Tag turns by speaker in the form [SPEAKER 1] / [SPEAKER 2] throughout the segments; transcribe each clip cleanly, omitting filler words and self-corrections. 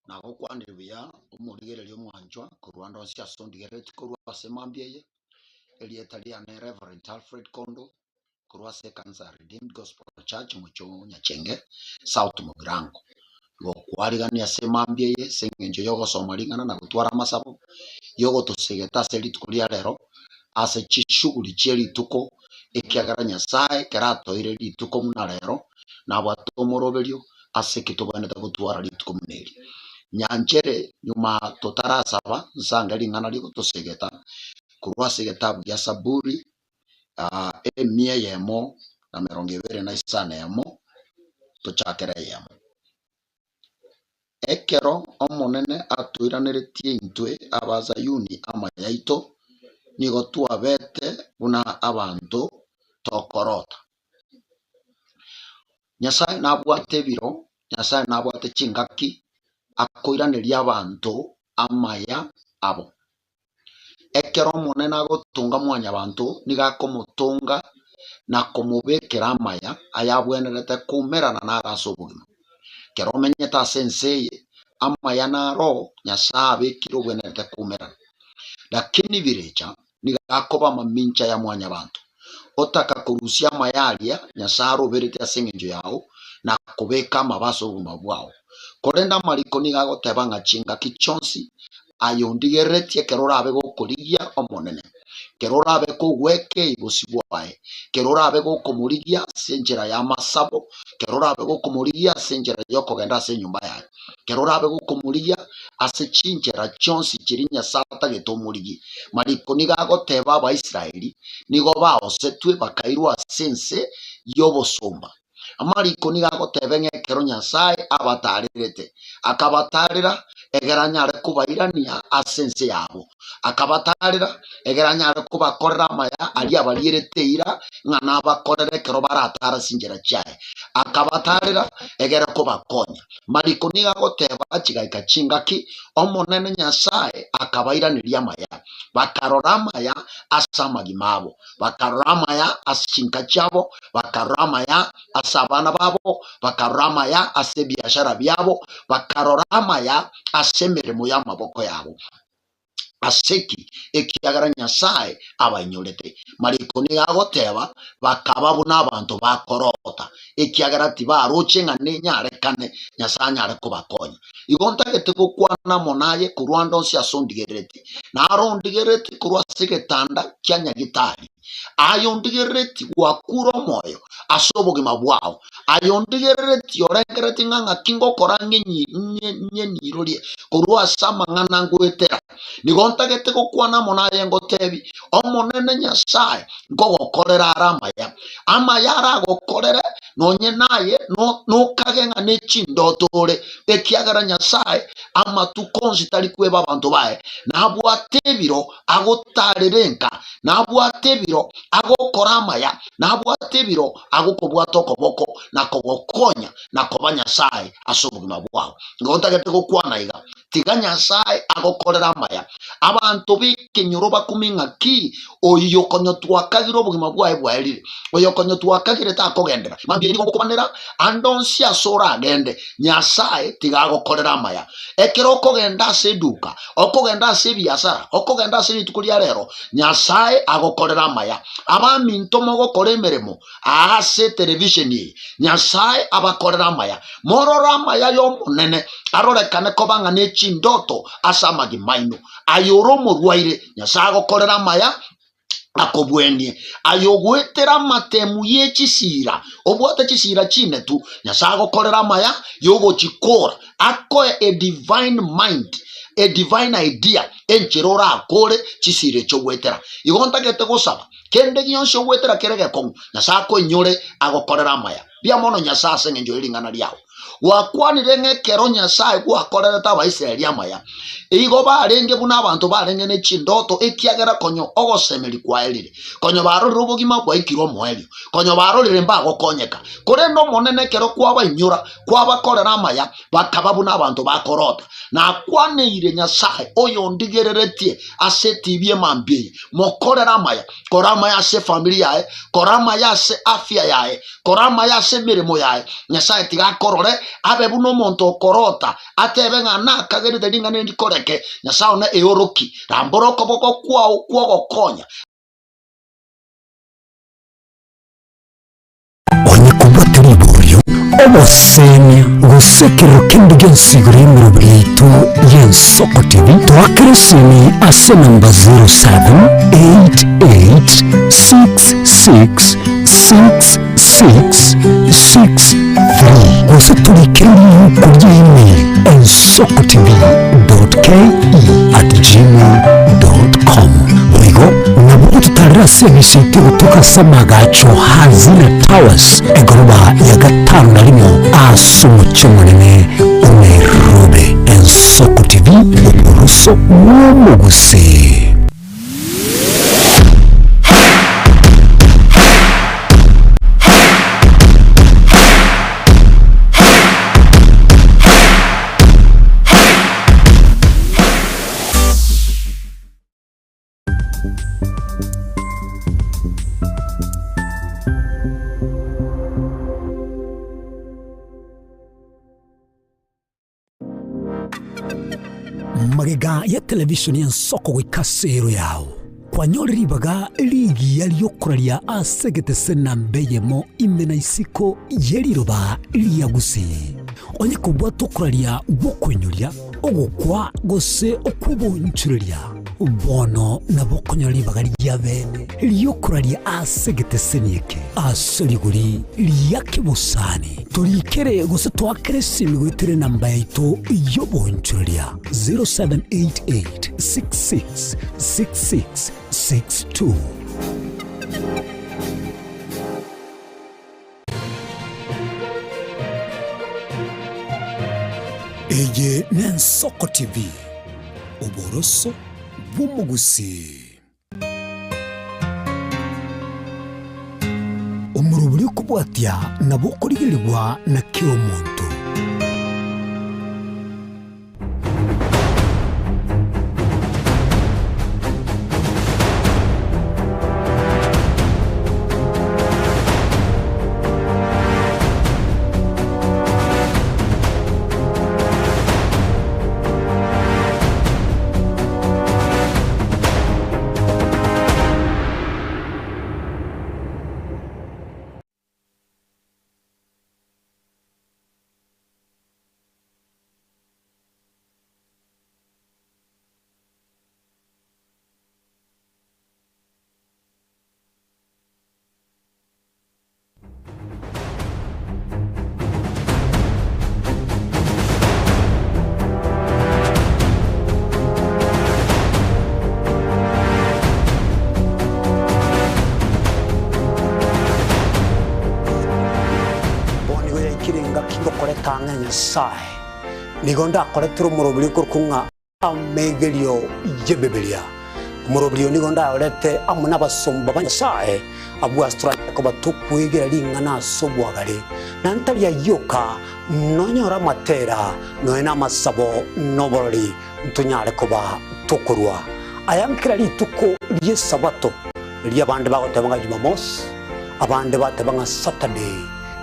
[SPEAKER 1] Nago kwandiria umurigereria mwanjwa kurwanda cia sondigereti kurwa semambie elieta lia ne Reverend Alfred Kondo kurwa Sekanza Redeemed Gospel Church mucho Nyachenge South Mugirango go kwarigania semambie sengenjo yogo somalingana na gutwara masabo yogo tusegeta seliti kulia lero ase chishuguli cheli tuko ekiagara Nyasaye kerato ile lituko muna lero na batomoroberio ase kitubana gutwara lituko muneli nyanchere nyuma totarasaba nsanga lingana liko tosegeta kurwa segetabu ya Saburi emie yemo na merongevere na isane yemo tochakere yemo ekero omonene atuiraneretie intwe abazayuni amayaito nigo tuabete buna abantu tokorota Nyasaye nabwate biro Nyasaye nabwate chingaki akoiraneria abantu amaya abo ekero omonene agotunga mwanya abantu nigakomutunga na kumubekera amaya ayabwenerete kumerana nagase obogima kero omenyete ase enseye amaya naro Nyasaye abekire obwenerete kumerana lakini birecha nigakoba mamincha ya mwanya abantu otaka kurusia amaya aria Nyasaye aroberete ase engencho yao na kubeka amabaso obogima bwao korenda mariko nigagoteba ng'achinga kichonsi ayondigeretie kerora abe gokorigia omonene kerora abe kogweke ibosi bwae kerora abe gokomurigia senjera ya masabo kerora abe gokomurigia senjera yokogenda ase nyumba yae kerora abe gokomurigia ase chinjera chonsi chirinya sata getomurigi mariko nigagoteba Abaisiraeli nigo baosetwe bakairwa sense yobosomba amariko nigagotebe ng'ekero Nyasaye abatarirete akabatarira egeranyare kubairania asense yabo akabatarira egeranyare kubakorera amaya ali abalierete ira ng'ana abakorere kero baratara sinjera chae akabatarira egere kubakonya mariko nigagoteba chigaika chingaki omonene Nyasaye akabairaniria amaya bakarora amaya asa magimabo bakarora amaya asinka chabo bakarora amaya asa abana babo bakarora amaya ase biashara byabo bakarora amaya ase emirimo y'amaboko yabo aseki ekiagara Nyasaye abanyorete mariko nigagoteba bakababuna abantu bakorota ekiagara tibaroche ng'ane nyarekane Nyasaye nyare kubakonya igontagete gokwana monaye kurwanda cia sondigerete narondigerete kurwa segetanda kya nyagitari ayondigereti gwakura moyo asobogima bwao ayondigereti orengereti ng'anga kingo korange nyirorie kurwa sama ng'ana ngwetera nigontagete gokwana monaye ngotebi omonene Nyasaye ngogokorera amaya aragokorere nonye naye no kagenga nechindotore ekiagara Nyasaye amatukonzi tali kweba abantu bae nabwatebiro agotarerenka nabwatebiro agokora amaya nabwatebiro agokobwata okoboko nakogokonya nakoba Nyasaye asobogima bwao ngontagete gokwana iga tiga Nyasaye agokorera amaya abantu bikenyoro bakuming'aki oyo konyo twakagira obogima bwae bwaerire oyo konyo twakagire takogendera mambiri gokubanira andonsi asora agende Nyasaye tigagokorera amaya ekero okogenda ase eduka okogenda ase biashara okogenda ase rituko ria rero Nyasaye agokorera amaya abaminto mogokora emeremo ase television ye Nyasaye abakorera amaya morora amaya y'omonene arorekane kobanga n'echindoto asa magimaino ayoro morwaire Nyasaye agokorera amaya akobwenie ayogwetera matemu yechisira obwate chisira chinetu Nyasaye agokorera amaya yogochikora akoe a divine mind a divine idea encherora akore chisire chogwetera igontagete gosaba kende gyonse ogwetera kerege kongu Nyasaye akoinyore agokorera amaya bia mono Nyasaye sengenjo iringana liao wakwanire ng'ekero Nyasaye gwakorerete Abaisiraeli amaya igo barenge buna abantu barenge ne chindoto ekiagera konyo ogosemeri kwaerire konyo barorire obogima bwaikirwo mwerio konyo barorire mbagokonyeka kore no monene kero kwabanyura kwabakorera amaya bakababuna abantu bakorota na kwaneire Nyasaye oyo ndigereretie asetibie mambie mokorera amaya korama ya se familia yae korama ya se afya yae korama ya se mirimo yae Nyasaye tigakorore abebu no monto korota atebe ngana kagerite ringane ndikoreke Nyasaye na eoroki ramboroko boko kwao kwogokonya
[SPEAKER 2] Onyekubatiriburio obosenya gusekero kindi gensiguri mu bitu yensoko TV twakeresini ase namba 0788666663 guseturikeni kuri email ensokotv.ke@gmail.com Wigo nabugu tutarira service kutoka Samagacho Hazina Towers egoroba ya gatanu na rimwe asumucho munene Nairobi. Ensoko TV uburuso w'umuguse. Magega ya televishoni Ensoko gwikasero yao kwanyoriribaga ligi yaliyokuraria asegete sena mbeyemo imena isiko yeriroba liyagusi onye kubwa tokuraria bokwenyoria ogukwa gose okubonchureria bono na bokonyoribaga lyabene liyokuraria asegete senieke asoriguri liyakibusani turikere gose twakeresi migwitere namba yaito yobonchureria 0788666662 Eye n'Ensoko TV uboroso bw'umugusi umuruburi kubwatya nabo kurigirirwa na kiro muntu Nyasaye nigonda koretero murobiri kurkunga amegelio yebebelia murobiri nigonda orete amuna basomba banyasaye abu astra ko batukwegera ringana sobwagare nantabya yoka nonyora matera noena masabo noborori ntunyare koba tukurwa ayankira lituko lye sabato lya bande bagotebanga Jumamos abande batebanga Saturday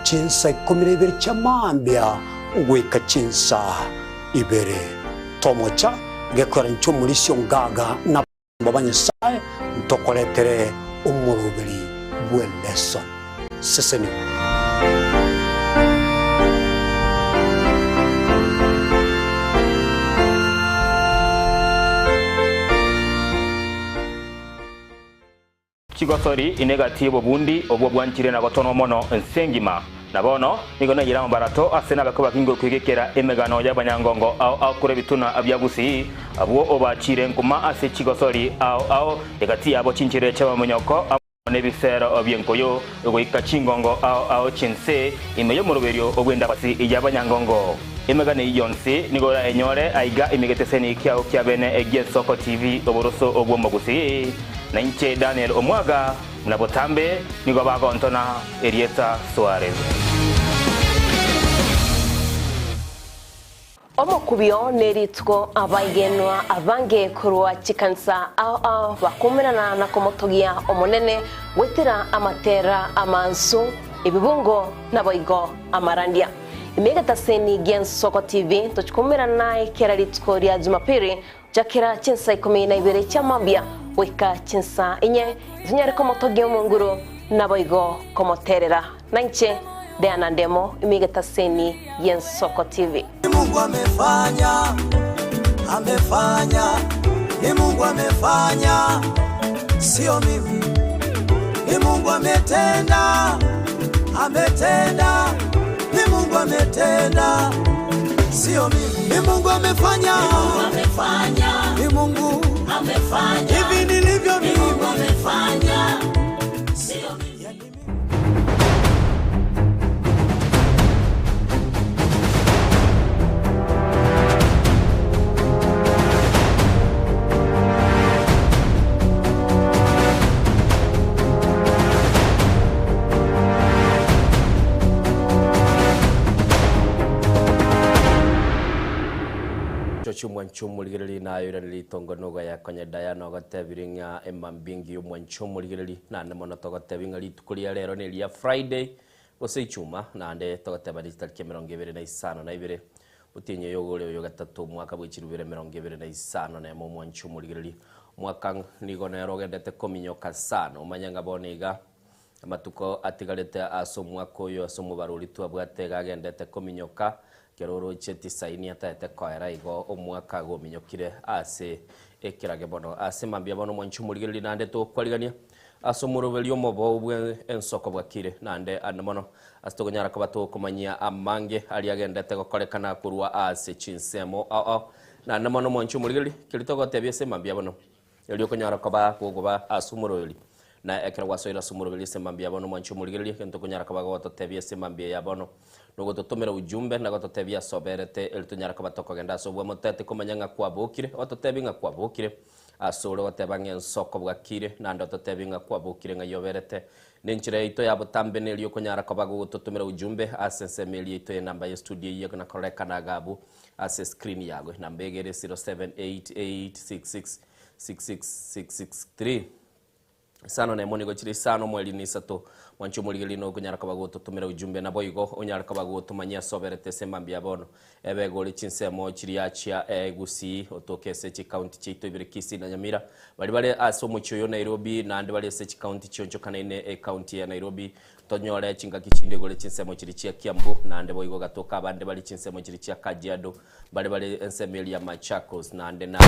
[SPEAKER 2] chinsa 12 chamambia uweka chinsa ibere tomocha gekora nchumulisyo ngaga na babanyasaye ntokoletere umurubiri bweleso seseni
[SPEAKER 3] Chigosori inegatibo bundi obwo bwanchire na gotono mono nsengima nabono nigona yira mbarato asena bakoba kingo kwigekera emegano y'abanyangongo au kure bituna abyagusi abwo obachire nkuma ase Chigosori au egati abo chinchire cy'abamonyoko nebisero obyenkoyo ogoika chingongo ao chinse imeyo muruberio ogwenda basi ijabanyang'ongo emegane yonsi nigora enyore aiga imigeteseni kyao kyabene egesoko TV oboroso obwomogusi na inche Daniel Omwaga mnabotambe nigo bagontona Erieta Suarez.
[SPEAKER 4] Omokubyo neritko abaigenwa abange kurwa chikansa ao bakumirana na komotogia omonene wetira amatera amansu ibibungo naboigo amarandia imegata seni Gensoko TV tuchikumirana kera ritko ria Jumapili jakira chinsa 12 chamambia weka chinsa inye zinyare komotogia munguru naboigo komoterera nanche Diana Ndemo imegata seni Gensoko TV.
[SPEAKER 5] Mungu amefanya, ni Mungu amefanya, sio mimi. Ni Mungu ametenda, ni Mungu ametenda, sio mimi. Ni Mungu amefanya, ni Mungu amefanya, hivi nilivyo mimi. Ni Mungu amefanya, sio mimi.
[SPEAKER 6] Mwanchumuligirili na yurali tongo noga ya konya Diana ogatebiringa emambingi mwanchumuligirili na nemono togatebinga litukulia lero ni ya Friday gose ichuma na nde togateba digital kemeronge bere na isano na ibere utinye yogole yo gatatu mwaka bw'ikirubire 25 na mo mwanchumuligirili mwaka nigona rogendete kominyoka sana umanyanga boniga amatuko atigalete aso mwako yo aso mubaruri twabwate gagendete kominyoka keroro cheti saini atete koera igo omwaka go minyokire ase ekirage bono ase mambia bono mwanchumuligirili nande to kwaligania aso murubelio mobo bwe ensoko bwakire nande anamono astogonyara kabato komanyia amange ali agendete gokorekana kurwa ase chinsemo na anamono mwanchumuligirili kilitogo tebye se mambia bono elio konyara kaba gogoba aso murubeli na ekera wasoira sumurubeli se mambia bono mwanchumuligirili kento konyara kaba goto tebye se mambia ya bono nugo tutumira ujumbe na gototebia soberete elitunyara kabatoko genda sobwa motete komanyanga kwabukire ototebinga kwabukire asoro watebanga nsoko bwakire na ndototebinga kwabukire nga yoberete nenchire ito ya butambe nelio konyara kabago tutumira ujumbe asensemeli ito namba ya studio yego na koreka na gabu ase screen yago namba egere 0788666663 sano ne monigo chiri sano mweli ni sato mwanchumuligirili no kunyara kabago tutumira ujumbe na boigo onyara kabago tumanya soberete semambia bono ebe goli chinsemo chiri achia egusi otokese chi county chito ibirikisi na Nyamira bali aso muchoyo Nairobi na ande bali se chi county choncho kana ine county ya Nairobi tonyore chinga kichinde goli chinsemo chiri chia Kiambu na ande boigo gatoka bande bali chinsemo chiri chia Kajiado bali ensemeli ya Machakos na ande na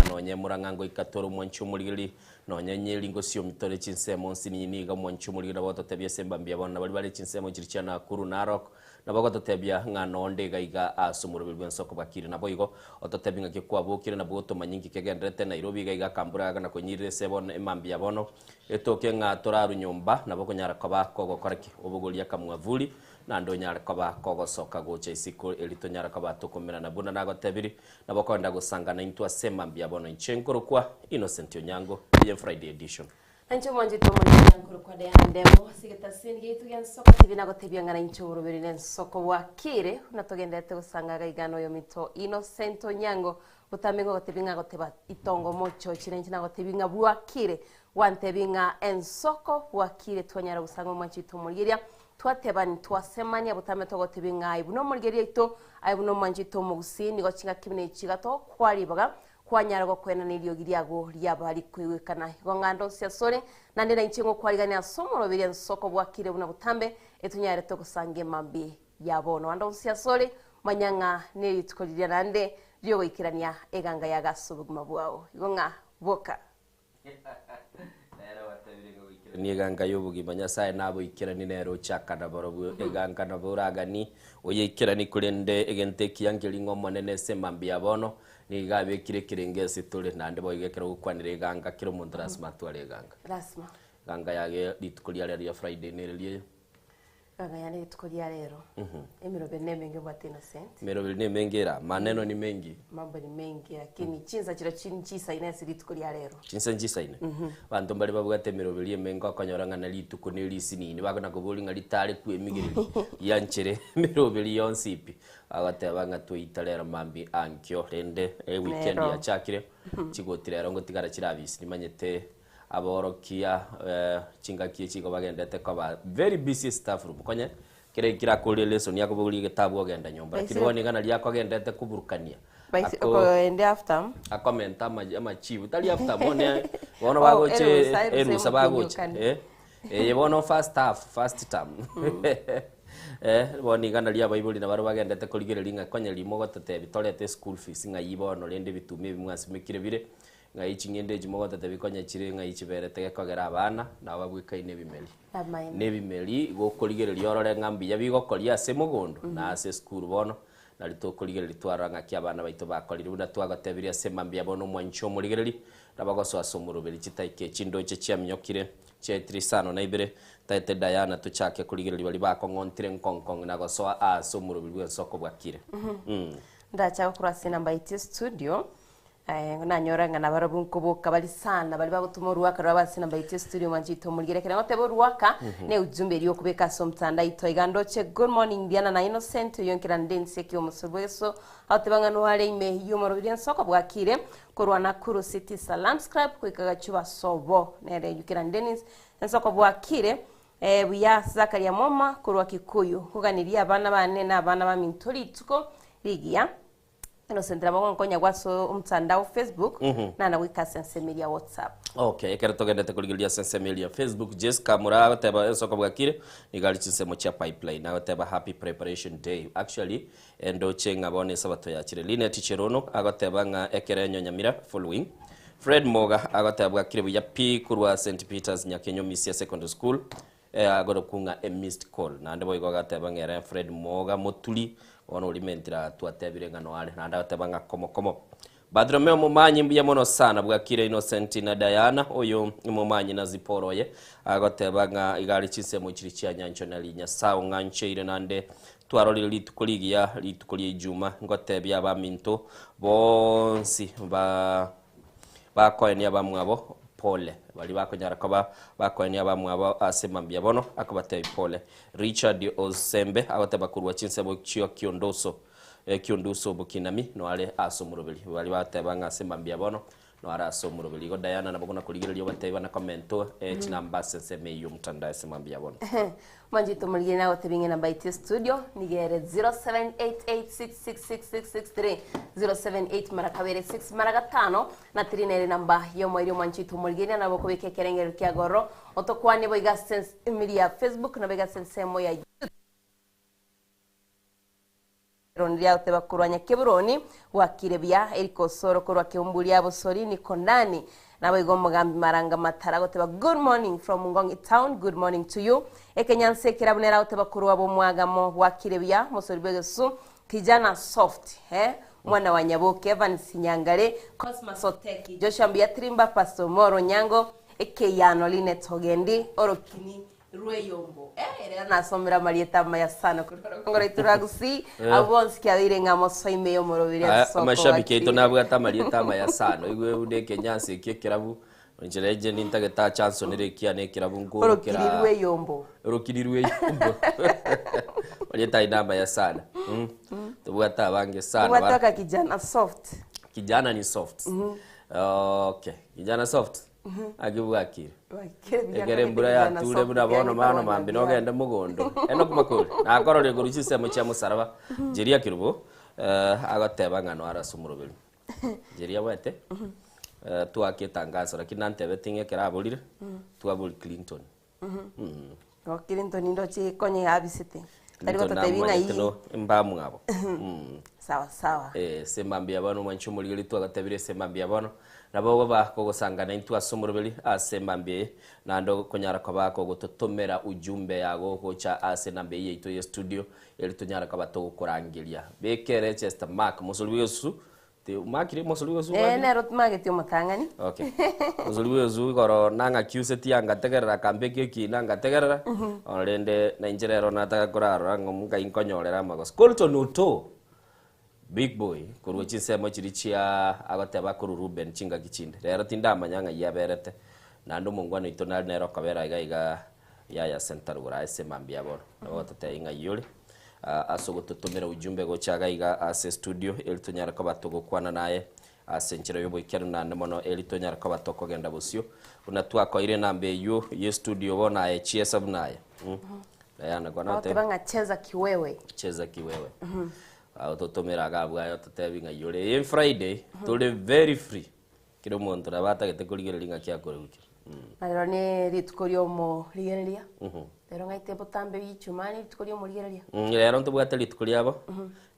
[SPEAKER 6] nonye murangango ikatoro mwanchumuligirili nonye nyelingo sio mitore chinsemo nsini niga mwanchumuligirili boto tebye sembambia bona bali chinsemo chirichia na Kuru Narok na bago tebya ngano ndega iga asumuru bilbensoko bakire na boigo ototebinga ke kwabukire na boto manyingi kegendrete Nairobi iga Kambura na konyire sebon emambia bono etoke nga toraru nyumba na boko nyara koba kogo koreki obugolia kamwavuli na ndo nyara koba kogo soka gocha isiko elito nyara koba tokomera na buna nago tebiri na boko nda gusangana into asembambia bono inchenkoro kwa Innocent Onyango Friday edition.
[SPEAKER 4] Ancho mwanji to mwanji nkuru kwa Diana Ndemo sigeta singi itu Gensoko TV na gotebya ngana incho urubiri nensoko wakire unatogendete usanga igano yo mito Innocent Onyango utamengo gotebinga goteba itongo mocho chirenji na gotebinga bwakire wantebinga ensoko wakire twanyara usanga mwanji to muliria twatebani twasemanya butame to gotebinga ibuno muliria ito aibuno mwanji to mugusini gochinga kibine chigato kwaribaga kwanyara go kwena nilio giriago lyabali kwewekana gongando cia sore nande na inchengo kwaligania somoro biri nsoko bwakire buna butambe etunyare to kusange mambi yabono ando cia sore manyanga neli tukoliria nande ryo ikirania eganga ya gasubuguma bwao igonga boka
[SPEAKER 6] ni eganga yobugi manyasaye nabo ikirani nero chakana borobu eganga na buragani oye ikirani kulende egente kiangeli ngomonene semambi yabono ni gabe kire kirengese tole nande boyigekera gukwanira eganga kiro muntu rasma twale eganga
[SPEAKER 4] rasma
[SPEAKER 6] ganga yage litukulia rero ya Friday nerelie
[SPEAKER 4] Ganga yani tukolia lero. Emiro bene mengi bwate Innocent.
[SPEAKER 6] Mero bene mengera maneno ni mengi.
[SPEAKER 4] Mambo ni mengi lakini chinza chiro chinchisa inesi litukolia lero.
[SPEAKER 6] Chinsa njisa ine. Bantu mbali babugate mero beli mengo akonyoranga na lituko ne lisini ni bagona kubuli ngali tare ku emigiri yanchere mero beli yonsipi. Agate banga tuitalera mambi ankyo rende weekend ya chakire chigotirera ngo tigara kirabisi nimanyete aborokia chingakie chiko bagendete kwa very busy staff room konye kire kira kuri lesson yako buli gitabu ogenda nyomba lakini woni gana lyako agendete kuburukania
[SPEAKER 4] ako ende after
[SPEAKER 6] akomenta ama chibu tali after mone wono bagoche erusa bagoche yebono first term woni gana lya bible na baro bagendete kurigerelinga konye limo gotete bitorete school fees nga yibono rende bitume bimwasimikire bire nga ichingende jimogo tatabikonya chire nga ichiberete kogera abana na babwikaine bimeli nebimeli gokorigereria orore ngambi yabigokoria ase mugondo na ase skuru bono na litokorigereria twaranga kia abana baito bakorire buna twagatebiria ase mambia bono mwancho murigereri nabagoso asomuruberi chitaike chindo che chiamnyokire che trisano na ibere taite Diana tuchake kurigereria bali bakongontire nkonkong na gosoa asomuruberi bwensoko bwakire
[SPEAKER 4] ndacha kurasi namba 8 studio na nyoranga na barabu nkoboka bali sana bali bagutuma ruwaka rwabasi namba 8 studio manjito muligerekera ngote bo ruwaka ne ujumbe riyo kubeka somtanda ito igandoche good morning Diana na Innocent yonkira ndense kyo musobweso atebanga no hale ime yumoro birian soko bwakire kurwa na Kuru City Salam scribe kwikaga chuba sobo nere yukira ndenis nsoko bwakire buya Zakaria Moma kurwa Kikuyu kuganiria abana bane na abana ba mintori tuko ligia Innocent rabo nkonya gwaso umtandao Facebook na na wika sense media WhatsApp.
[SPEAKER 6] Okay, ekera togendete kuligilia sense media Facebook Jessica Muraga teba soko bwakire nigali chinsemo cha pipeline na teba happy preparation day. Actually endo chenga bone sabato ya chire line ticherono agoteba nga ekere nyonyamira following Fred Moga agoteba bwakire buya P kurwa St Peters Nyakenyo Misia Secondary School agoro kunga a missed call na ndebo igogateba ngere Fred Moga motuli ono limentira twatebire ngano ale na ndagatebanga komo Badromeo mumanyi mbiya mono sana bwakire Innocent na Diana oyo mumanyi na ziporoye agotebanga igali chisemo chiri chia nyancho na linya sawo ngancheire nande twaroli litukuligia litukulie Juma ngotebya baminto bonsi bakoenia bamwabo pole bali bakonyara kaba bakoenia bamwabo asemambya bono akabate pole Richard Osembe abateba kurwa chinsebo chio kiondoso bukinami no ale asomurobeli bali bateba ngasemambya bono no ara asomurobeli go Diana nabagona kuligirerio bateba na commento chinamba senseme yo mtandao asemambya bono
[SPEAKER 4] manjito muligire nawe tebinge namba 8 studio nigere 0788666663 078 marakabere 6 maragatano na trinere namba yo moyo manjito muligire nabo kubike kerengero kya goro otokwane bo igasense media Facebook na bega sense moya rondia uteba kurwanya keburoni wakirebya eriko soro kurwa keumbuli abo sori ni kondani nabo igomba gambi maranga matara goteba good morning from Ngongi town good morning to you ekenyanse kirabunera uteba kurwa bo mwagamo wakirebya mosori begesu kijana soft mwana wa Nyaboke Evan Sinyangare Cosmas Oteki Joshua Mbiatrimba Pastor Moro Nyango ekeyano line togendi orokini Rueyombo era nasomera Marieta maya sana ngore turagusi abonsi kyabire ngamo soime yo morobire
[SPEAKER 6] soko amashabike ito nabwo atamarieta maya sana igwe ude kenyanse kirabu njereje nintageta chance nerekia nekirabu ngo
[SPEAKER 4] kira Rueyombo
[SPEAKER 6] Marieta inamba ya sana tubwata bange sana
[SPEAKER 4] wataka kijana
[SPEAKER 6] ni soft okay kijana soft agibwakire egere mbura ya ture buna bono mano mambi no genda mugondo eno kumakuri nakorore guruchise mu cya musaraba jeria kirubo agateba ngano arasumurubiri jeria wete tuaketangazo lakini nantebe tinge kerabolire tuabul Clinton
[SPEAKER 4] Clinton ndo chi konye abisite tari gotatebinga yi
[SPEAKER 6] mbamu ngabo
[SPEAKER 4] sawa
[SPEAKER 6] semambia bano mwancho muligeli tuagatebire semambia bano nabo bakogosangana intu asomurubeli asembambye nando konyara kabako gototomera ujumbe yago kocha asenambe yeito ye studio eli tonyara kabato kurangilia bekere Chester Mark musulbiyosu te makire mosulu zu
[SPEAKER 4] nero magete omotang'ani
[SPEAKER 6] okay mosulu zu koro nanga accuse ti anga tegerera kambe kiki nanga tegerera orende na injerero nataka kurara ngomuka inkonyorera magos kolto nuto big boy kurwachi sema chirichia agoteba kuru Ruben chinga kichinde rero tindamanyanga yaberete nando mungwana itona nero kabera iga ya center gura ese mambia bono no tate inga yule asogototomera ujumbe gochaga iga ase studio elitonyara ko batogokwana naye asenchero yobo ikero nande mono elitonyara ko batokogenda busio unatwako ire nambe yo ye studio bona e chiesa bunaye yana kwana te
[SPEAKER 4] banga cheza kiwewe
[SPEAKER 6] autotomera gabwa yo tatebinga yule in Friday tole very free kiro muntu rabata gete kuligerelinga kya koruki
[SPEAKER 4] Rero ni ritukorio mo ligereria. Rero ngaite botambe bichumani ritukorio mo ligereria.
[SPEAKER 6] Rero ntubwate ritukoria abo.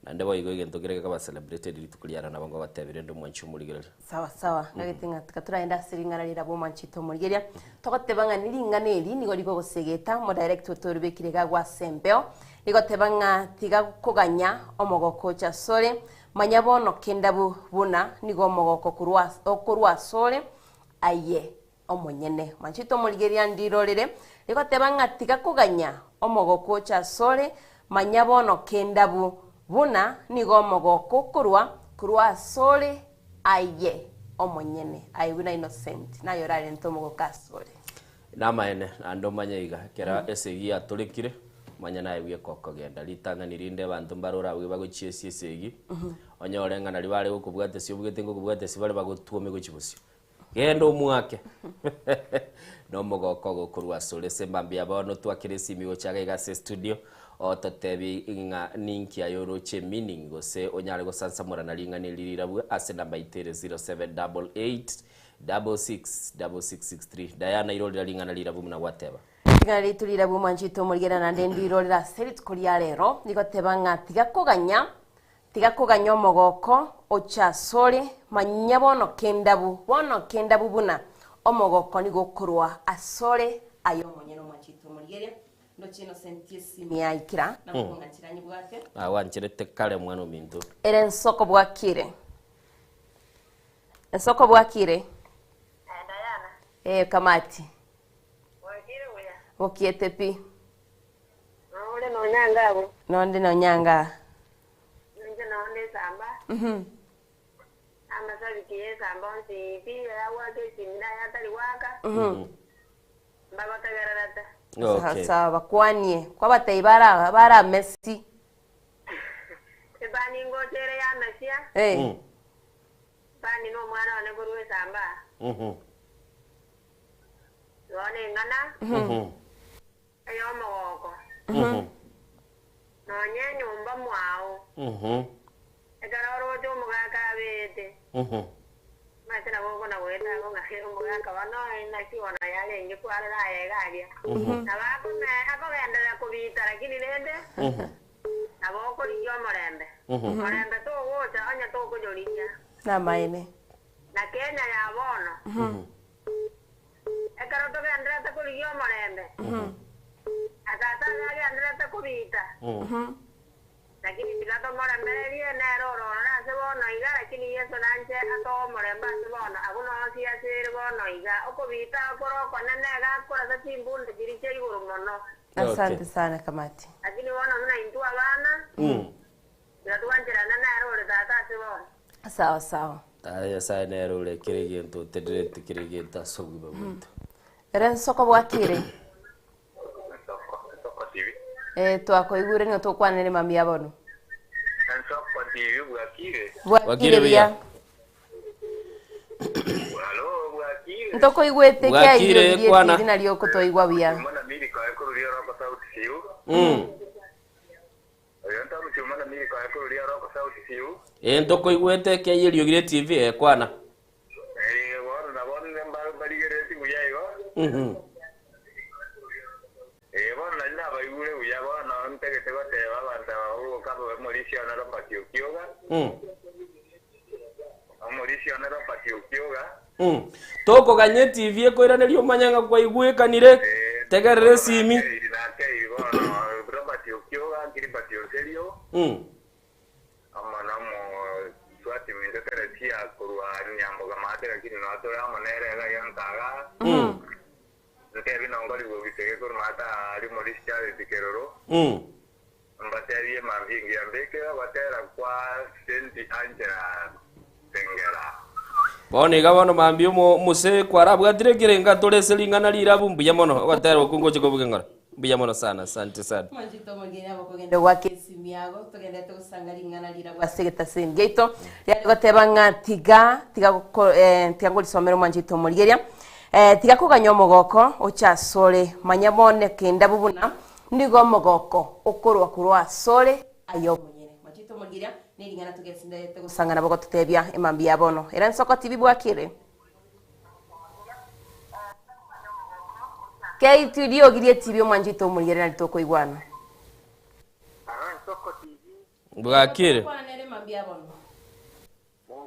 [SPEAKER 6] Na ndebo igo igento kireka ba celebrated ritukoria na bango batebire ndo mwanchu mo ligereria.
[SPEAKER 4] Sawa. Ngagitinga tukaturaenda siringana rira bo manchito mo ligereria. Tokotebanga niringaneri nigo ligo gosegeta mo director torubekire gwa sempeo. Ligotebanga tiga kuganya omogoko cha sore. Manyabono kendabu buna nigo omogoko kurwa sore. Aye. Omonyene manchito muligeria ndirorere likotebanga tiga kuganya omogoko cha sore manyabono kendabu buna nigo omogoko kurwa sore aye omonyene ayibuna innocent nayo rare ntomogoka sore
[SPEAKER 6] namaene ando manyaiga kera esegi atorekire manya naye bwe kokogenda litanga nirinde bantu mbarora bwe bagochiesi esegi onyorenga nali bale gukubwate sio bwete ngokubwate sibale bagotuome gochibusio gendo mwake no mogoko gokurwa sole sembambia bono twakiresi migo chaga igase studio ototebi inga ninki ayoroche meaning go se onyale go sansa mora na linga ne lirirabu ase namba itere 0788 666663 Diana irolira linga na lirabu muna wateba
[SPEAKER 4] ngari tulirabu manchito murigera na ndendi irolira serit kuria rero nikotebanga tiga kuganya omogoko ocha sore manyabono kendabu buna omogoko ni gokurwa asore ayo monyeno machito murigere ndo chino sentiesi mi aikira na kungachiranye bwate
[SPEAKER 6] wanchirete kale mwana mintu
[SPEAKER 4] era ensoko bwakire Diana kamati
[SPEAKER 7] wakire uya
[SPEAKER 4] okiete pi
[SPEAKER 7] nonde
[SPEAKER 4] no nyanga
[SPEAKER 7] Nonde samba. Ama sabi kiye samba onsi pi ya wake simina ya tali waka. Baba tagararata.
[SPEAKER 6] okay
[SPEAKER 4] sawa kwanie kwa bataibara bara Messi
[SPEAKER 7] Ebani ngotere ya Messi. Bani no mwana wane kuruwe samba. Yone ngana. Ayo mogoko. Nonye nyumba mwao. Ekararo jo mugaka bete. Matena gogo na weta go ngahero mugaka bano na kiona yale ngi kwala na yegaria. Nabako me ako genda ko bita lakini nende. Naboko liyo morembe. Morembe to wocha anya to ko jolinya.
[SPEAKER 4] na maene
[SPEAKER 7] Na Kenya ya bono. Ekaro to genda to ko liyo morembe. Atata ya genda to ko bita. Lakini bila to morembe ye na roro na se bono iga lakini yeso nanche ato morembe se bono aguno si asere bono iga okobita okoro konene ga kora sa timbunde diriche iguru mono.
[SPEAKER 4] asante sana kamati
[SPEAKER 7] Lakini bono mna intu abana. Ya tuanjira na roro tata se bono.
[SPEAKER 4] sawa
[SPEAKER 6] aya sa nero le kirigento tedrete kirigenta soguba muntu
[SPEAKER 4] era ensoko bwakire twakoigure nio tukwanere mami abono
[SPEAKER 8] Nsoko TV bwakire.
[SPEAKER 4] bwakire bia
[SPEAKER 8] Halo bwakire.
[SPEAKER 4] ntokoigwete kya
[SPEAKER 6] Bwakire,
[SPEAKER 4] iyo
[SPEAKER 6] kwana.
[SPEAKER 4] bia nalio kutoigwa bia
[SPEAKER 8] Mana miri kwa kurudia roko sauti siu. Oyo ntamu chumana miri kwa kurudia roko sauti siu.
[SPEAKER 6] entoko igwete ke yelio gire TV kwana
[SPEAKER 8] Wano na wano nemba baligere ti kuyaigo. Wano na nina bayure uya wano ntege tego te babanta ugo kapo morisio na ropa kiukioga. Morisio na ropa kiukioga.
[SPEAKER 6] toko ganye TV ko irane lio manyanga kwa igwekanire tegerere simi
[SPEAKER 8] Na kei wano ropa kiukioga kiripati oserio. Amanamo swati mindekere lakini no atoya monere ga yankaga Ndevi nongoli gogitege kurmata ali morisha dikeroro mbaterie mambingi ambeke watera kwa senti angela tengera
[SPEAKER 6] boni gabono mambio muse kwarabu gatire nga tole selingana lirabu mbuya mono watera okungo chikobuke ngora mbuya mono sana asante sana
[SPEAKER 4] Mwanjito mwingine abo kugenda gwake simiago tugendete gusangaringana lira gwa segeta sengeito yari goteba nga tiga ngolisomero mwanjito murigeria tiga kuganya omogoko ochasore manyabone kenda bubuna ndigo omogoko okorwa kurwa sore ayo munyene mwanjito murigeria niringana tugesindete gusangana bogo tutebya emambi yabono era nsoko tv bwakire Keitudio girie tv mwanjito murigeria litoko igwana
[SPEAKER 8] Soko TV
[SPEAKER 6] bwakire
[SPEAKER 4] kwa nere mambi yabono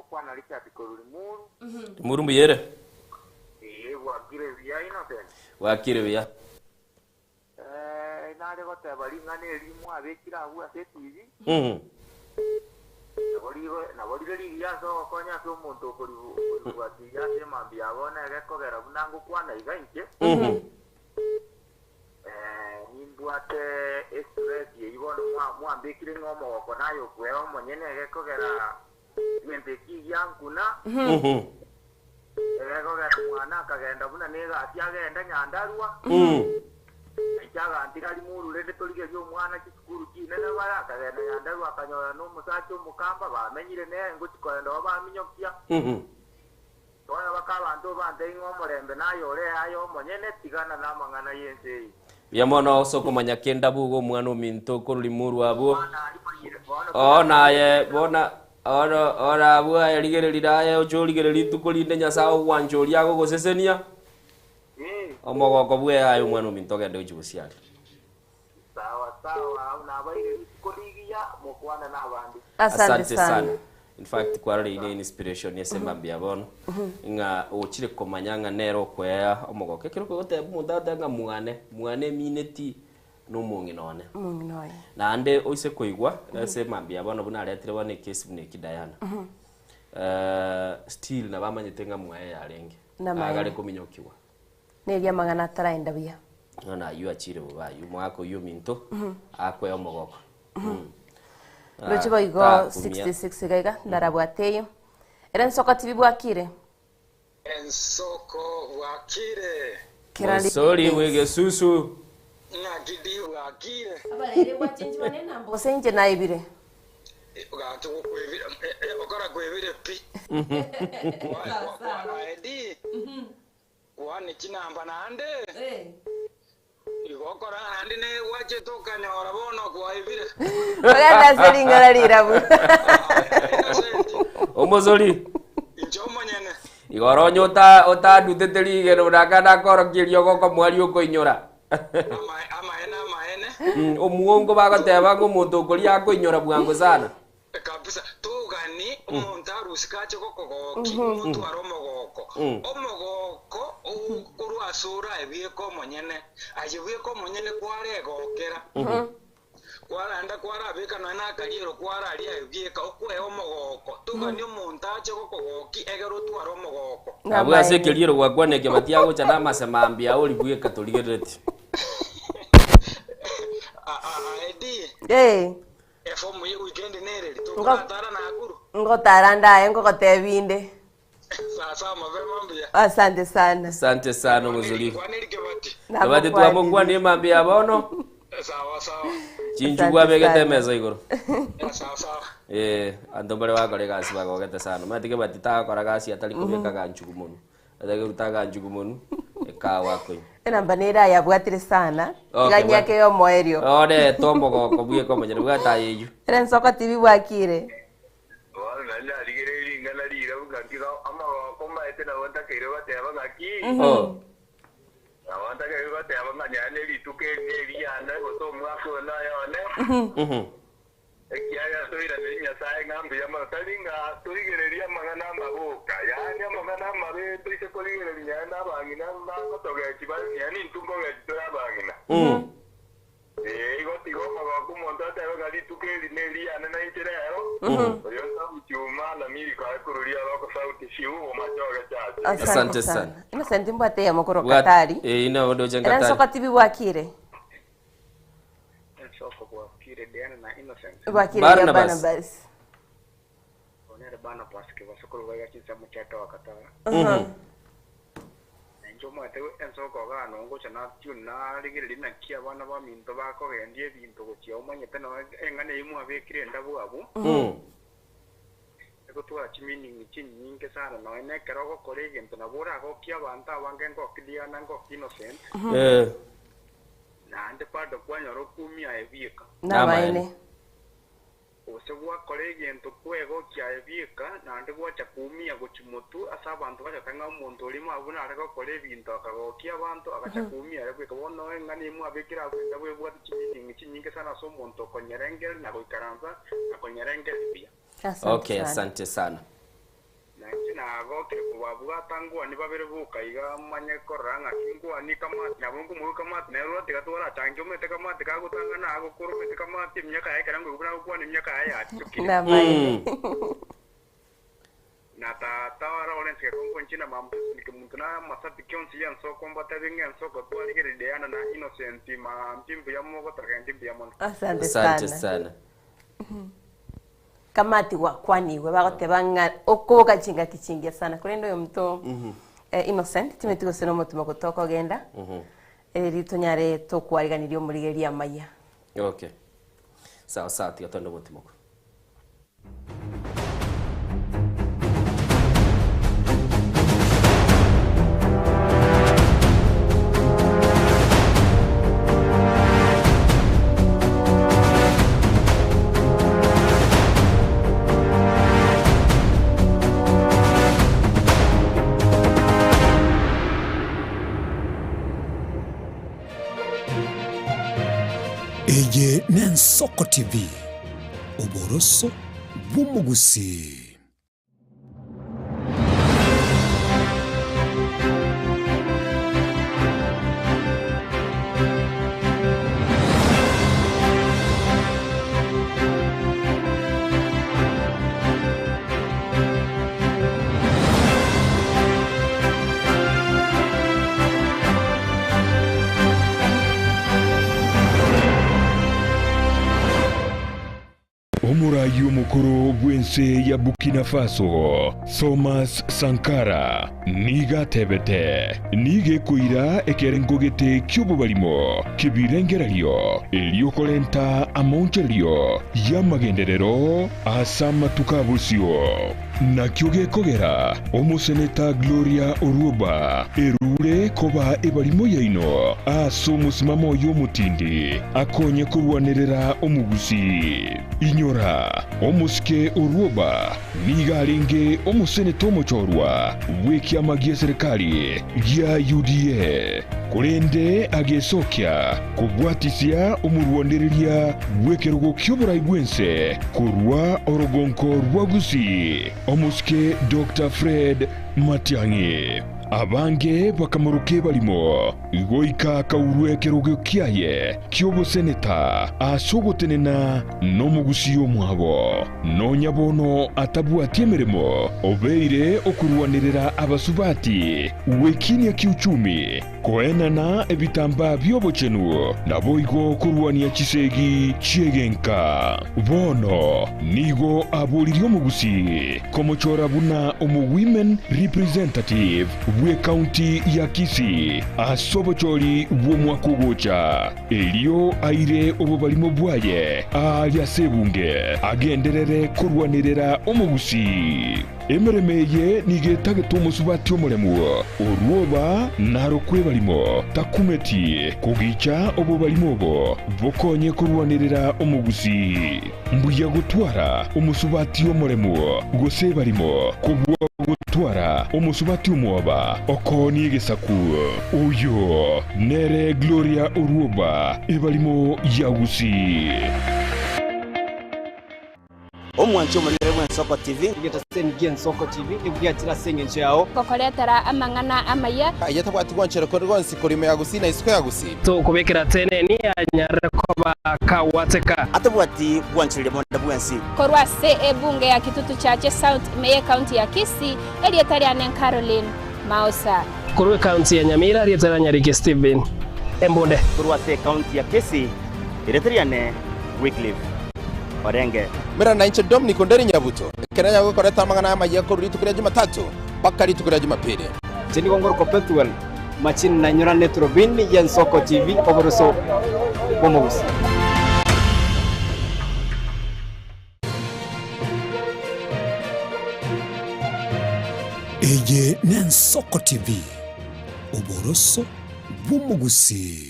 [SPEAKER 8] kwa na Richard Korumuru
[SPEAKER 6] murumbu yere
[SPEAKER 8] wakire vya inoten
[SPEAKER 6] wakire bya
[SPEAKER 8] nare goteba ringane elimu abekira abu ase TV naborire ligia so konya so omonto okoribuatia ase mambi yabona egekogera bunango kwana iga inche nimbwate stress yeibona mwambekire ng'omogoko nayo kweo omonyene egekogera mente kigiankuna egekogera mwana akagenda buna negasi agenda nyandarua ikyagantira ali murure torigeria omwana kisukuru kinene bara akagenda nyandarua akanyola n'omusacha omukamba bamenyire nengo kikoenda baminyokia toya bakabantu bante ng'omorembe nayo ore ayo omonyene tigana n'amang'ana yense
[SPEAKER 6] yamono sokomanya kenda bugo mwana ominto korulimuru abo naye bona ora abo yaligereriraye ocholigereri tukolinde nyasawo wanjoli ago gosesenia omogoko bwe ayo mwana ominto gende uchibusiali
[SPEAKER 8] sawa unabaire koligia mukwana n'abandi
[SPEAKER 6] asante sana in fact kwarale ine inspiration yesema mbiabono nga ochire komanyanga nero kwea omogoko kero kote mudada nga mwane mineti no mungi none nande oise koigwa yesema mbiabono buna aletire bone case bune kidayana still na bamanyete nga mwaye yarenge agale kominyokiwa
[SPEAKER 4] neria magana taraenda bia
[SPEAKER 6] na yu achire bubayu mwako yu minto akwe omogoko
[SPEAKER 4] Luchibo igo 66 gaiga ndarabwateyo. Era nsoko TV bwakire.
[SPEAKER 8] Ensoko bwakire.
[SPEAKER 4] Kirali.
[SPEAKER 6] Sorry wege susu.
[SPEAKER 8] Ngagidi bwakire.
[SPEAKER 4] Abalere wachinji banena mbo senje naibire.
[SPEAKER 8] Ugato kwebira okora kwebire pi. Edi. Wani kinamba nande. Igokora andi ne wache tokanya orabono kwaibire.
[SPEAKER 4] Baganda seringara lirabu.
[SPEAKER 6] Omozoli.
[SPEAKER 8] Injomonyene.
[SPEAKER 6] Igoronyo ota duteteli gero nakana korokirio goko mwali okoinyora.
[SPEAKER 8] Amaene.
[SPEAKER 6] Omuongo bagoteba ngo muntu okoria akoinyora bwango sana.
[SPEAKER 8] Kabisa tugani umuntu arusikache gokogoki umuntu aromogoko. Omogoko urwasura ebieko monyene. Ajibieko monyene kwaregokera. Kwaranda kwarabika na kaliero kwararia ebieka okwe omogoko. Tugani umuntu ache gokogoki egero twara omogoko.
[SPEAKER 6] Abwa se kaliero gwakwaneke batiago chana masemambia oli bweka toligereti.
[SPEAKER 4] Eh.
[SPEAKER 8] Efomu ye weekend nere tukatara na akuru.
[SPEAKER 4] Ngotaranda ngokotebinde.
[SPEAKER 8] Sasa mavema mbia.
[SPEAKER 4] Asante sana.
[SPEAKER 6] Asante sana muzuli.
[SPEAKER 8] Kwanelike bati.
[SPEAKER 6] Abati twamugwa ni mambia abono.
[SPEAKER 8] Sawa.
[SPEAKER 6] Chinju kwa begete meza igoro.
[SPEAKER 8] Sawa.
[SPEAKER 6] Andombere wakore kasi bagogete sana. Matike batita kora kasi atali kubeka ganchugu munu. Atake utaga nchugu munu. Eka wako.
[SPEAKER 4] Ena banera ya bwatire sana. Ganyake yo moerio.
[SPEAKER 6] Ode tombo ko buye ko manyere bwata yeju.
[SPEAKER 4] Era nsoko TV bwakire.
[SPEAKER 8] Wala nala ligere ngala lira ugangira ama koma etena wanda kire bate abangaki. Awanda kire bate abanganya lituke neri anda goto mwako na yone. Ekiaya toira ninya sai ngambi ya matalinga tuligereria mangana maboka. Yani mangana mabe tuise kuligereria na bangina na toge kibali yani ntumbo ge tora bangina. Igo tigo mago kumonta tayo gali tukeli nelia na itireo. Oyo sabu chuma na miri kwa kurulia loko sauti shiu o machoga chacha.
[SPEAKER 4] Asante sana. Innocent mbate ya mokoro katari.
[SPEAKER 6] Ina odo jenga
[SPEAKER 4] Era soka TV wakire.
[SPEAKER 8] Soko kwa kire Diana na Innocent.
[SPEAKER 4] Wakire ya Barnabas.
[SPEAKER 8] Onere bana paske wasokoro waga kinsa mchata wakatara. Njoma te ensoko ga no ngo chana tuna ligiri na kia bana ba minto ba ko gendie binto go chia omanye teno engane imu abekire ndabu abu. Eko tu achimini nyingi sana no ene kerogo kolege ntona bora go kia banta wange ngo kidia na ngo Innocent. Na ande pa do kwa nyoro kumia ebieka.
[SPEAKER 4] Na baine.
[SPEAKER 8] Osegwa kolege ento kwego kia ebieka na ande gwa chakumia go chimotu asa abantu bacha tanga umuntu oli mabuna arego kole binto akago kia abantu akachakumia rebe ko no engani mu abekira kwenda bwe bwa nyingi sana so umuntu konyerengel na goikaranza na konyerengel pia.
[SPEAKER 6] Okay, asante sana.
[SPEAKER 8] Na goke kubabuga tangwa ni babere bukaiga manye koranga kingwa ni kama na bungu mu kama na ro te gatora tangyo mete kama te kago tanga na go koro mete kama te myaka ya karango kubuna kwa ni myaka ya tuki
[SPEAKER 4] Na baine.
[SPEAKER 8] Na tawara olense ko nchina mambo ni kumuntu na masapi kyonsi ya so kombata binga so ko twali gere Diana na Innocent ma mtimbu ya mogo takandimbu ya mono.
[SPEAKER 4] Asante sana. Kamati wa kwani we bagote banga okoga chinga kichingia sana kurendo yo mto Innocent timetiko sino mutuma kutoka genda ritonyare to kwariganirio murigeria maya.
[SPEAKER 6] Okay, sawa tiatondo mutimoko.
[SPEAKER 2] Eye Nensoko TV, Oboroso Bumugusi.
[SPEAKER 9] Omurayi omukuru gwense ya Burkina Faso Thomas Sankara niga tebete nige kuira ekerengogete kyobo balimo kibirengeralio eliokolenta amonjelio ya magenderero asama tukabusio na kyoge kogera omuseneta Gloria Oruoba erure koba ebalimo yaino aso musimamo y'omutindi akonye kurwanirira omugusi inyora omusike Oruoba nigalinge omuseneta omuchorwa wekiama gya serikali gya UDA kurende agesokya kubwatisya omurwaniriria wekerugo ky'oburayi bwense kurwa orogonko rwagusi omusike Dr. Fred Matiang'i abange bakamuruke balimo igoika kaurwe kerugo kyaye kyoboseneta asogotenena nomugusi omwabo nonyabono atabwatie emirimo obeire okurwanirira abasubati wekinia kiuchumi koenana ebitamba byobochenu naboigo kurwania chisegi chiegenka bono nigo abuliri omugusi komochora buna omu women representative bwe county ya Kisii asobochori bw'omwaka ogocha elio aire obubalimo bwaye alya sebunge agenderere kurwanirira omugusi emeremeye nigetagete omusubati omulemu Oruoba narokwe balimo takumeti kugicha obubalimo obo bokonye kurwanirira omugusi mbuya gutwara omusubati omulemu gose balimo kubwa gutwara omusubati omwoba okoni gesaku uyo nere Gloria Oruoba ebalimo yagusi
[SPEAKER 10] omwancho muligere bw'ensoko TV
[SPEAKER 11] igetasengiye ensoko TV ibwatira senge nchao
[SPEAKER 12] kokoletera amang'ana amaya
[SPEAKER 13] ayatabwati gwanchero ko rwonsi kurimo yagusina isiko yagusi
[SPEAKER 11] to kubekera teneni anyare koba kawateka
[SPEAKER 10] atabwati gwanchero bonda bwensi
[SPEAKER 12] korwa se ebunge ya kitutu chache South Meye County ya Kisii elietari anen Caroline Mausa
[SPEAKER 11] korwe county ya Nyamira elietari Nyarike Steven Embonde
[SPEAKER 10] korwa se county ya Kisii elietari anen Wycliffe Orenge
[SPEAKER 13] mera na inche Dominic Onderi Nyabuto keranya gukoreta amang'ana amaya ko ritukira Jumatatu paka ritukira Jumapili
[SPEAKER 11] Jeni Gongoro Perpetual Machin na nyora Netrobin ya Nsoko TV oboroso bomus
[SPEAKER 2] Eye Nsoko TV oboroso bomugusi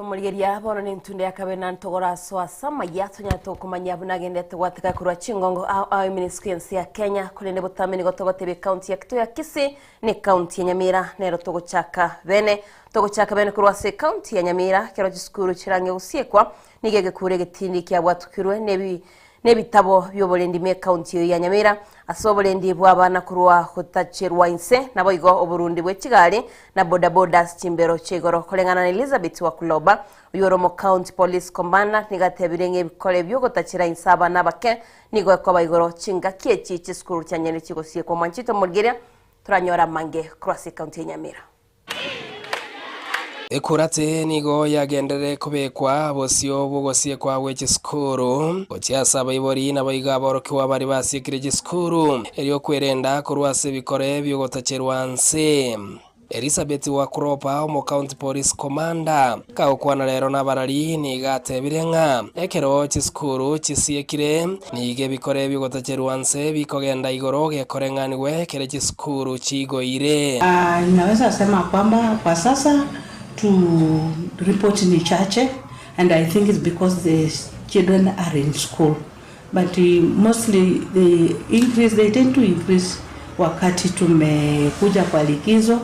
[SPEAKER 4] Mulgeria bono nintunde yakabena ntogora swasa mayatonya to kumanya bunagende twateka kurwa chingongo au ministry ya Kenya kulende butamini gotogote be county ya Kituya Kisii ni county ya Nyamira nero togochaka bene kurwa se county ya Nyamira kero giskuru chirange usiekwa nigege kurege tindi kya bwatukirwe nebitabo byobolendi me county ya Nyamira asobolendi bwabana kurwa hotachirwa inse naboigo oburundi bwe Kigali na bodaboda chimbero chegoro kolengana na Elizabeth wa Kuloba uyoromo county police commander nigatebirenge bikole byo gotachira insaba nabake nigo kwa baigoro chinga kiechi chiskuru cyanyene kigosie kwa manchito Mulgeria turanyora mange cross county ya Nyamira
[SPEAKER 11] Ekurate nigo yagendere kubekwa bosio bugosie kwa weche skuru ochiasaba ibori na baiga borokiwa bari basikire skuru elio kwerenda kurwase bikore byo gotacherwanse Elizabeth wa Kuropa omo county police commander kaokwana lero nabarari nigatebirenga ekero chiskuru chisiekire nige bikore byo gotacherwanse bikogenda igoro gekorenganiwe kere chiskuru chigoire
[SPEAKER 14] Naweza sema kwamba kwa sasa to report ni chache, and I think it's because the children are in school, but mostly they tend to increase wakati tumekuja kwa likizo,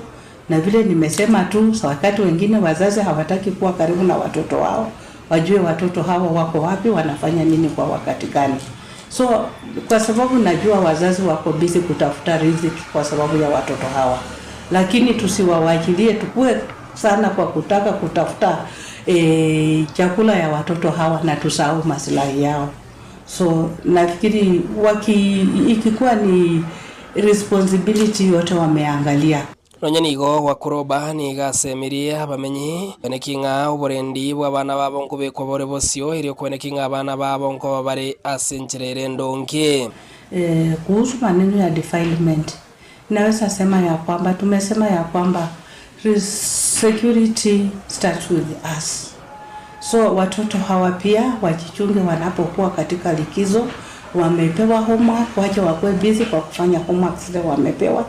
[SPEAKER 14] na vile nimesema tu wakati wengine wazazi hawataki kuwa karibu na watoto wao, wajue watoto hawa wako wapi, wanafanya nini kwa wakati gani. So kwa sababu najua wazazi wako busy kutafuta riziki kwa sababu ya watoto hawa, lakini tusiwawachilie tukue sana kwa kutaka kutafuta chakula ya watoto hawa na tusahau maslahi yao. So nafikiri ikikuwa ni responsibility yote wameangalia.
[SPEAKER 11] Nonyanigo wa Kuroba ni gasemirie abamenyi benekinga oborendi bw'abana babo nkubekwa bore bosio iri kwenekinga abana babo nko bari asencherere ndonke
[SPEAKER 14] kuhusu maneno ya defilement naweza sema ya kwamba tumesema ya kwamba security starts with us. So watoto hawa pia wajichunge wanapokuwa katika likizo, wamepewa homework, waje wakwe busy kwa kufanya homework zile wamepewa.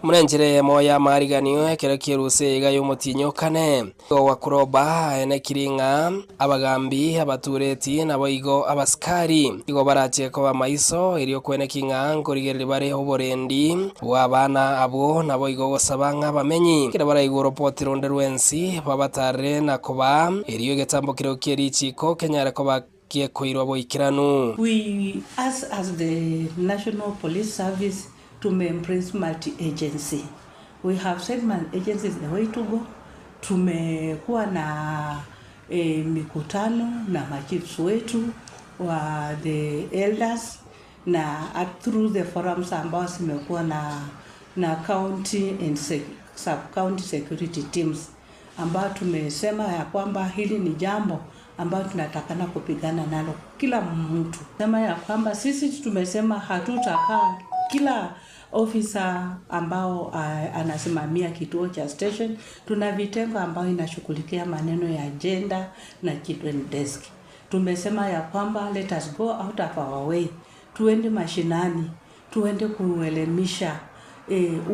[SPEAKER 11] Mrenjere moya mariganiwe kerekiruse igayo mutinyo kane wa Kuroba ene kiringa abagambi abatureti naboigo abaskari igo barache ko bamaiso iriyo kwene kinga ngorigerere bare oborendi wabana abo naboigo gosabanga bamenyi kira barayigo report ronde rwensi babatare nakoba iriyo getambo kiro kirichiko kenyara koba kiekoirwa boikiranu.
[SPEAKER 14] We as the National Police Service to embrace multi-agency. We have said multi-agency is the way to go. Tumekuwa na mikutano na machiefs wetu wa the elders na through the forums ambao simekuwa na county and sub-county security teams ambao tumesema ya kwamba hili ni jambo ambao tunatakana kupigana nalo kila mtu. Sema ya kwamba sisi tumesema hatutakaa kila officer ambao anasimamia kituo cha station, tuna vitengo ambao inashughulikia maneno ya gender na children desk. Tumesema ya kwamba let us go out of our way, tuende mashinani, tuende kuelimisha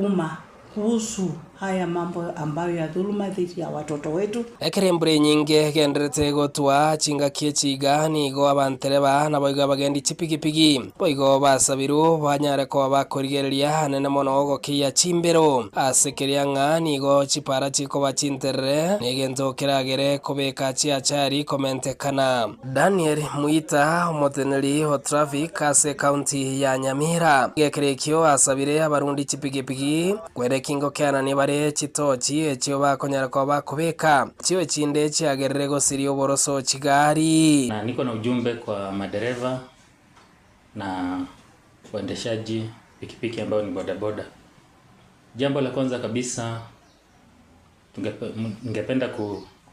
[SPEAKER 14] umma kuhusu haya mambo ambayo ya dhuluma dhidi ya watoto wetu.
[SPEAKER 11] Ekirembure nyinge genderete gotwa chinga kiechiga nigo abantereba na boiga bagendi chipigipigi boigo basabiru banyare ko bakorigereria nene mono gokia chimbero asekeria nga nigo chipara chiko bachinterere negento kiragere kobeka chiachari komente kana. Daniel Muita umuteneri ho traffic ase county ya Nyamira gekerekio asabire abarundi chipigipigi kwerekingo kana ni bare chitochi echio bakonyara ko bakobeka chiwe chinde chiagerere gosirio boroso chigari.
[SPEAKER 15] Na niko na ujumbe kwa madereva na waendeshaji pikipiki ambao ni bodaboda. Jambo la kwanza kabisa ningependa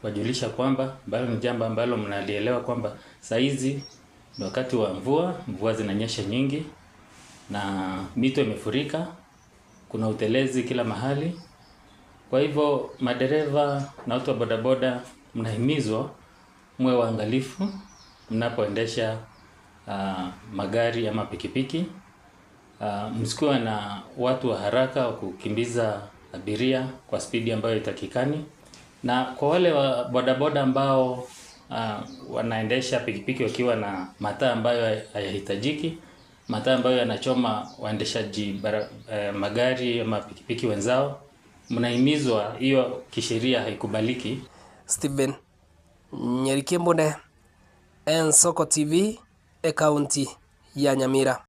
[SPEAKER 15] kuwajulisha kwamba bado ni jambo ambalo mnalielewa kwamba saa hizi ni wakati wa mvua zinanyesha nyingi na mito imefurika, kuna utelezi kila mahali. Kwa hivyo madereva na watu wa bodaboda mnahimizwa mwe waangalifu mnapoendesha magari ama pikipiki. Msikuwe na watu wa haraka wa kukimbiza abiria kwa spidi ambayo itakikani. Na kwa wale wa bodaboda ambao wanaendesha pikipiki wakiwa na mataa ambayo hayahitajiki, mataa ambayo yanachoma waendeshaji magari ama pikipiki wenzao, mnahimizwa hiyo kisheria haikubaliki.
[SPEAKER 11] Steven Nyerikembone, Ensoko TV, county ya Nyamira.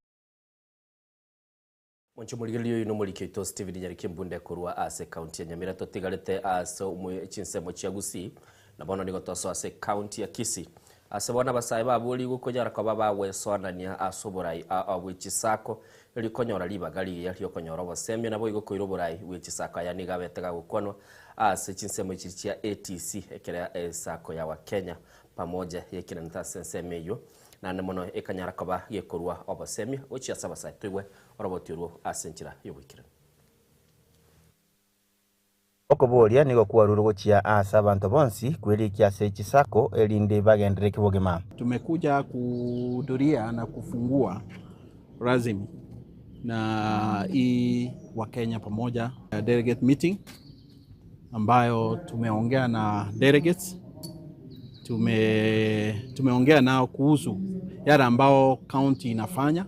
[SPEAKER 6] Mwancho muligelio ino mulikito Steven Nyerikembunde kurwa ase county ya Nyamira totigalete ase umwe chinsemo chiagusi na bono nigotoso ase county ya Kisii. Ase bona basaye babuli gukonyara kwa baba wesonania asoborai awichisako ili konyora libagali yali okonyora bosemi nabo igokoiro borai wichisako yani gabetega gukonwa ase chinsemo chichia ATC ekera esako ya wa Kenya pamoja yekina ntasensemeyo na nemono ekanyara kwa yekorwa obosemi ochi sabasaye twigwe orobotiru asenchira yobikira.
[SPEAKER 10] Okoboria nigo kuaruru gochia asa bantu bonsi kwelikia sechi sako elinde bagendere kibogema.
[SPEAKER 16] Tumekuja kuhudhuria na kufungua rasmi na hii wa Kenya pamoja delegate meeting ambayo tumeongea na delegates, tumeongea nao kuhusu yale ambao county inafanya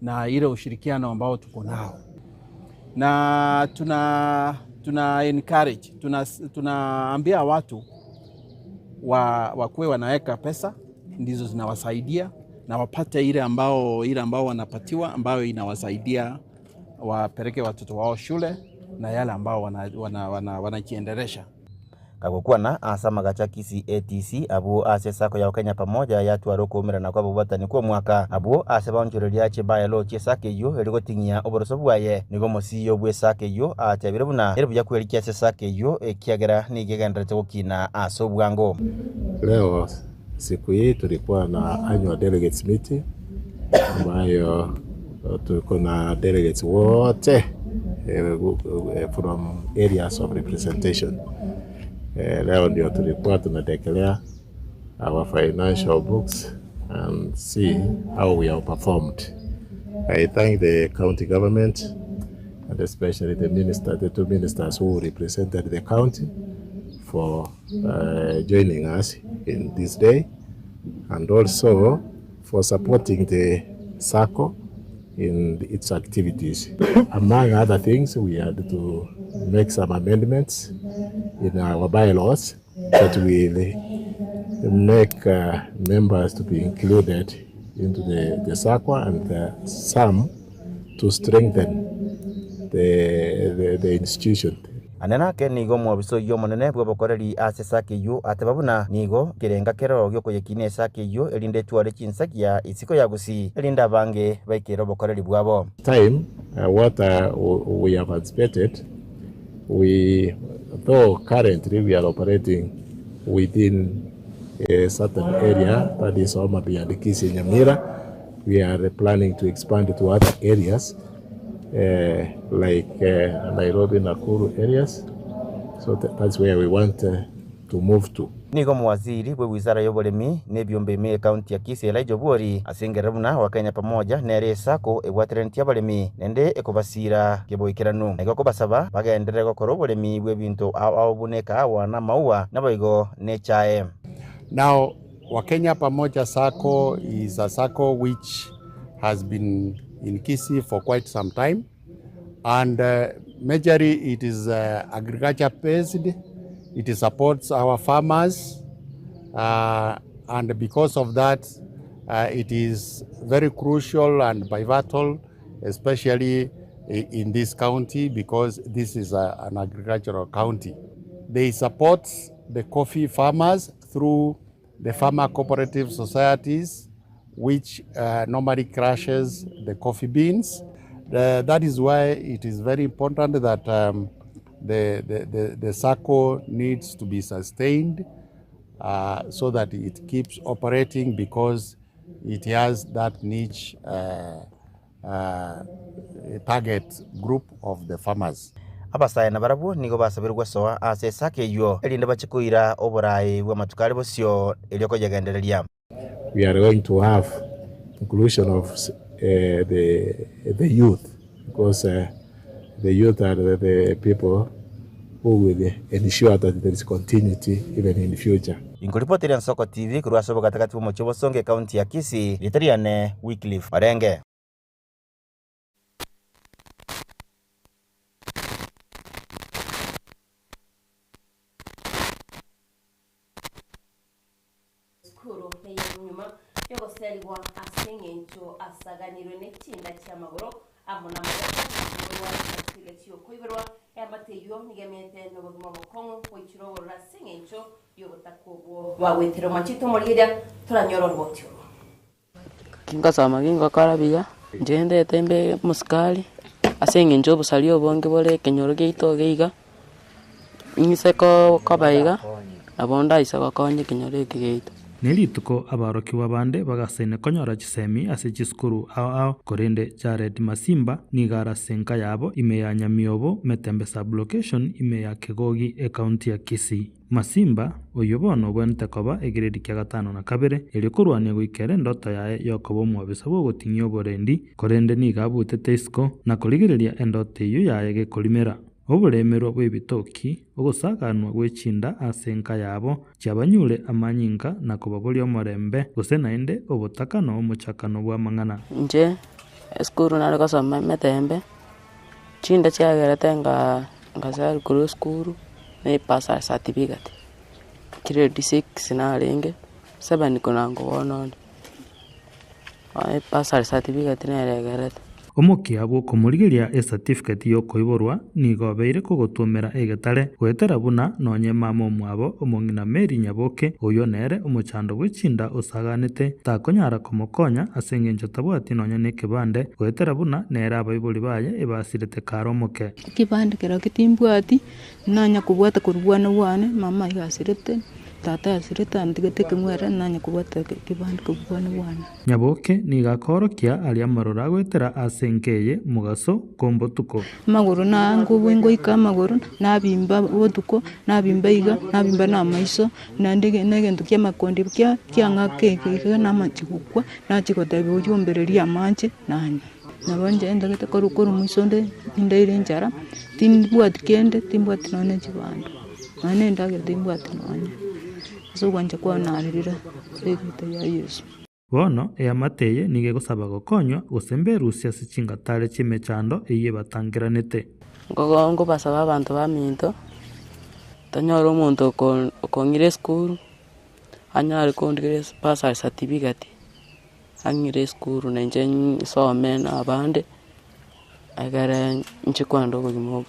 [SPEAKER 16] na ile ushirikiano ambao tuko nao, na tuna encourage, tunaambia watu wakuwe wanaweka pesa ndizo zinawasaidia na wapate ile ambao wanapatiwa ambayo inawasaidia wapeleke watoto wao shule na yale ambao wanajiendelesha.
[SPEAKER 10] Kagokuwa na asa magacha Kisii ATC abu ase sako ya Kenya pamoja yatwaro kumira na kwa bubatani kwa mwaka abu ase banjureria chibaya lo chesake yo eligotingia oboroso bwaye nigo mosiyo bwe sake yo atabire buna elibu ya kwelikia sake yo ekiagera nigegendera gukina aso bwango.
[SPEAKER 17] Leo siku hii tulikuwa na annual delegates meeting ambayo tuko na delegates wote from areas of representation. Leo ndio tulikuwa tunadekelea our financial books and see how we have performed. I thank the county government and especially the two ministers who represented the county for joining us in this day and also for supporting the SACCO in its activities. Among other things, we had to make some amendments in our bylaws that will make members to be included into the SACCO and some to strengthen the institution.
[SPEAKER 10] Anena ke nigo mwabiso yo monene bwo bokoreri ase sake yo atebabuna nigo kirenga kero gyo koyekine sake yo elinde tware chinsakia isiko ya gusi elinda bange baikero bokoreri bwabo.
[SPEAKER 17] Time what we have anticipated, though currently we are operating within a certain area that is Homabay and Kisii Nyamira, we are planning to expand to other areas like Nairobi, Nakuru areas. So that's where we want to move to.
[SPEAKER 10] Nigo mwaziri wa wizara ya uburimi n'ebyombe me county ya Kisii Elijah Obwori asengerabuna wa Kenya pamoja nere sako ebwaterentia abarimi nende ekobasira keboikiranu nego kobasaba bagenderera gukora uburimi bw'ebintu ao buneka wana maua naboigo nechae.
[SPEAKER 18] Now Wakenya Pamoja Sacco is a sacco which has been in Kisii for quite some time, and majorly it is agriculture based. It supports our farmers, and because of that, it is very crucial and pivotal, especially in this county, because this is an agricultural county. They support the coffee farmers through the farmer cooperative societies, which normally crushes the coffee beans. That is why it is very important that the SACCO needs to be sustained so that it keeps operating, because it has that niche target group of the farmers.
[SPEAKER 10] Abasaya na barabu nigo basabirwa soa ase sake yo elinde bachikuira oborai bwa matukali bosio elioko yagendereria.
[SPEAKER 17] We are going to have inclusion of the youth, because the youth are the people who will ensure that there is continuity even in the future.
[SPEAKER 10] Ingoripotiria Soko TV kurwa sobo katakati mu Chibosonge county ya Kisii litariane Wycliffe Marenge.
[SPEAKER 4] Yogoserwa asengencho asaganirwe n'ekinda cy'amagoro amuna amagoro wa cyo kwiberwa amateyo nigemete no baguma bokongo kwikiro ora sengencho yogotakobo wawetero machito moliria turanyorora botyo
[SPEAKER 19] kinga sama kinga karabia njende tembe muskali asengencho busalio bonge bole kenyoro geito geiga iniseko kabaiga abonda isako konye kenyoro geito
[SPEAKER 20] Nelituko abaroki wabande bagasene konyora chisemi ase chiskuru ao korende Jared Masimba nigara senka yabo ime ya Nyamiobo Metembe sublocation ime ya Kegogi e county ya Kisii. Masimba oyobono bwente koba egeredi kya gatano na kabere elikurwania gwikere ndoto yae yokobo mwabisa bwo gutinyo borendi korende nigabute tesko na kurigireria endoto iyo yae gekolimera. Obulemerwa bw'ebitoki ogusaganwa gw'echinda asenka yabo cyabanyure amanyinga na kubabolya omorembe gose naende obutaka no omuchakano bwa mangana
[SPEAKER 19] nje eskuru na gosoma Metembe chinda cyagerete ngazari kuru skuru ne pasa certificate grade 6 na renge 7 kunango wono ai pasa certificate na regerete
[SPEAKER 20] omokia bwo kumurigiria e certificate yo koiborwa nigobeire kugutumira egetare gwetera buna nonye mama omwabo omongina Meri Nyaboke oyo nere omuchando gw'echinda osaganete takonyara komokonya asengencho tabwati nonye nekibande gwetera buna nere abaibuli baye ebasirete karomoke
[SPEAKER 21] kibande kero kitimbwati nanya kubwata kurubwana bwane mama igasirete tata yasireta ndigete kimwera nanya kubwata kibande kubwana bwana
[SPEAKER 20] Nyaboke nigakorokia ali amarora gwetera asenkeye mugaso kombotuko
[SPEAKER 21] maguru na ngubwingo ikamaguru nabimba botuko nabimba iga nabimba na maiso nandege negento kya makondi kya ngake na machikukwa na chikotabe ujumbereria manje nanya nabonje endagete korukuru muisonde indaire njara timbwati kende timbwati none chibando nane ndagete timbwati none so kwanje kwa naririra sekita ya Yesu
[SPEAKER 20] bono eamateye nige gusaba gukonywa gusemberusia sichingatare chimechando eye batangiranete
[SPEAKER 19] ngo basaba abantu baminto tanyora umuntu okongire skuru anyari kondire pasa certificate angire skuru nenje some na abande agara nchikwando gimo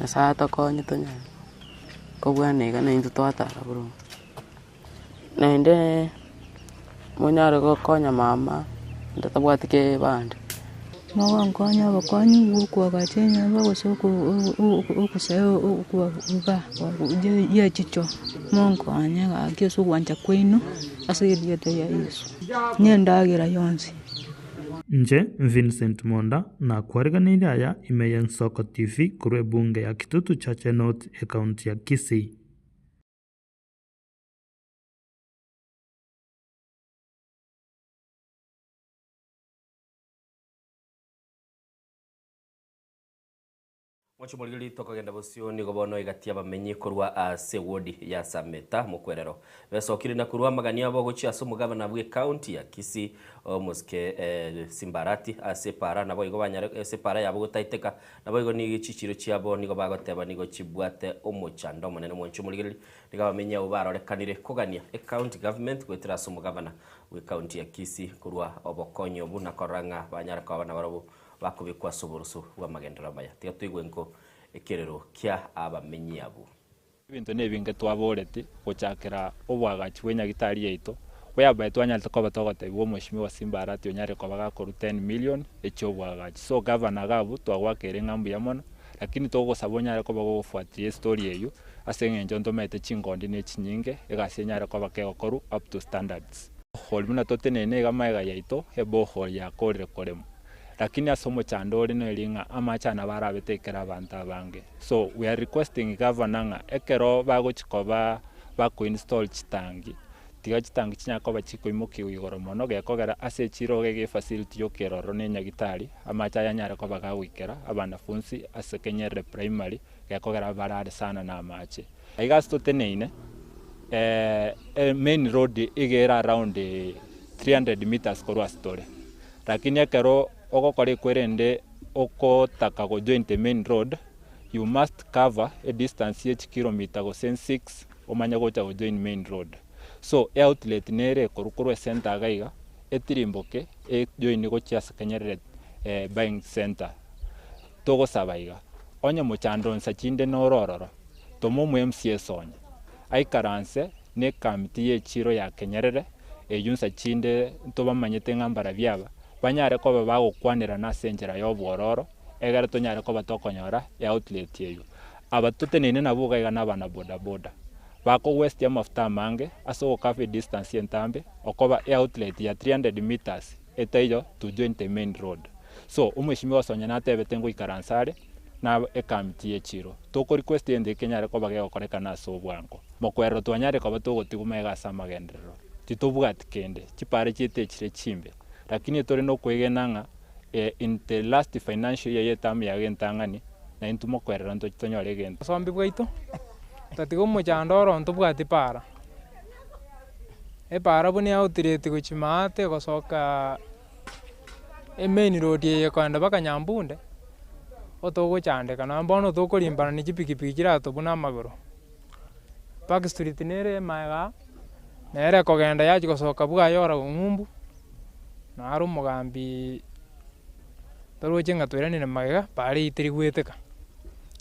[SPEAKER 19] asata konye tonya kobwane kana into twatara bro nende munyara gokonya mama ndatabwatike bande
[SPEAKER 21] Mwawangonya bakonyi kwa gachenya bagosoko okusayo okuba ya chicho mongonya gakeso gwanja kwino asiriete ya Yesu nyendagira yonsi
[SPEAKER 20] nje Vincent Monda na kwarganira aya imeyen Soko TV kure bunge ya Kitutu Chache North account ya Kisii.
[SPEAKER 6] Mwacho muligili tokagenda bosio ni gobono igatia bamenyi kurwa ase wodi ya Sameta mukwerero besokire na kurwa magania bo gochi aso mugabana bwe county ya Kisii muske Simbarati ase para nabo igo banyare ase para yabo gotaiteka nabo igo ni gichichiro chiabo nigo bagoteba nigo chibwate omochando monene mwancho muligili niga bamenya ubarorekanire kugania county government gwetira aso mugabana bwe county ya Kisii kurwa obokonyo buna koranga banyara kwa na barabo bakubikwa soboruso wa magendera maya tiga twigwenko ekerero kia abamenyi abo
[SPEAKER 1] ibintu nebinge twaborete gochakera obwagachi wenyagitari yaito weyaba twanyalta ko batogote bo mushimi wa Simbarati onyare ko bagakora 10 million echobwagachi so governor gabu twagwakere ngambu yamono lakini togosabonyare ko bagofuatia story eyo asengenjo ndomete chingondi ne chinyinge egasenyare ko bakegokoru up to standards holmuna totenene gamaega yaito ebo hol ya korre koremo lakini asomo chandori no elinga amachana barabetekera abantu abange so we are requesting governor nga ekero bagochikoba bako install chitangi tiga chitangi chinyako bachiko imoki igoro mono gekogera ase chiroge ge facility yo keroro nenya gitari amacha yanyare ko bagawikera abanafunzi ase Kenyere primary gekogera barare sana na amache aigasto teneine main road igera around 300 meters korwa story lakini ekero okokore kwerende okotaka go join the main road you must cover a distance of kilometer go 6 omanya gocha go join main road so outlet nere korukuru center gaiga etirimboke e join go chia Kenyere buying center togo sabaiga onya mochando nsachinde norororo tomo mu MCS onya aikaranse ne kamiti ye chiro ya Kenyere eyunsa chinde ntoba manyete ngambara byaba banyare ko bagokwanira na senjera yo bwororo egara tonyare ko batokonyora ya outlet yeyo abatutenene nabuga iga nabana boda boda bako west ya mafuta mange aso cafe distance entambe okoba outlet ya 300 meters etaiyo to join the main road so umweshimi wasonya na tebete ngo ikaransare na ekamiti yechiro toko request ende Kenyare ko bage okoreka na so bwango mokwero twanyare ko batogotiguma ega samagendero titobwat kende chipare chitechire chimbe lakini tore no kwegenanga in the last financial year yetam ya gentangani na intumo kwerera nto tonyore gento
[SPEAKER 22] sombi bwaito tatigo mojandoro ntobwati para para buni outirete gochimate gosoka main road ye kwanda baka Nyambunde otogo chande kana mbono tokolimbana ni chipikipiki kirato buna magoro Park Street nere maiga nere kogenda yachi gosoka bwa yora ngumbu na aru mugambi toruche ngatwirani na magega pare itiri gweteka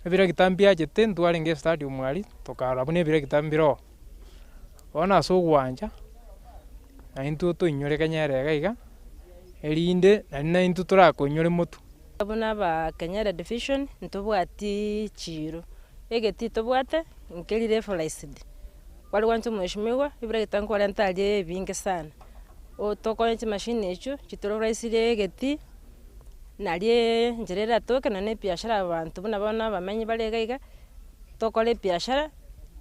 [SPEAKER 22] ebira kitambia jete ntwari nge stadium mwari tokara bune ebira kitambiro ona so gwanja na intu to inyore Kenyere gaiga erinde na intu turako inyore mutu
[SPEAKER 23] abuna ba Kenyere division ntobwati chiro egeti tobwate nkelire folaisidi wali wantu mweshimiwa ibira kitankora ntaje binge sana o tokoye chi machine echo chitororaisire egeti nalie njerera toke na ne biashara abantu buna bana bamenyi balegaiga tokole biashara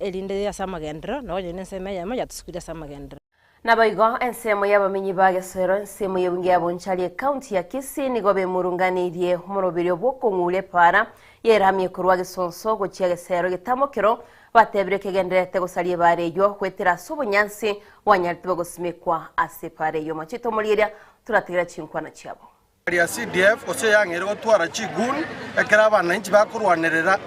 [SPEAKER 23] elinde ya samagendro no yene sema ya moja tusikira samagendro
[SPEAKER 4] nabaigo ensemo y'abamenyi bagesero ensemo y'ebunge yabonchali county ya Kisii nigobe murunganirie murobiri bwokongule para yeramye kurwa gesonso gochia gesero gitamokero batebire kegenderete gosalie bareyo kwetera subunyansi wanyalite bagosimekwa ase pareyo machito muliria turategera chinkwana chiabo
[SPEAKER 24] ya CDF ose yangere gotwara chigun ekera abana inchi bakurwanerera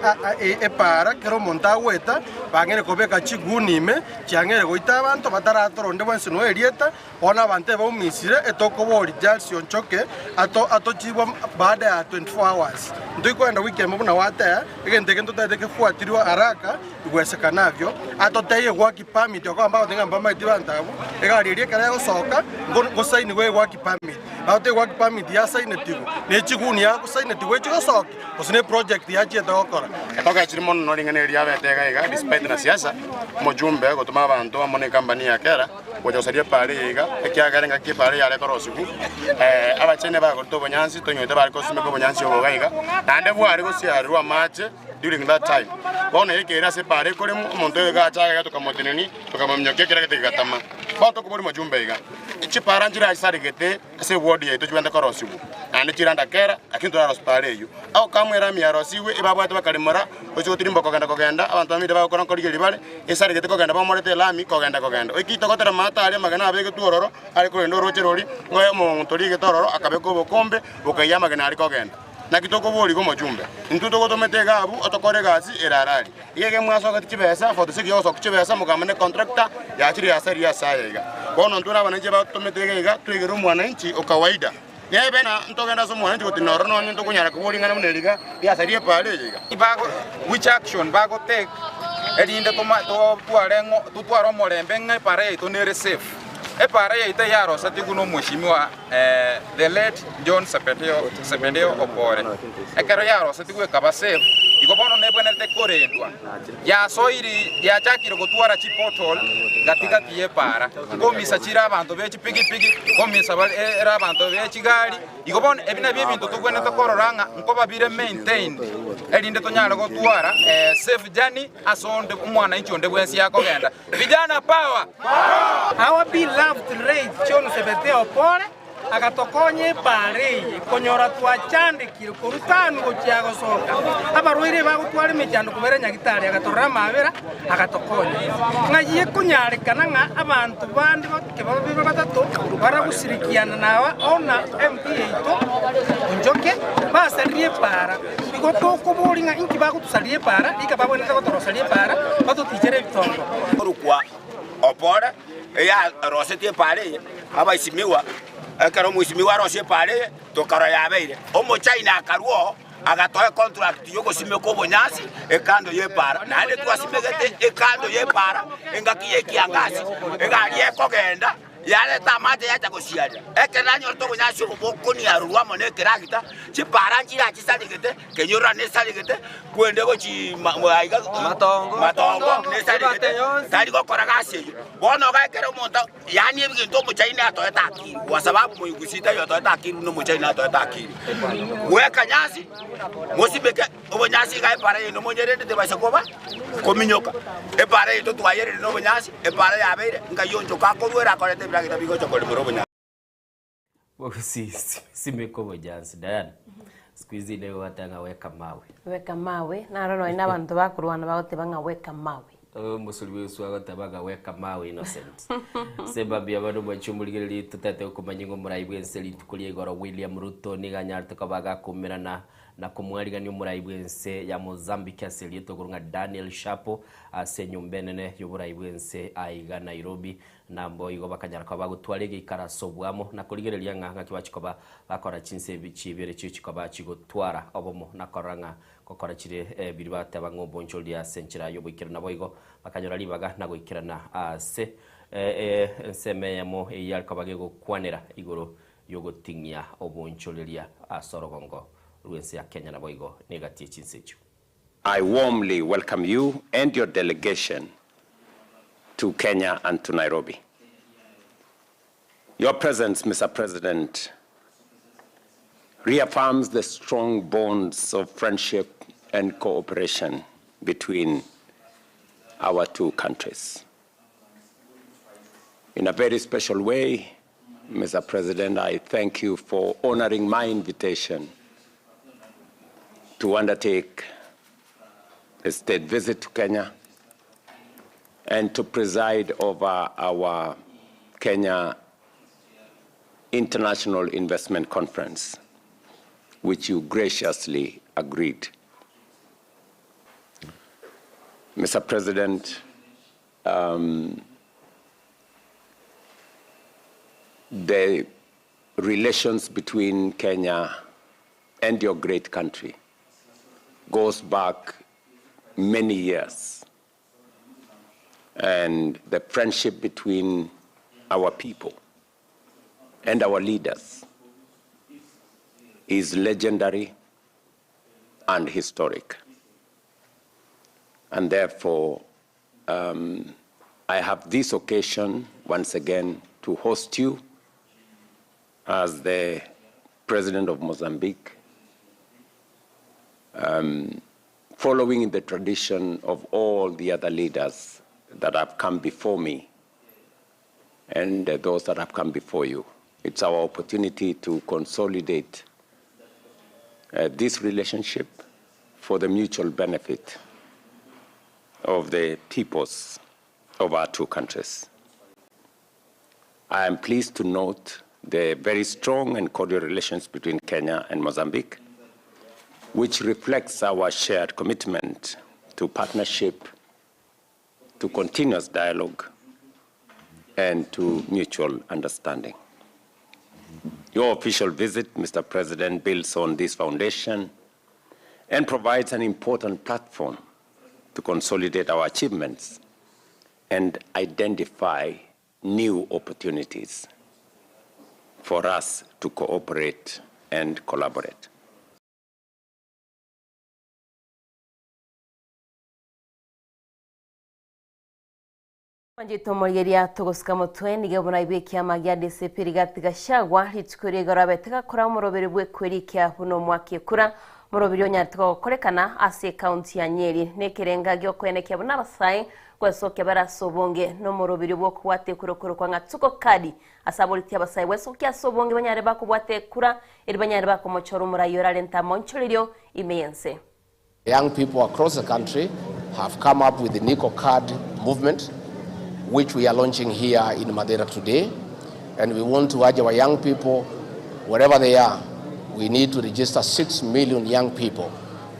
[SPEAKER 24] para kero monta gweta bangere kobeka chigunime cyangere goita abantu bataratoronde bwense no erieta ona abante baumisire etokobori jalsi onchoke ato chibwa baada ya 24 hours ndikwenda weekend mubuna wate egenteke ntotete fuatirwa haraka igwesekanavyo atoteye gwaki permit okamba otenga mbamba itibantabu egaririe kare gosoka ngosaini gwe gwaki permit ate gwaki permit ya saine tigo ne chiguni ya saine tigo chigosoka osine project ya cheta gokora
[SPEAKER 25] toka chirimo no ringane ria betega iga despite na siasa mojumbe gotuma abantu amone company ya kera gojosaria pare iga ekiagarenga ki pare yale korosiku abachene ba gorto bonyansi tonyote ba kosime ko bonyansi obogaiga nande bwari gosiarwa mache during that time. Bona yekera se pare kore omonto ega chaga tukamoteneni tukamamnyoke kera ketegatama. Bato kubori majumbe iga. Ichi paranjira isarigete se ward ye to chibanda korosibu. Ane chiranda kera akinto aros pare yu. Au kamwera mi arosiwe ibabwa tubakalimora ocho tirimbo kogenda abantu bamide bakora korigeri bale isarigete kogenda bamorete lami kogenda. Ikito kotera mata ali magana abege tuororo ali kurendo rocherori ngoya muntu lige tororo akabeko bokombe bokaya magana ali kogenda. Na kitoko boli ko majumbe. Ntuto ko tometega abu otokore gasi erarari. Yege mwaso ka tikibesa for the sake yoso kibesa mugamane contractor ya chiri ya sari ya sayega. Bono ntuna bananje ba tometega iga twigero mwananchi o kawaida. Yebe na ntogenda so mwananchi ko tinoro no nto kunyara ko boli ngana muneliga ya sari pale yiga.
[SPEAKER 3] Ibago which action bago take edinde toma to tuarengo tutwaro molembe ngai pare to nere safe. E pare ite yaro satiguno mheshimiwa the late John Sependeo Opore. E kero yaro satigue kaba safe. Ikobono ne bwene te korendwa. Ya soiri ya chakiro gotwara chi portal gatika tie para. Komisa chira abantu bechi pigi komisa bal era abantu bechi gari. Ikobono ebina bintu tugwene to kororanga nkoba bire maintained. Elinde to nyalo gotwara safe journey asonde umwana inchi onde bwensi yako genda. Vijana power.
[SPEAKER 5] Our beloved late John Sependeo Opore agatokonye pare konyora twachande kiro kurutanu gochiago soka abarwire bagutware mejano kubera nyagitari agatorra mabera agatokonye ngaye kunyare kananga abantu bandi bakeba batatu baragusirikiana nawa ona MP to onjoke basarie para igoto kuburinga inki bagutusarie para ikababone gotorosarie para batutijere bitongo
[SPEAKER 7] urukwa Opore ya rosetie pare abaisimiwa akaro muisimiwa rose pare to karo yabeire omo China akaruo agatoe contract yogo simeko bonyasi ekando ye para nale twasimegete ekando ye para engakiye kiangasi engalie kogenda yale tamate yacha gosiaria ekenanyo to bonyasi obokoni arurwa mone keragita chiparanjira chisaligete kenyora ne saligete kwende gochi maiga matongo ne saligete tali gokora gasi bono ga kero monta yani ebintu mu China to etaki kwa sababu muyugusita yo to etaki no mu China to etaki weka nyasi mosibeke obonyasi ga para no monyere de basekoba kominyoka e para ito twayere no bonyasi e para ya beire ngayonjo ka korwera korete kita bigo chokole morobonya
[SPEAKER 6] simeko bojansi Diana squeeze leo watanga weka mawe
[SPEAKER 4] na rono ina bantu bakurwana bagote banga weka mawe
[SPEAKER 6] musuli wesu agatabaga weka mawe innocent seba bya bano bachumuligeli tutete kumanyingo murayibwense litukulie goro William Ruto niganyarta kabaga kumirana na kumwariganyo murayibwense ya Mozambique aselieto kurunga Daniel Shapo asenyumbenene y'uburayibwense aiga Nairobi nambo igo bakanyara kwa bagutwarege ikarasobwamo na kurigerelia nganga kibachikoba bakora chinse bichibere chichikoba chigotwara obomo nakoranga kokora chire biribate abangombo ncholia senchira yobikira nabo igo bakanyora libaga nagoikirana ase nsemeyemo eyalkabage gukwanera igoro yogotingia oboncholelia asorogongo ruense ya Kenya nabo igo negatie chinsechu.
[SPEAKER 8] I warmly welcome you and your delegation to Kenya and to Nairobi. Your presence, Mr. President, reaffirms the strong bonds of friendship and cooperation between our two countries. In a very special way, Mr. President, I thank you for honoring my invitation to undertake a state visit to Kenya and to preside over our Kenya International Investment Conference, which you graciously agreed. Mr. President, the relations between Kenya and your great country goes back many years. And the friendship between our people and our leaders is legendary and historic. And therefore, I have this occasion once again to host you as the President of Mozambique following in the tradition of all the other leaders that have come before me and those that have come before you. It's our opportunity to consolidate this relationship for the mutual benefit of the peoples of our two countries. I am pleased to note the very strong and cordial relations between Kenya and Mozambique, which reflects our shared commitment to partnership, to continuous dialogue, and to mutual understanding. Your official visit, Mr. President, builds on this foundation and provides an important platform to consolidate our achievements and identify new opportunities for us to cooperate and collaborate.
[SPEAKER 4] Manjito morigeria tugusika mutwe nige buna ibiki amagia DCP rigati gashagwa ritskuri garabetega kora murobere bwe kwerikia buno mwaki kura murobere onyatiko korekana ase county ya Nyeri nekerenga gyo kwenekia buna basai kwesoke barasobonge no murobere bwo kwate kurokoro kwa ngatuko kadi asabolitia basai wesoke asobonge banyare bakubwate kura eri banyare bakomochoro murayora lenta moncholirio imeyense.
[SPEAKER 2] Young people across the country have come up with the Nico Card movement, which we are launching here in Madeira today. And we want to urge our young people, wherever they are, we need to register 6 million young people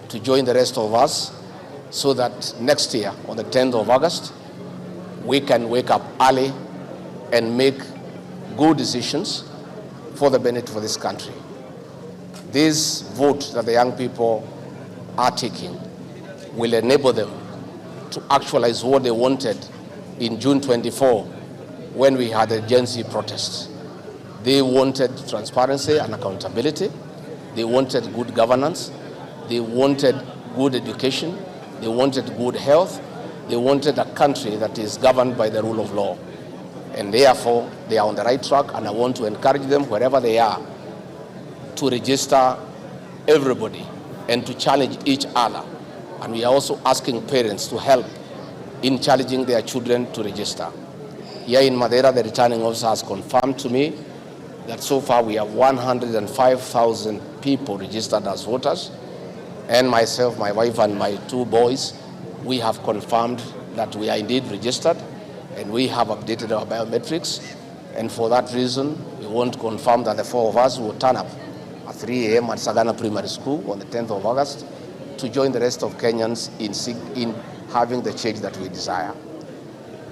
[SPEAKER 2] to join the rest of us so that next year, on the 10th of August, we can wake up early and make good decisions for the benefit of this country. This vote that the young people are taking will enable them to actualize what they wanted in June 24, when we had the Gen Z protests. They wanted transparency and accountability. They wanted good governance. They wanted good education. They wanted good health. They wanted a country that is governed by the rule of law. And therefore, they are on the right track, and I want to encourage them, wherever they are, to register everybody and to challenge each other. And we are also asking parents to help in challenging their children to register. Here in Madeira, the returning officer has confirmed to me that so far we have 105,000 people registered as voters. And myself, my wife, and my 2 boys, we have confirmed that we are indeed registered, and we have updated our biometrics. And for that reason, we want to confirm that the 4 of us will turn up at 3 a.m. at Sagana Primary School on the 10th of August to join the rest of Kenyans in having the change that we desire.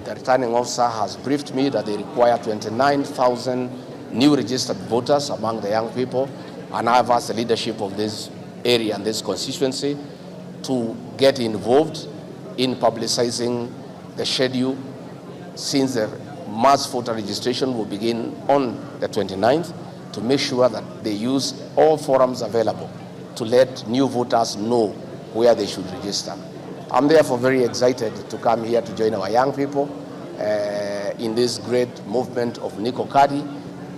[SPEAKER 2] The returning officer has briefed me that they require 29,000 new registered voters among the young people, and I have asked the leadership of this area and this constituency to get involved in publicizing the schedule, since the mass voter registration will begin on the 29th, to make sure that they use all forums available to let new voters know where they should register. I'm therefore very excited to come here to join our young people in this great movement of Nico Kadi,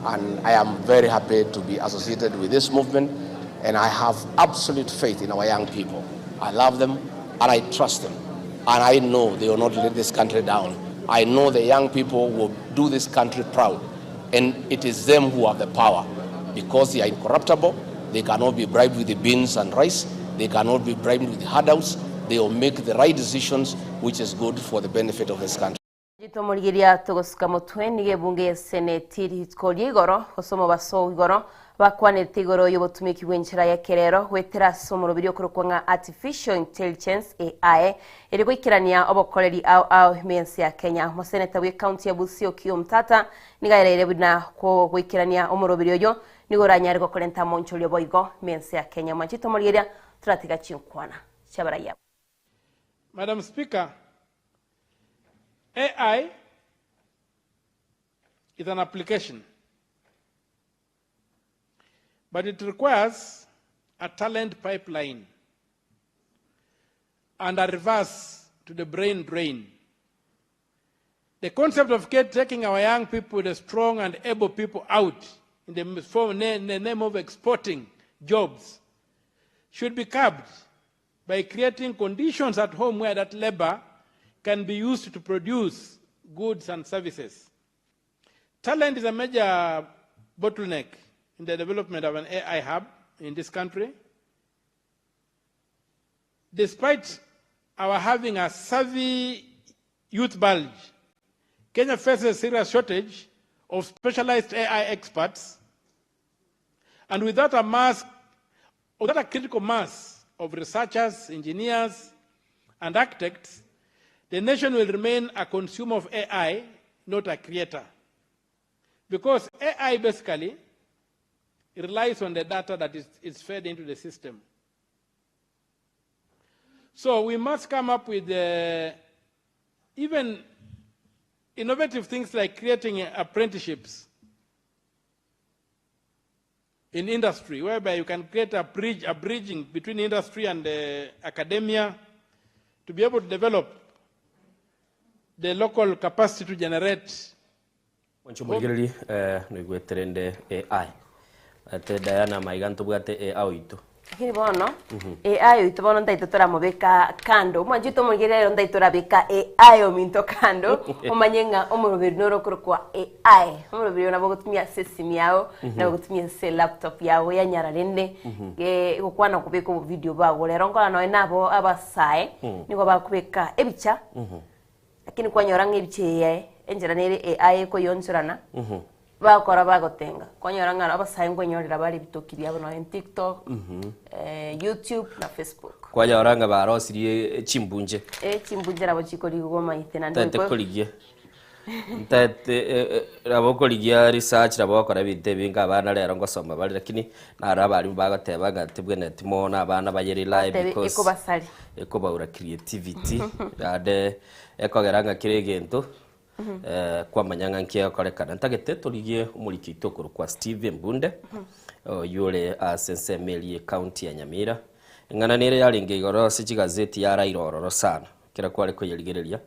[SPEAKER 2] and I am very happy to be associated with this movement, and I have absolute faith in our young people. I love them and I trust them, and I know they will not let this country down. I know the young people will do this country proud, and it is them who have the power, because they are incorruptible. They cannot be bribed with the beans and rice. They cannot be bribed with the handouts. They will make the right decisions, which is good for the benefit of this country.
[SPEAKER 4] Jito murigiria tugusuka mutwe nige bunge seneti hitskoli igoro osomo baso igoro bakwane tigoro yobotumiki wenchira ya kerero wetera somo robiri okurukwanga artificial intelligence AI eriko ikirania obokoreri au mensi ya Kenya mo seneta we county ya Busia Okiya Omtata nigairere bina ko gwikirania omurobiri oyo nigoranya ariko kolenta moncholi boigo mensi ya Kenya manchito murigiria turatiga chinkwana chabaraya.
[SPEAKER 9] Madam Speaker, AI is an application, but it requires a talent pipeline and a reverse to the brain drain. The concept of taking our young people, the strong and able people out in the name of exporting jobs should be curbed by creating conditions at home where that labor can be used to produce goods and services. Talent is a major bottleneck in the development of an AI hub in this country. Despite our having a savvy youth bulge, Kenya faces a serious shortage of specialized AI experts, and without a critical mass of researchers, engineers, and architects, the nation will remain a consumer of AI, not a creator. Because AI basically relies on the data that is fed into the system. So we must come up with even innovative things like creating apprenticeships in industry, whereby you can create a bridging between industry and academia to be able to develop the local capacity to generate.
[SPEAKER 6] Wanchumugiriri nigweterende AI. Ate Diana maiganto bwate AI oito.
[SPEAKER 4] Lakini bono AI oito bono ndaitotora mubeka kando. Mwanjito mugirero ndaitora beka AI ominto kando. Omanyenga omurubiri noro kurukwa AI. Omurubiri nabo gutumia system yao na gutumia se laptop yao ya nyararende. Gukwana kubeka video bago lero ngola no nabo abasae niko bakubeka ebicha. Lakini kwa nyoranga ebiche enjera nere AI ko yonsurana bakora bagotenga kwa nyoranga abasaye ngo nyorera bari bitoki byabo no TikTok YouTube na Facebook
[SPEAKER 6] kwa nyoranga barosirie chimbunje
[SPEAKER 4] chimbunje rabo chikori goma itena
[SPEAKER 6] ndo tete koligie tete rabo koligia research rabo bakora bite binga abana rero ngo soma bari lakini nara bari bagateba gatebwe netimo na abana bayeri live because
[SPEAKER 4] eko basari
[SPEAKER 6] eko baura creativity ade eko geranga kiregento kwa manyanga nkia korekana ntagete turigie umuriki itokuru kwa Steve Mbunde yule sense meli county ya Nyamira ngana nere yaringe igoro si gazeti ya Rairororo sana kira kwale ko yeligereria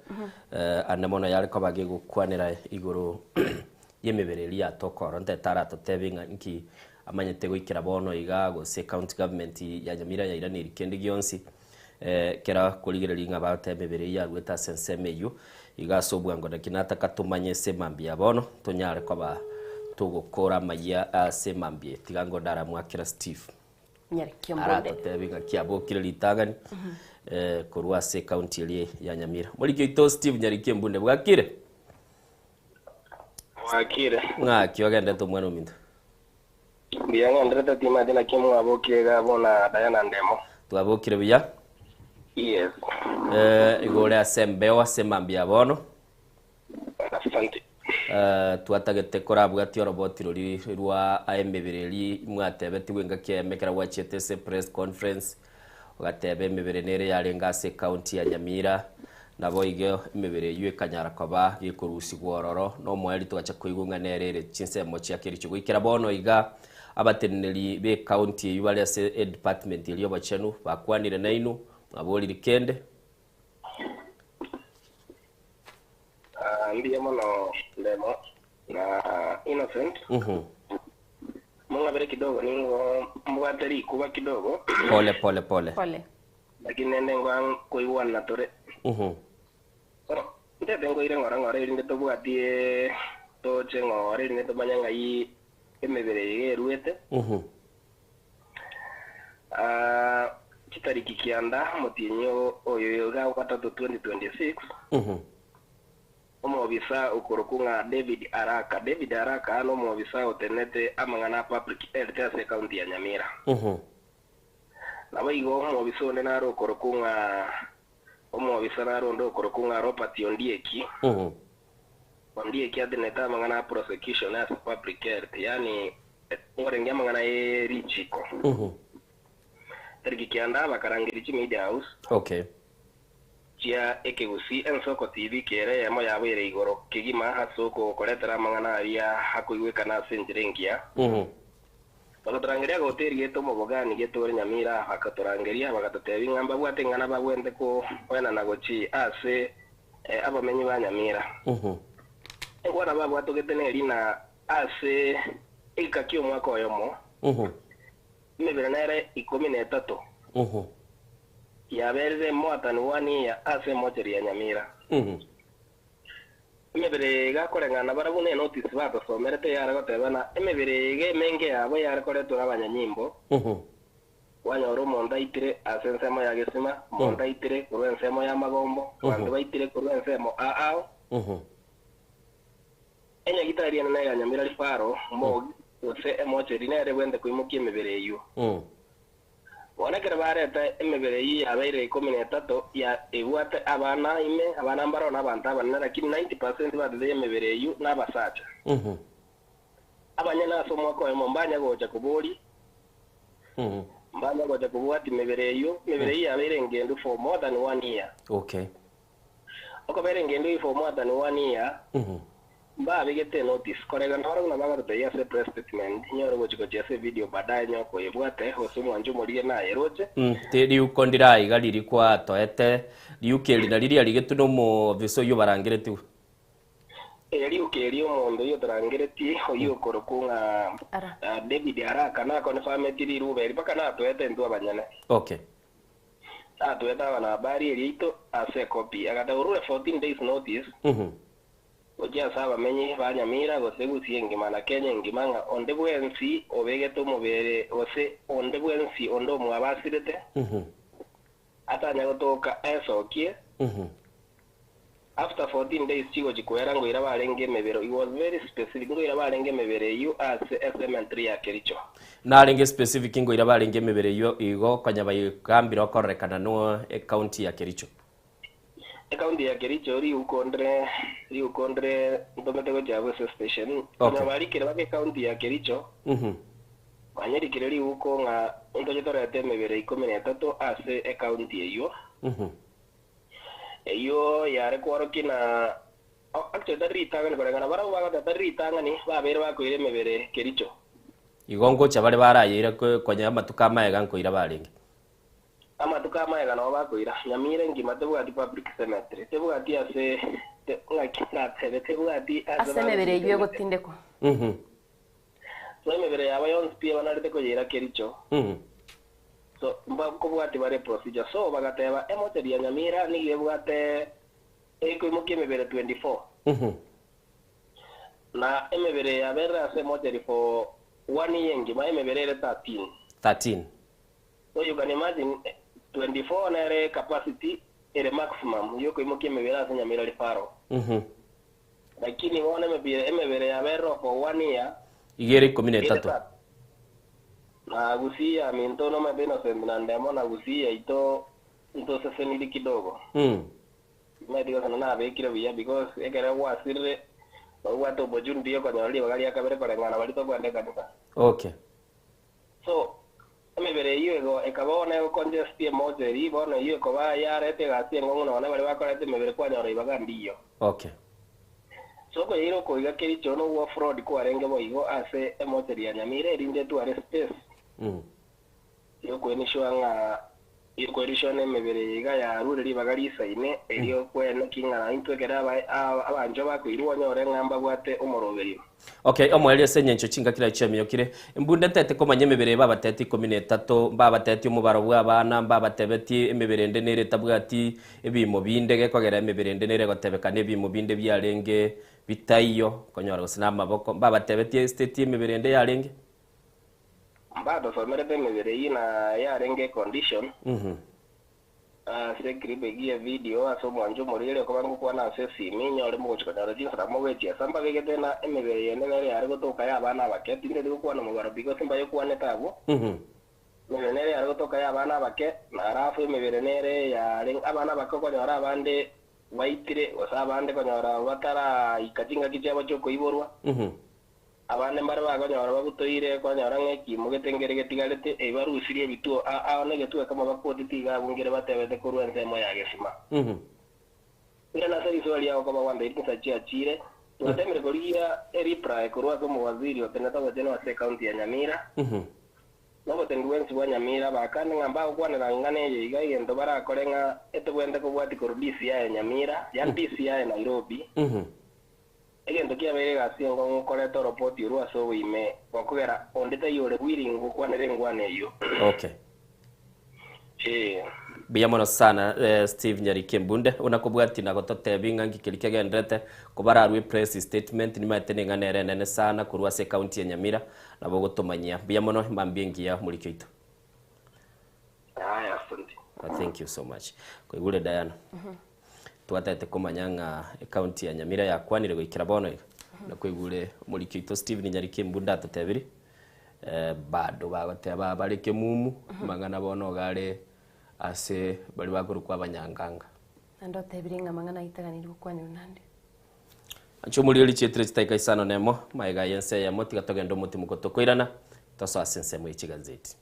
[SPEAKER 6] anemona yale ko bage gukwanira igoro yemebereri ya tokoro ntetara totebinga nki amanyete gwikira bono iga go se county government ya Nyamira ya iraniri kendi gionsi kera kuligereria ngabatemebere ya gweta sense meyu igasobwa ngo ndakinata katumanye semambia bono tonyare kwa tugukora maya semambie tigango ndara mwakira Steve
[SPEAKER 4] nyari Kiambonde
[SPEAKER 6] aratebiga kiabokire litagani kurwa se county ile ya Nyamira muri kito Steve nyari Kiambonde bwakire ngaki wagenda to mwana uminda
[SPEAKER 11] biyanga ndreta tima dina kimu abokire bona Diana Ndemo
[SPEAKER 6] twabokire biya
[SPEAKER 11] yes
[SPEAKER 6] igore asembewa semambia bono
[SPEAKER 11] asante
[SPEAKER 6] twatagete korabwa ti robot ruri rwa aembebereri mwatebe tiwenga kemekera wachete se press conference ugatebe emebere nere yarenga se county ya Nyamira nabo igyo emebere yue kanyara kwaba gikurusi gwororo no mweri tugacha kuigunga nerere chinsemo cyakiri cyo gwikira bono iga abateneri be county yubale se department iliyo bachenu bakwanire nainu aboli likende
[SPEAKER 11] ndiye mono Ndemo na Innocent munga bere kidogo ningo mbwateri kuba kidogo
[SPEAKER 6] pole
[SPEAKER 11] lakini nende ngwa koiwana na tore ndebe ngo ire ngora ire to bwatie to chengo ire to banyanga yi emebere yeruete kitariki kianda mutinyo oyo ga gatatu 2026 omobisa ukorokunga David Araka no mobisa otenete amangana public health ya county ya Nyamira nabo igo mobisa onde naro ukorokunga omobisa naro ndo ukorokunga Robert Ondieki Ondieki adeneta amangana prosecution as public health yani ngorenga amangana richiko tergikianda bakarangirichi media house chia ekeusi ensoko TV kere yamo yabere igoro kigima hasoko koletera mangana aria hakuigweka na senjirengia bakarangeria goteri geto mogogani geto Nyamira bakatorangeria bakatotebi ngamba bwate ngana bagwende ko wena nagochi ase abamenyi ba Nyamira ngwana babwato geteneri na ase ikakio mwako yomo mebere nere 13 yaberere mwatani 1 year ase mocheri ya Nyamira. Emebere gakorengana barabune notice bagosomerete yara gotebana emebere ge menge yabo yara koretura abanyanyimbo. Wanyoro monda itire asensemo ya Gesima, monda itire kurwensemo ya Magombo, bandu baitire kurwensemo aao. Enya gitari na ya Nyamira lifaro mo ose emocheri nere wende kuimukia emebere yu. Wanakera bareta emebere yi abaire 13 ya ewate abana ime abana mbaro na bantaba na lakini 90% badde emebere yu na basacha. Abanyana somo ko emombanya gocha kubuli. Mbanya gocha kubuati emebere yu yi abaire ngendo for more than 1 year.
[SPEAKER 6] Okay.
[SPEAKER 11] Oko bere ngendo for more than 1 year. Ba bigete notice korega noro na baga to yase press statement nyoro gochiko jase video baadaye nyoko yebwate hosumu anjumo rie na yeroche
[SPEAKER 6] te riu kondira igaliri kwa toete riu keli na riria rigetuno mo viso yo barangire tu
[SPEAKER 11] riu keli omondo yo tarangireti oyo korokunga David Araka na kone family riru beri paka na toete ndu abanyane.
[SPEAKER 6] Okay.
[SPEAKER 11] Toeta bana habari erito ase copy agata urure 14 days notice. Ojia saba menye Banyamira gosegusie ngima na Kenya ngimanga onde bwensi obegeto mubere ose onde bwensi ondo mwabasirete atanya gotoka esokie after 14 days chigo chikwera ngo ira barenge mebero. It was very specific ngo ira barenge mebere you as SM3 ya Kericho
[SPEAKER 6] na renge specific ngo ira barenge mebere yo igo kanyabaye kambiro korekana no county ya Kericho.
[SPEAKER 11] County ya Kericho ri ukondre ndomete go jabo station.
[SPEAKER 6] Okay.
[SPEAKER 11] Bari kire bake county ya Kericho. Banyeri kire ri uko nga ndoje torete mebere 13 ase county eyo. Eyo yare kwaro kina actually dari tanga ko ngana bara waga dari tanga ni babere bako ire mebere Kericho.
[SPEAKER 6] Igongo chabale barayire ko nyama tukamaega nko ira barenge.
[SPEAKER 11] Ama tukamaega no bakoira Nyamira ngima tebwati public cemetery tebwati ase ngakina tebwati
[SPEAKER 4] ase mebere yu egotindeko.
[SPEAKER 11] So emebere yaba yonse pia banarete ko yira Kericho. So mba ko bwati bare procedure so bagateba emocheri ya Nyamira ni yebwate eko imuke emebere 24. Na emebere yabera ase emocheri for 1 year ngima emebere 13. So you can imagine 24 na capacity ere maximum yoko imuke emebere ase Nyamira lifaro. Lakini wona emebere yabera for 1 year
[SPEAKER 6] igere 13.
[SPEAKER 11] Na gusia mintono mabeno semnandemo na gusia ito sesenili kidogo. Medigo sana bekira via because ekere wasire wato bojundi yo kwa nali bagali akabere kwa ngana balito kwande kaduka.
[SPEAKER 6] Okay.
[SPEAKER 11] So emebere iyo ekabona yo congestie mozeri bona iyo ko ba yarete gasie ngono na bale bakorete emebere kwa nyoro ibagandiyo.
[SPEAKER 6] Okay.
[SPEAKER 11] So ko iro ko iga Kericho no wa fraud ko arenge boigo ase emoteri ya Nyamira erinde tu are space. Yo ko ni shwanga yo ko rishone emebere iga ya rure ribagali saine eriyo kwene kinga into kera abanjo bakwirwa nyore ngamba bwate umoroberi.
[SPEAKER 6] Okay, omweli senye ncho chinga kila chemyo kire mbunda tete ko manyemebere baba tete 13 baba tete umubaro bw'abana baba tebeti emebere ndenere tabwati ebimo bindege kogera emebere ndenere gotebekane ebimo binde byarenge bitayo konyora gusina maboko baba tebeti state emebere nde yarenge
[SPEAKER 11] Mbado somerete emebere ina yarenge condition. Sekribe gie video aso mwanjo morire ko bangu kwa na sesi minyo ole mo chiko daro jinsa mo wechi samba gege na emebere yene ngare ari gotoka ya bana bake tinde ri kwa no mugaro bigo simba yo kwa netabo. Nere ari gotoka ya bana bake na arafu emebere nere ya ring abana bake ko nyora abande waitire osabande ko nyora batara ikajinga kijabo choko iborwa. Abane mbare bagonyora bagutoire ko nyora ngeki mugetengere getigalete ebarusirie bituo ne getuwe kama bakoti tiga bungere batebete kuruense mo ya Gesima. Ira na seri swali yao kama wanda itinsa chire tutemere kolia eripra kurwa kama waziri otenata wajeno wa county ya Nyamira. Nobo tenduensi wa Nyamira bakane ngamba kwa ngane yiga yendo bara kolenga etobwende ko bwati korudisi ya Nyamira ya DCI ya Nairobi. Egento kia bere gasio ngo koleto report irwa so wime bakugera ondete yore wiringu kwa nere ngwane yo.
[SPEAKER 6] Okay. Biyamono sana Steve Nyariki Mbunde unakobwati na gototebinga ngikirike gendrete kubararwe press statement ni matene nganere nene sana kurwase county ya Nyamira nabo gotomanyia biyamono mbambingia mulikito.
[SPEAKER 11] Asante.
[SPEAKER 6] Thank you so much. Kwigule Diana. Twatete kumanyanga county ya Nyamira yakwanire gwikira bono na kwigule mulikito Steve Nyariki Mbunde atatebiri bado bagoteba bareke mumu mangana bono gare ase bali bakuru kwa banyanganga
[SPEAKER 4] ando tebiringa mangana itaganiri gukwani unande
[SPEAKER 6] ancho muri oli chetre chitaika isano nemo maiga yense ya moti gatogendo muti mukotokoirana toso asense mu ichigazeti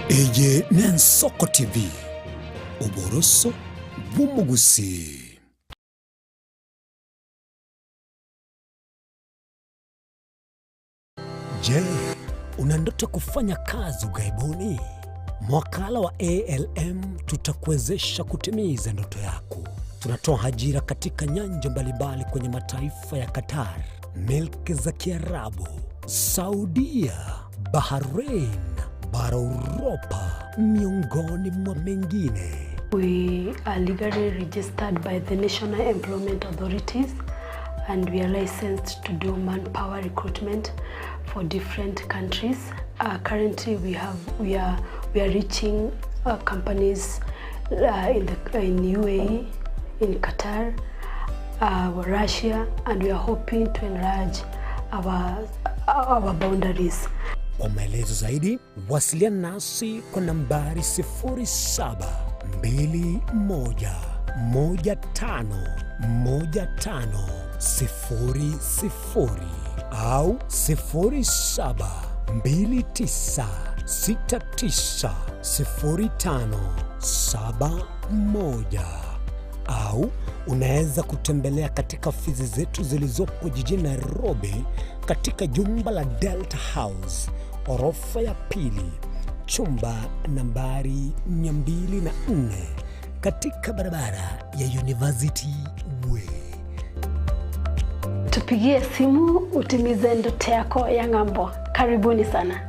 [SPEAKER 12] Eje Nensoko TV Uboroso Bumugusi. Je, una ndoto kufanya kazi ughaibuni? Mwakala wa ALM tutakuwezesha kutimiza ndoto yako. Tunatoa ajira katika nyanja mbalimbali kwenye mataifa ya Qatar, Milki za Kiarabu, Saudia, Bahrain, bara Europa, miongoni mwa mengine.
[SPEAKER 13] We are legally registered by the National Employment Authorities and we are licensed to do manpower recruitment for different countries. Currently we are reaching companies in UAE, in Qatar, Russia, and we are hoping to enlarge our boundaries.
[SPEAKER 12] Kwa maelezo zaidi, wasiliana nasi kwa nambari 0721511500 au 0729690571 au unaweza kutembelea katika ofisi zetu zilizopo jijini Nairobi katika jumba la Delta House, orofa ya pili, chumba nambari 204 katika barabara ya University Way.
[SPEAKER 13] Tupigie simu utimize ndoto yako ya ng'ambo. Karibuni sana.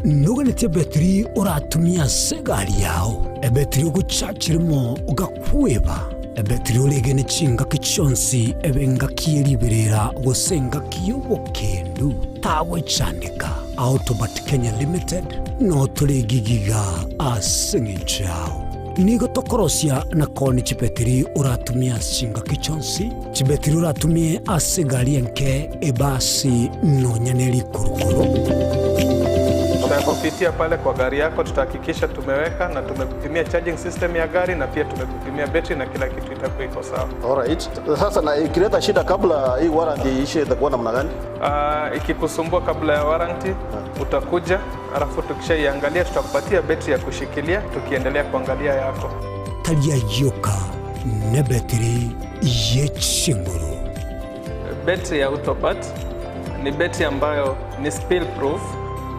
[SPEAKER 12] Nuganete betri uratumia segari yao ebetri uguchachirimo ugakweba ebetri ulegene chinga kichonsi ebenga kieriberera gusenga kiyobokendu tawe chanika Autobat Kenya Limited no tulegigiga asingichao nigo tokorosia na koni chibetri uratumia chinga kichonsi chibetri uratumie asegari enke ebasi no nyaneli kurukuru.
[SPEAKER 14] Tunapopitia pale kwa gari yako tutahakikisha tumeweka na tumekupimia charging system ya gari na pia tumekupimia battery na kila kitu itakuwa iko sawa.
[SPEAKER 15] Alright. Sasa na ikileta shida kabla hii warranty ishe itakuwa namna gani?
[SPEAKER 14] Ikikusumbua kabla ya warranty utakuja, alafu tukishaiangalia tutakupatia battery ya kushikilia tukiendelea kuangalia yako.
[SPEAKER 12] Talia yoka na battery yechinguru.
[SPEAKER 14] Battery ya Autobat ni battery ambayo ni spill proof.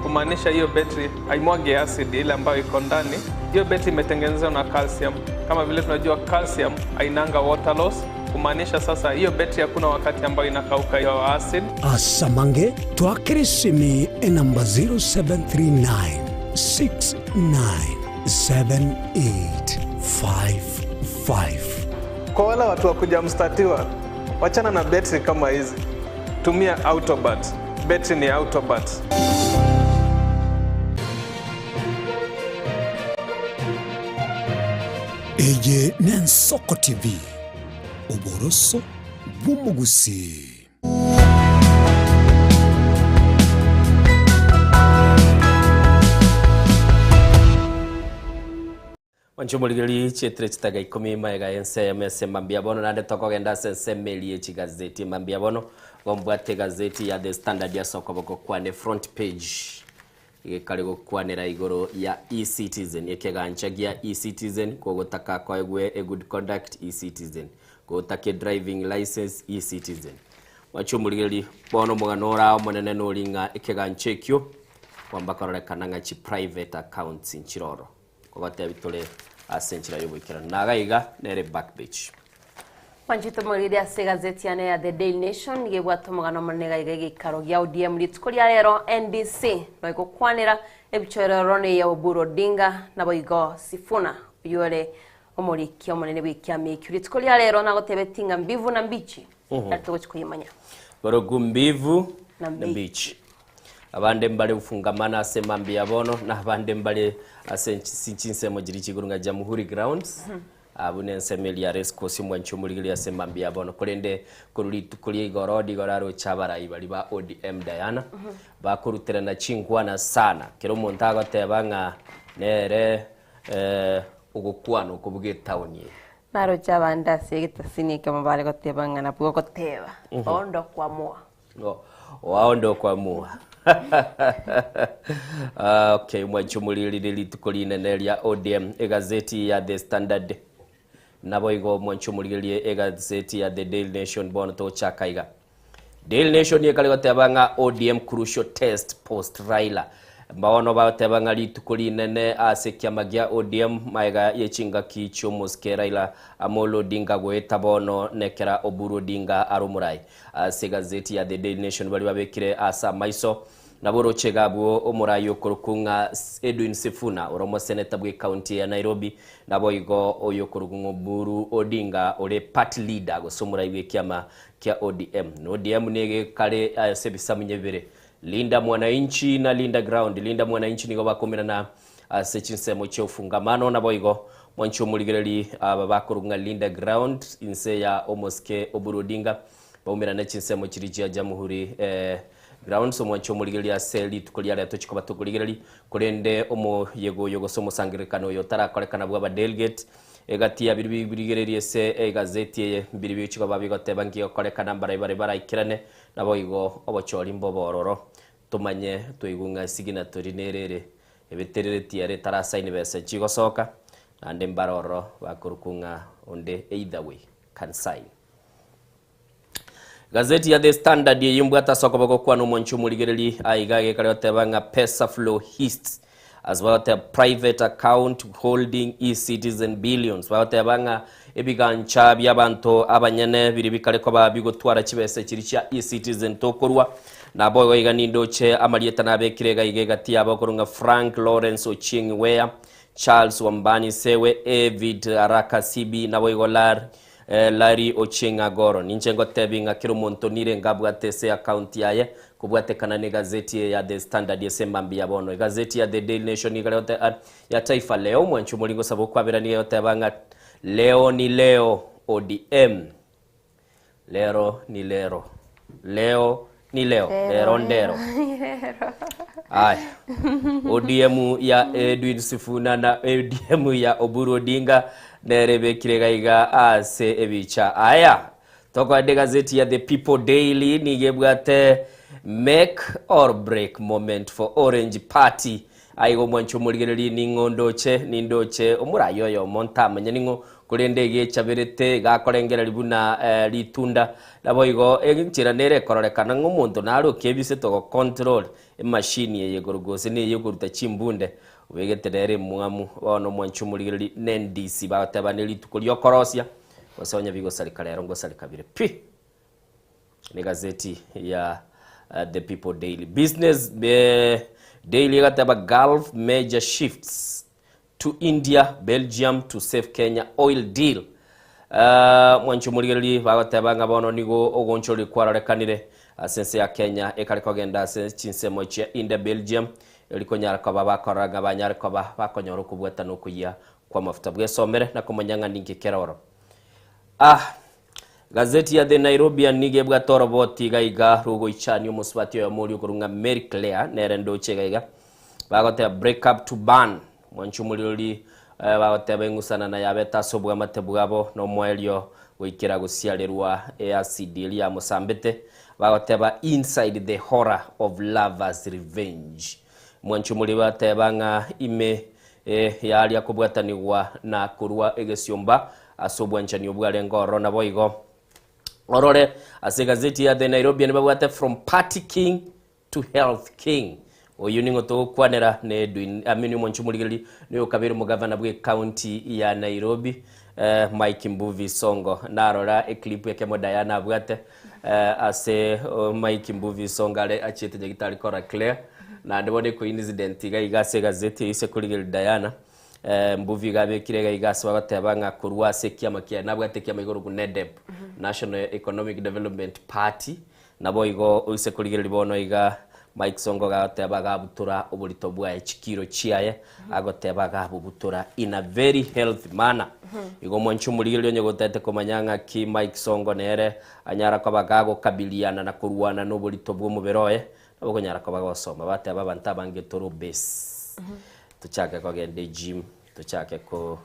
[SPEAKER 14] Kumaanisha hiyo battery haimwagi acid ile ambayo iko ndani. Hiyo battery imetengenezwa na calcium. Kama vile tunajua calcium hainanga water loss. Kumaanisha sasa hiyo battery hakuna wakati ambayo inakauka hiyo acid.
[SPEAKER 12] Asamange twakirisimi namba 0739697855.
[SPEAKER 14] Kwa wale watu wa kujamstatiwa, wachana na battery kama hizi. Tumia Autobat. Battery ni Autobat.
[SPEAKER 12] Eje Nensoko TV Uboroso Bumugusi.
[SPEAKER 6] Wanchumuligeli chetre chitaga ikumi maega ense mese mambia bono nande tokogenda sense meli echi gazeti mambia bono gombwate gazeti ya The Standard ya soko boko kwane front page kali gokwanera igoro ya e-citizen yekeganchagia e-citizen kogotaka koegwe a good conduct e-citizen kogotake driving license e-citizen wanchumuligeli bono muganora monene nolinga ekeganchekyo kwamba korolekana ngachi private accounts inchiroro kogate bitole asenchira yobikira nagaiga nere backpage
[SPEAKER 4] Wanjito mwiride ase gazeti ya The Daily Nation gebwato mugano manega igege karo gya ODM litskolia rero NDC no gukwanira ebichorero ne ya Oburu Odinga nabo igo Sifuna yore omuriki omunene bw'ikyami litskolia rero nagotebetinga mbivu na mbichi atugo chikuyimanya
[SPEAKER 6] borogu mbivu na mbichi abande mbale ufungamana asemambi yabono na abande mbale asenchinsemo jiri chigurunga Jamhuri Grounds abune nsemeli ya rescourse mwanchumuligili asemambi yabono kolende kuli igorodi goraro chabarayi bali ba ODM Diana bakuruterana chingwana sana kero montago tebanga nere ugukwano kubuge tawni
[SPEAKER 4] naro chabanda segita sinike mabale gotebanga na pugo goteba ondo kwa moa
[SPEAKER 6] waondo kwa moa okay mwanchumulili litukoline nelia ODM egazeti ya The Standard nabo igo mwanchumulili egazeti ya The Daily Nation bono to chakaiga Daily Nation yekali gotebanga ODM crucial test post Raila bawono batebanga litukoline ne asekia magia ODM maiga yechinga kicho moske Raila Amolo Odinga goeta bono nekera Oburu Odinga arumurai segazeti ya The Daily Nation bali babekire asa maiso naboro chegabo omurayo korukunga Edwin Sifuna oromo senator bwe county ya Nairobi nabo igo oyo korukunga Oburu Odinga ole party leader go somurai bwe kiama kya ODM no ODM nege kale sebisa munyebere Linda Mwananchi na Linda Ground Linda Mwananchi nigo bakomera na sechinsemo cyo fungamano nabo igo mwancho muligereli babakorunga Linda Ground inse ya omoske Oburu Odinga baumira na chinsemo chiriji ya Jamhuri ground so mwancho muligereli aseli tukolia leto chikoba tukoligereli kolende omo yogo somo sangirekano yo tarakolekana bwa delegate egati ya birigereli ese gazeti biribi chikoba bigotebangi kolekana bara ikirane nabo igo obochori mbobororo tumanye tuigunga signatory nerere ebeterere tiare tarasaini bese chigosoka ande mbaroro bakurukunga onde either way can sign gazeti ya The Standard yimbwata sokoboko kwa no mwanchumuligereli aigage kalotebanga pesa flow hist as well as private account holding e-citizen billions batebanga ebigancha byabantu abanyene biri bikaleko babigotwara kibese kiri cha e-citizen tokorwa nabo oiganindo amalieta nabekirega igegati abakorunga Frank Lawrence Ochieng Wea Charles Wambani Sewe David Araka Sibi nabo igolar Larry Ochieng Agoro ninjengo tebinga kirumonto nire ngabwatese account yaye kubwatekana ne gazeti ya The Standard yesemambi yabono gazeti ya The Daily Nation igalote ya Taifa Leo mwanchumulingo sabo kwabirani yote banga leo ni leo ODM lero ni lero leo ni leo lero ndero ay ODM ya Edwin Sifuna na ODM ya Oburu Odinga nerebe kiregaiga ase ebicha aya toko de gazeti ya The People Daily nigebwate make or break moment for Orange Party aigo mwancho muligereli nindoche omurayo yo montamanya ningo kulendege chaberete gakorengera libuna litunda nabo igo eginchira nere korolekana ngomuntu naro kebise to control machine ye gorogose ne yegoruta chimbunde ubegeterere mwamu bono mwancho muligereli NDC batabaneli tukolyo korosia basonya bigo salikalero ngo salikabire pi ni gazeti ya The People Daily Business Daily gataba Gulf major shifts to India, Belgium to save Kenya oil deal. Mwancho muligereli bagataba bono nigo ogoncholi kwararekanire sense ya Kenya ekaliko genda chinsemo cha India Belgium elikonyara kwa bakoraga banyara kwa bakonyoro kubweta no kuya kwa mafuta bwesomere na kumanyanga ningi keroro gazeti ya The Nairobian nige bwa toroboti gaiga rugo ichani umuswati ya muri kurunga Mary Claire nerendo chegaiga bagote break up to ban mwanchumulili bagoteba eng'usana na yabeta asobwa amatebu gabo no mwaelio goikera gosiarerwa acid ya Mosambete bagoteba inside the horror of lovers revenge mwanchu muri bateba nga ime yali akubwatanirwa na kurwa egesiomba asobwa nchani obware ngoro na boigo orore ase gazeti ya The Nairobian babwate from party king to health king oyu ningo to kwanera ne Edwin amini mwanchu muri ni okabiri mu governor bwe county ya Nairobi Mike Mbuvi Songo narora clip yake mo Diana abwate ase Mike Mbuvi Songo ale achite gitari kora clear na ndibone ko incident igase gazeti ise kuri Diana Mbuvi gabe kirega igase bagateba nga kurwa se kiamakia nabwate kiamigoro ku NEDEP National Economic Development Party nabo igo ise kuri libono iga Mike Songo gateba gabutura oburito bwa ekikiro chiaye agoteba gabubutura in a very healthy manner igo mwanchu mulilyo nyogotete komanyanga ki Mike Songo nere anyara kwa bagago kabiliana na kurwana n'oburito bwo muberoye nabo konyara kwa bagosoma bateba banta bange toro base tuchake kwa gende gym tuchake ko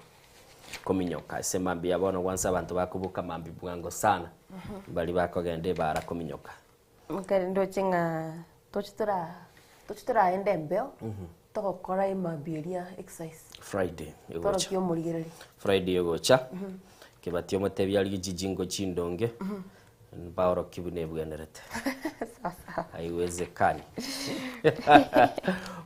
[SPEAKER 6] kominyoka semambi yabona wansa abantu bakubuka mambi bwango sana bali bako gende bara kominyoka
[SPEAKER 4] mukari ndo chinga tochitara ende mbeo toko kora imambiria exercise
[SPEAKER 6] Friday
[SPEAKER 4] toro kyo murigere
[SPEAKER 6] Friday yogocha kibatio motebya ali jijingo chindonge baoro kibune bwenerete haiwezekani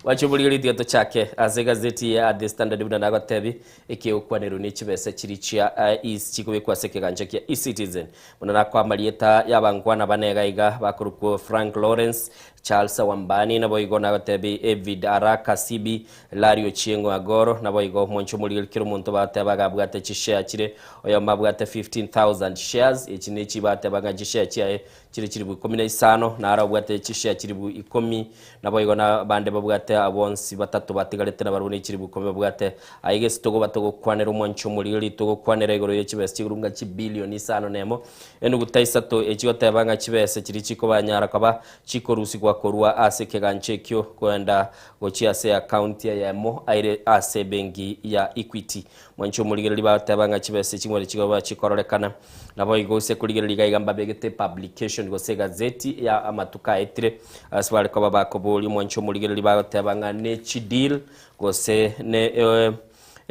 [SPEAKER 6] wachubuliri tieto chake ase gazeti ya The Standard buna nagotebi ikiukwanero ni chibese chirichia is chikubekwa seke ganje kia eCitizen munana kwa malieta yabangwana banega iga bakuruko Frank Lawrence Charles Wambani na boigo nagotebi Evid Araka Sibi Lario Chiengo Agoro na boigo moncho muliri kiro muntu bateba gabwate chishare chire oyo mabwate 15,000 shares echinichi bateba gajishare chiae chiri bu 15 na arabwate chishare chiri bu 10 na boigo na bande babwate abonsi batatu batigalete na barune chiri bu 10 babwate aige sitogo batogo kwanera moncho muliri togo kwanera igoro yechibese chigurunga chi billion 5 nemo enu gutaisa to echigoteba nga chibese chiri chiko banyara kaba chiko rusi kwa korwa ase keganchekyo kwenda gochia se account ya mo aire ase bengi ya Equity mwancho muligeri batabanga chibese chingwale chigoba chikororekana nabo igose kuligeri igamba begete publication gose gazeti ya amatuka etire aswale ko babako boli mwancho muligeri batabanga ne chidil gose ne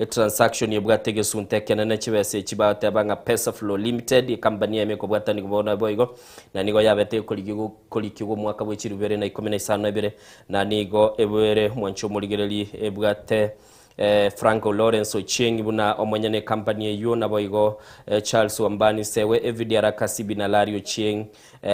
[SPEAKER 6] a transaction yebwatege suntekena na chibese chibatabanga Pesa Flow Limited company yemeko bwatani kubona boigo na nigo yabete kolikigo mwaka bw'ikirubere na 15 ebere na nigo ebere mwancho muligereli ebwate Franco Lawrence Ochieng buna omonyane company eyo na boigo Charles Wambani sewe Evidiara Kasibi na Lario Ochieng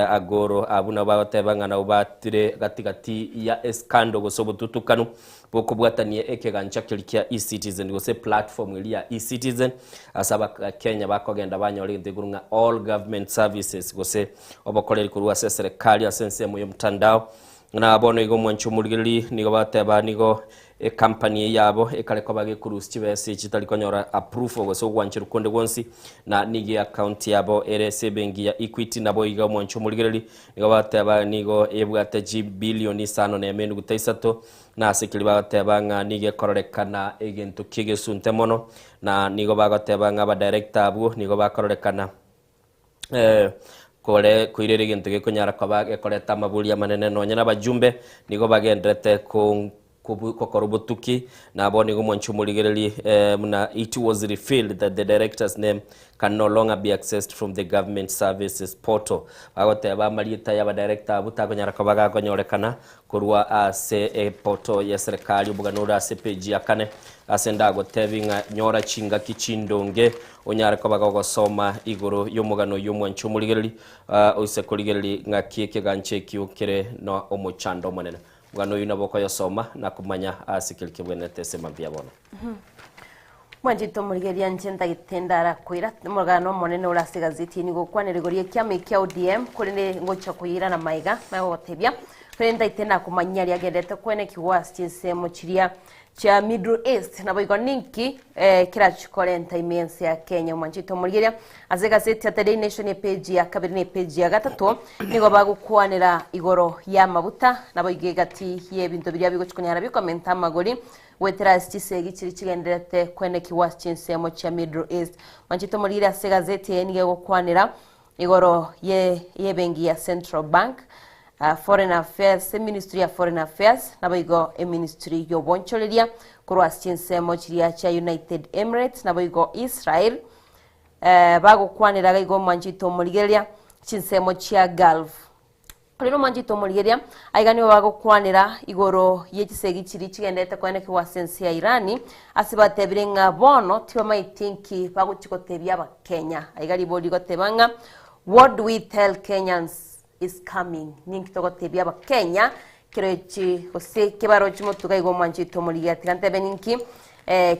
[SPEAKER 6] agoro abuna batabanga na ubatire gatigati ya eskando gosobo tutukanu boko bwataniye ekegancha kilikia eCitizen gose platform ili ya eCitizen asaba Kenya bakogenda banyore ntegurunga all government services gose obokoreri kuruwa serikali asense mu mtandao na abono igo mwancho murigeli nigo bateba nigo company yabo ekaleko bage kurusi chibese chitali konyora approve gose gwanchira konde gonsi na nigi account yabo RSA bengi ya Equity nabo igo mwancho murigeli nigo bateba nigo ebwate G billion 5 na emenu gutaisato na sikili bagatebanga nige kororekana egento kige suntemono na nigo bagatebanga ba director abo nigo bakororekana kore kuirere gento ge konyara kabage koreta mabuli ya manene nonya na bajumbe nigo bagendrete kokorobotuki na boni go mwanchu muligereli muna it was revealed that the director's name can no longer be accessed from the government services portal agote ba malita ya ba director butakonyara kabaga konyorekana kurwa ase portal ya serikali buganura ase page ya kane asenda gotevinga nyora chinga kichindonge onyara kabaga gosoma igoro yomugano yomwanchu muligereli ose kuligereli ngakieke ganche kiukire no omochando monene gano yuna boko yosoma na kumanya asikilike bwenete sema bya bona
[SPEAKER 4] mwanjito murigeria nchenda gitendara kwira mugano monene urase gazeti ni gukwanirigorie kiame kia ODM kurine ngocha kuyira na maiga magotebya kwenda itenda kumanya ria gendete kwene kiwas chinsemo chiria cha Middle East na boigo ninki kira chikorenta imense ya Kenya mwanjito murigeria aze gazeti ya The Nation page ya kabiri ne page ya gatatu nigo bagukwanira igoro ya mabuta na boige gati ye bintu biria bigochikonyara bikomenta magori wetera stisegi chiri chigenderete kwene kiwasi chinsemo cha Middle East. Manchito Murigere ase gazeti yenige gukwanira igoro ye bengi ya Central Bank, Foreign Affairs, Ministry ya Foreign Affairs, naboigo Ministry yoboncholeria kurwasi chinsemo chiria cha United Emirates, naboigo Israel, bagukwanira gaigo Manchito Murigere chinsemo cha Gulf. Rero Manchito Murigere aiganiwe bagukwanira igoro yekisegi chiri chigendete kwene kiwasensi ya Irani asibatebire nga bono tiba maitinki baguchikotebya abakenya aigali bodi gotebanga what do we tell Kenyans is coming ninkitogotebya abakenya kirechi ose kibaro chimotuga igo Manchito Murigere tikantebe ninki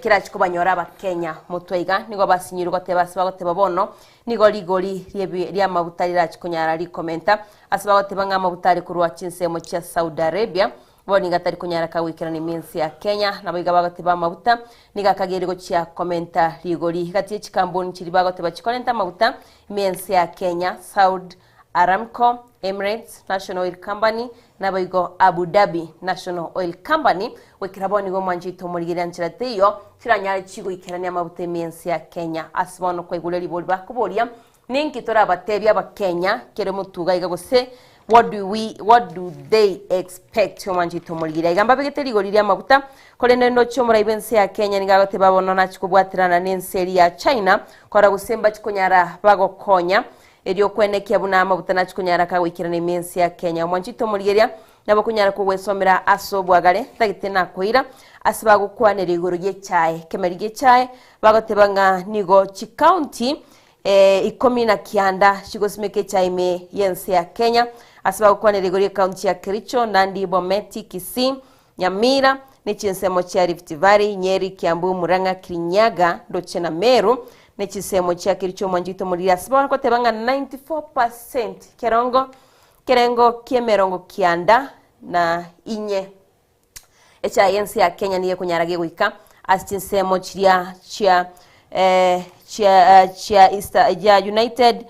[SPEAKER 4] kira chikubanyora abakenya mutweiga nigo basinyiro goteba sibagoteba bono nigo ligori lya mabutari la chikunyara li komenta asibagoteba nga mabutari kurwa chinsemo cha Saudi Arabia boni gatari kunyara kawikira ni minsi ya Kenya naboiga bagoteba mabuta niga kagerigo cha komenta ligori gati chikamboni chiri bagoteba chikonenta mabuta minsi ya Kenya Saudi Aramco Emirates National Oil Company naboigo Abu Dhabi National Oil Company wekiraboni go Manchito Murigere anchirateyo kiranyari chigo ikerania mabute mensi ya Kenya asbono kwegule liboli bakuboria ninki tora abatebya abakenya kere mutuga igagose what do they expect Manchito Murigere igamba begeteri goliri amabuta kolende ndo chomura ibensi ya Kenya nigagote babona nachikubwatirana n'enseri ya China kora gusemba chikonyara bagokonya edio kwenekia buna amabuta nachikunyara kawikirana imensi ya Kenya Manchito Murigere nabo kunyara kuwesomera asobwagale tagitena koira asiba gukwanira iguru yechae kemerige chae bagotebanga nigo chi county ikomi na kianda shigosimeke chaime yensi ya Kenya asiba gukwanira iguru county ya Kericho Nandi Bometi Kisii Nyamira nichinsemo cha Rift Valley Nyeri Kiambu Murang'a Kirinyaga Ndoche na Meru nechisemo cha Kericho Manchito Murigere asiba gotebanga 94% kerengo kiemerongo kianda na inye echa yensi ya Kenya niye kunyarage gwika asinsemo chia United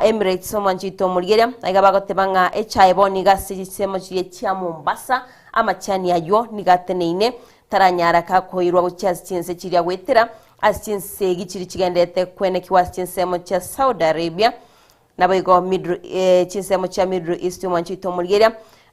[SPEAKER 4] Emirates Manchito Murigere agabagotebanga echa eboni gasisemo chia Mombasa amachani yayo nigateneine taranyara kakoirwa guchastinse chiria gwetera astinse gichiri chigendete kwene kiwastinse cha Saudi Arabia naboigo chinsemo cha Middle East Manchito Murigere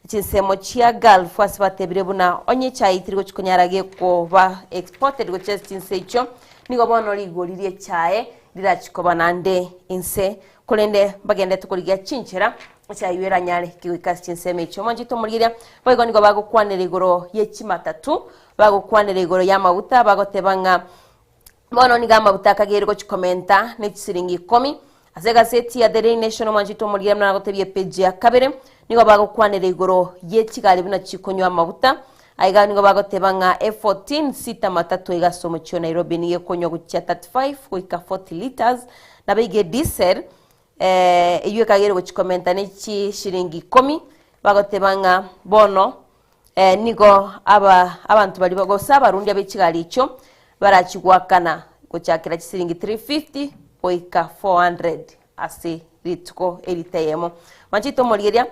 [SPEAKER 4] chinsemo cha Gulf asibatebire buna onye chaitirigo chikonyarage ko ba exported go chinse icho nigo bono ligolirie chae lirachikoba nande inse kolende bagende tukoligia chinchera chayira nyale kiwika chinseme icho Manchito Murigere boigo nigo bagukwanira igoro yechimatatu bagukwanira igoro ya mabuta bagotebanga bono niga mabuta kagergo chikomenta ne chisiringi 10 ase gazeti ya The Daily Nation Manchito Murigere mna gotebye page ya kabere nigo bagukwanira igoro yechigale bina chikonywa mabuta aiga nigo bagotebanga F14 sita matatu igasomo cyo Nairobi niye konyo gucha 35 kuika 40 liters na bige diesel iyo kagere guchikomenta nechi shiringi 10 bagotebanga bono nigo abantu bali bagosa barundi abechigali icho barachigwakana guchakira chisiringi 350 oika 400 ase ritko eriteyemo Manchito Murigere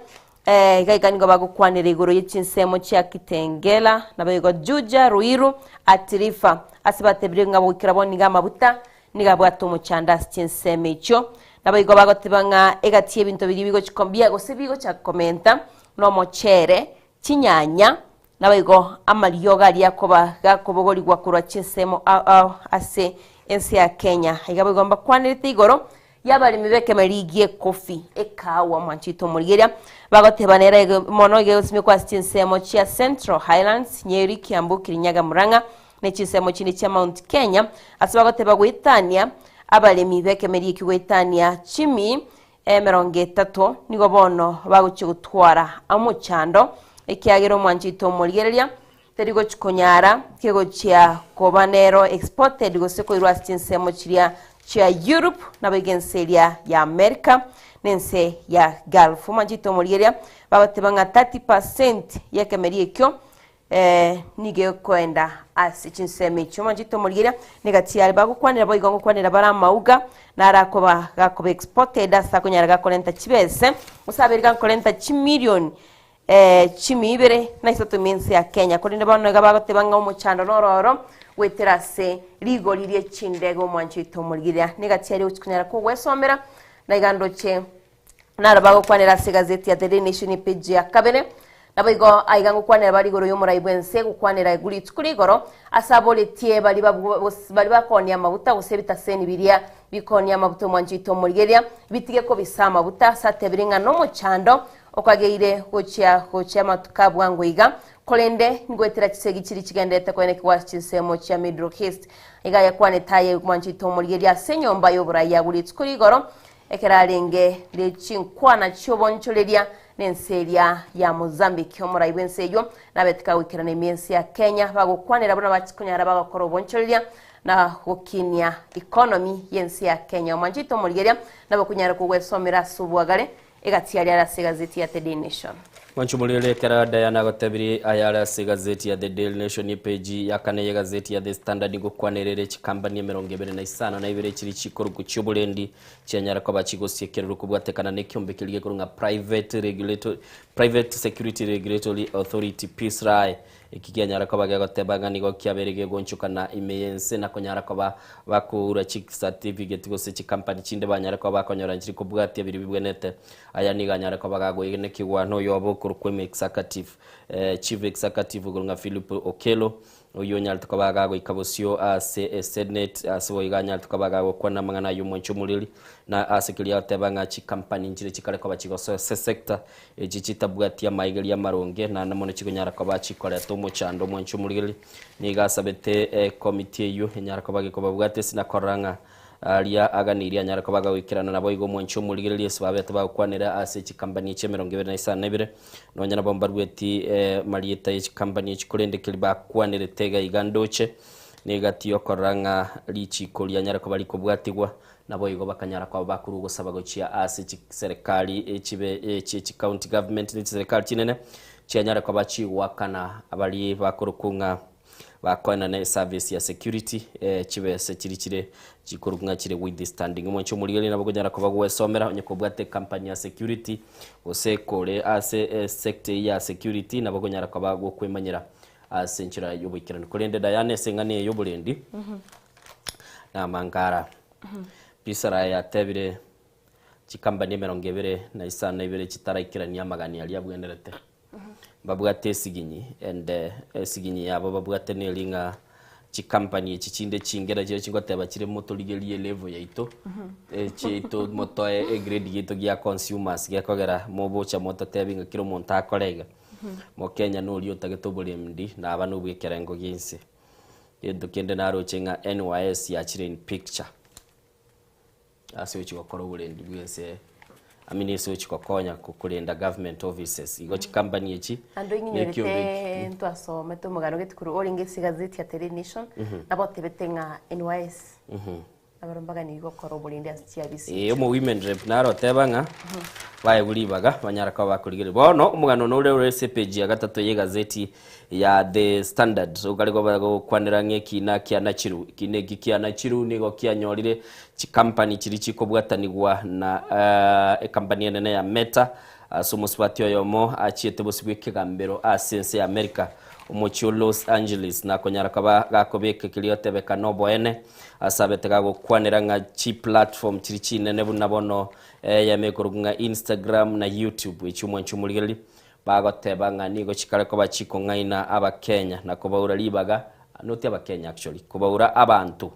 [SPEAKER 4] gaiganigo bagukwanira igoro yechinsemo cha Kitengela nabayigo Juja Ruiru Atirifa asibatebire ngabo kiraboni ngamabuta nigabwato muchanda chinseme icho nabayigo bagotebanga egati ebintu biri bigo chikombia gosebigo cha komenta no mochere chinyanya nabayigo amaliyoga lyakoba gakobogoli gwakurwa chinsemo ase ensi ya Kenya igabo mba kwanirite igoro yabali mibeke marigie kofi ekawa Manchito Murigere bagotebanera mono geusime kwa chinsemo cha Central Highlands Nyeri Kiambu Kirinyaga Murang'a nechisemo chini cha Mount Kenya asibagoteba gwitania abali mibeke marigie gwitania chimi 30 nigo bono baguchigutwara amuchando ekiagero Manchito Murigere terigo chikonyara kego chia kobanero exported goseko irwa chinsemo chiria chia Europe na begenseria ya America nense ya Gulf Manchito Murigere babatebanga 30% ya kemerie kyo nige koenda asi chinseme cyo Manchito Murigere negati ali bagukwanira boigongo kwanira bara mauga narakoba gakobe exported asa kunyara gakolenta chibese usabirga kolenta 1 million chimi ibere na isatu minsi ya Kenya kurinde bano gabagotebanga umuchando nororo weterase rigoririe chindego mwanchito murgiria negatiari uchukunyara ko wesomera na igandoche narabago kwanera se gazeti ya The Nation page ya kabere nabigo aigango kwanera bari goro yomurayibwense gukwanera iguri tukurigoro asabole tie bali bakonia mabuta gusebita seni biria bikonia mabuto mwanchito murgiria bitige ko bisama buta satebiringa no muchando okageire gocha matukabwa ngoiga kolende ngwetera kisegi kiri kigendete kwene kwashisemo cha Middle East igaya kwane taye mwanchito murgiria senyomba yoburaya guri tukurigoro ekerarenge lechinkwana choboncholeria nenseria ya Mozambique omurayibwenseyo nabetika wikirana imiensi ya Kenya bagokwanira bona bakikunyara bagakora oboncholeria na gokinia economy yensi ya Kenya mwanchito murgiria nabakunyara kugwesomera subwagare egatiari ara gazeti ya The Nation.
[SPEAKER 6] Wanchumulele kera Diana gotebiri ayara gazeti ya The Daily Nation page yakane ya gazeti ya The Standard ngo kwanerere chikambani 25 na ibere chiri chikoro kuchubulendi cyanyara ko bachigosyekerero kubwatekana nekyombe kilige kurunga private security regulatory authority PSRI ikiganyara ko bagagotebanga nigo kyaberege gonchukana imeyense na konyara ko bakura chik certificate gose chikampani chinde banyara ko bakonyora nchiri kubwati abiri bibwenete aya niganyara ko bagagoyene kigwano yobo kurkweme executive chief executive gurunga Philip Okelo uyo nyal tukabaga go ikabosio senate asibo iganya tukabaga go kwana mangana yumoncho mulili na asekilia tebanga chi company njire chikale ko bachigo sector ejichitabwati ya maigeli ya maronge na namone chigonyara ko bachikole tomo chando moncho mulili niga sabete committee yo nyara ko bage ko babwate sina koranga alia aganiria nyara ko baga wikirana nabo igo moncho mulili esibabete ba kwanera ase chi company che 22 no nyana bombarweti malieta chi company chikolende kiliba kwanere tega igandoche negatiyo koranga lichi kolia nyara ko bali kubwatigwa nabo igo bakanyara kwa bakuru gusaba gochia ase chi serikali chibe chi county government ni serikali kinene cyanyara ko bachi wakana abali bakurukunga bakwana na service ya security chibe security chikurunga chire with the standing mwancho muligeli nabo kujara ko bagwesomera nyeko bwate company ya security ose kore ase sector ya security nabo kujara ko bagwo kwemanyira asenchira yobikirana kolende Diane sengane yobulendi na mangara pisara ya tebire chikambani 22 chitarakirania magani ali abwenderete babwate siginyi and siginyi yabo babwate nelinga chikampani chichinde chingera je chingoteba chire moto ligeliye level yaito chito moto grade yito gya consumers gya kogera mobocha moto tebinga kiro monta kolega mo Kenya no liyo tagetobole mdi na abanu bwekerengo ginse yedo kende naro chenga NYS ya chire in picture asiwe chikokoro bulendi bwense amini so chikokonya kukulinda government offices igo chikambani echi
[SPEAKER 4] ando inyinyerete ntwasome tumugano getikuru oringesi gazeti ya The Nation nabo tebetenga NYS abarombaga ni gukora ubulinda CIBC
[SPEAKER 6] mo women rep naro tebanga baye bulibaga banyara kwa bakurigire bono umugano no ure page ya gatatu ye gazeti ya The Standard ugaliko bago kwanira ngeki na kya nachiru kinegi kya nachiru nigo kya nyorire chi company chiri chikobwatanigwa na company nene ya Meta sumuswatyo yomo achiete bosibwe kigambero asense America umucho Los Angeles na konyara kaba gakobeke kiliote beka nobo ene asabete gago kwanira nga chi platform chiri chinene bunabono ya mekorunga Instagram na YouTube ichumwa nchumuligeli bagoteba nga nigo chikale ko bachiko ngaina aba Kenya na kobaura libaga noti aba Kenya actually kobaura abantu